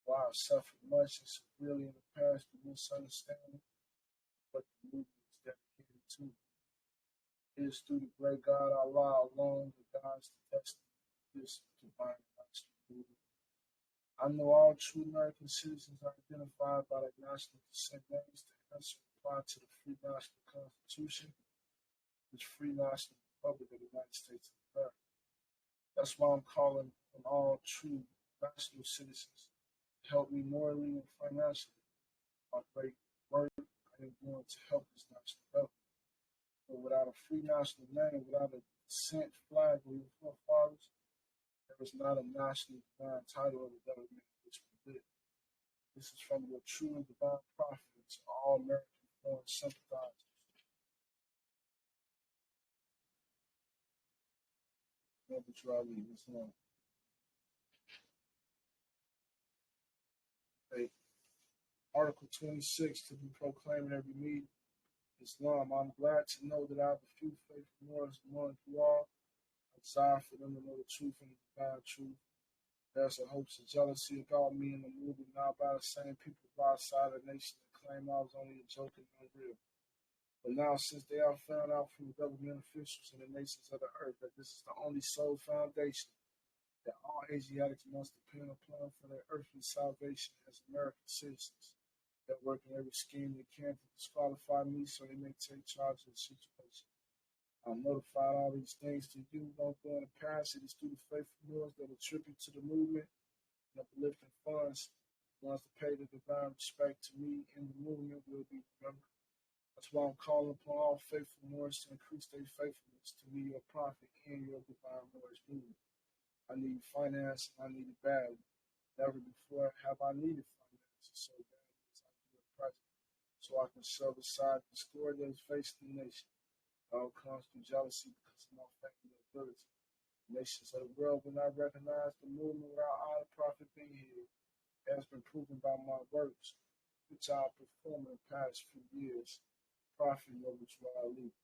A: While I've suffered much and severely in the past for misunderstanding what the movement is dedicated to. It is through the great God Allah alone that guides the destiny of this divine national movement. I know all true American citizens are identified by their national descent names to answer and apply to the free national constitution, which free national republic of the United States of America. That's why I'm calling on all true national citizens to help me morally and financially. My great work I am going to help this national government. But without a free national name, without a descent flag of your forefathers, there is not a national divine title of the government in which we live. This is from your true and divine prophet to all American foreign sympathizers. Never try to leave this alone. Hey, Article 26 to be proclaimed in every meeting. Islam, I'm glad to know that I have a few faithful Moors among you all. I desire for them to know the truth and the divine truth. There's a hopes of jealousy about me in the movement now by the same people outside the nation that claim I was only a joke and unreal. But now, since they are found out from the government officials and the nations of the earth that this is the only sole foundation that all Asiatics must depend upon for their earthly salvation as American citizens, that work in every scheme they can to disqualify me so they may take charge of the situation. I notified all these things to you, don't go in the past. It is through the faithful ones that attribute to the movement and uplifting funds. The ones that pay the divine respect to me in the movement will be remembered. That's why I'm calling upon all faithful ones to increase their faithfulness to me, your prophet, and your divine Lord's movement. I need finance, and I need it badly. Never before have I needed finances so badly as I do at present, so I can shove aside the discord that is facing the nation. It all comes through jealousy because of my fame and ability. Nations of the world will not recognize the movement without all the prophet being here. It has been proven by my works, which I have performed in the past few years. Prophet, over which I lead.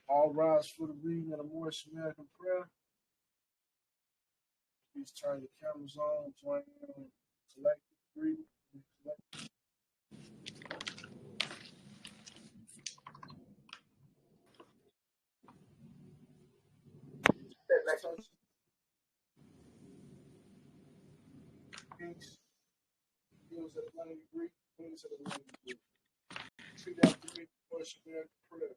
A: All rise for the reading of the Moorish American prayer. Please turn your cameras on, join in and collective reading. Kings, kings of the land Greek, queens of the land Greek. Repeat after me, Moorish American prayer.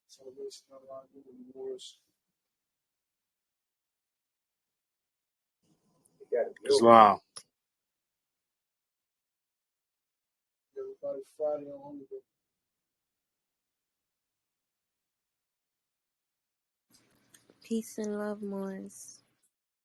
A: Salvation of our new Moors.
G: Islam.
A: Everybody Friday on holiday.
C: Peace and love, Morris.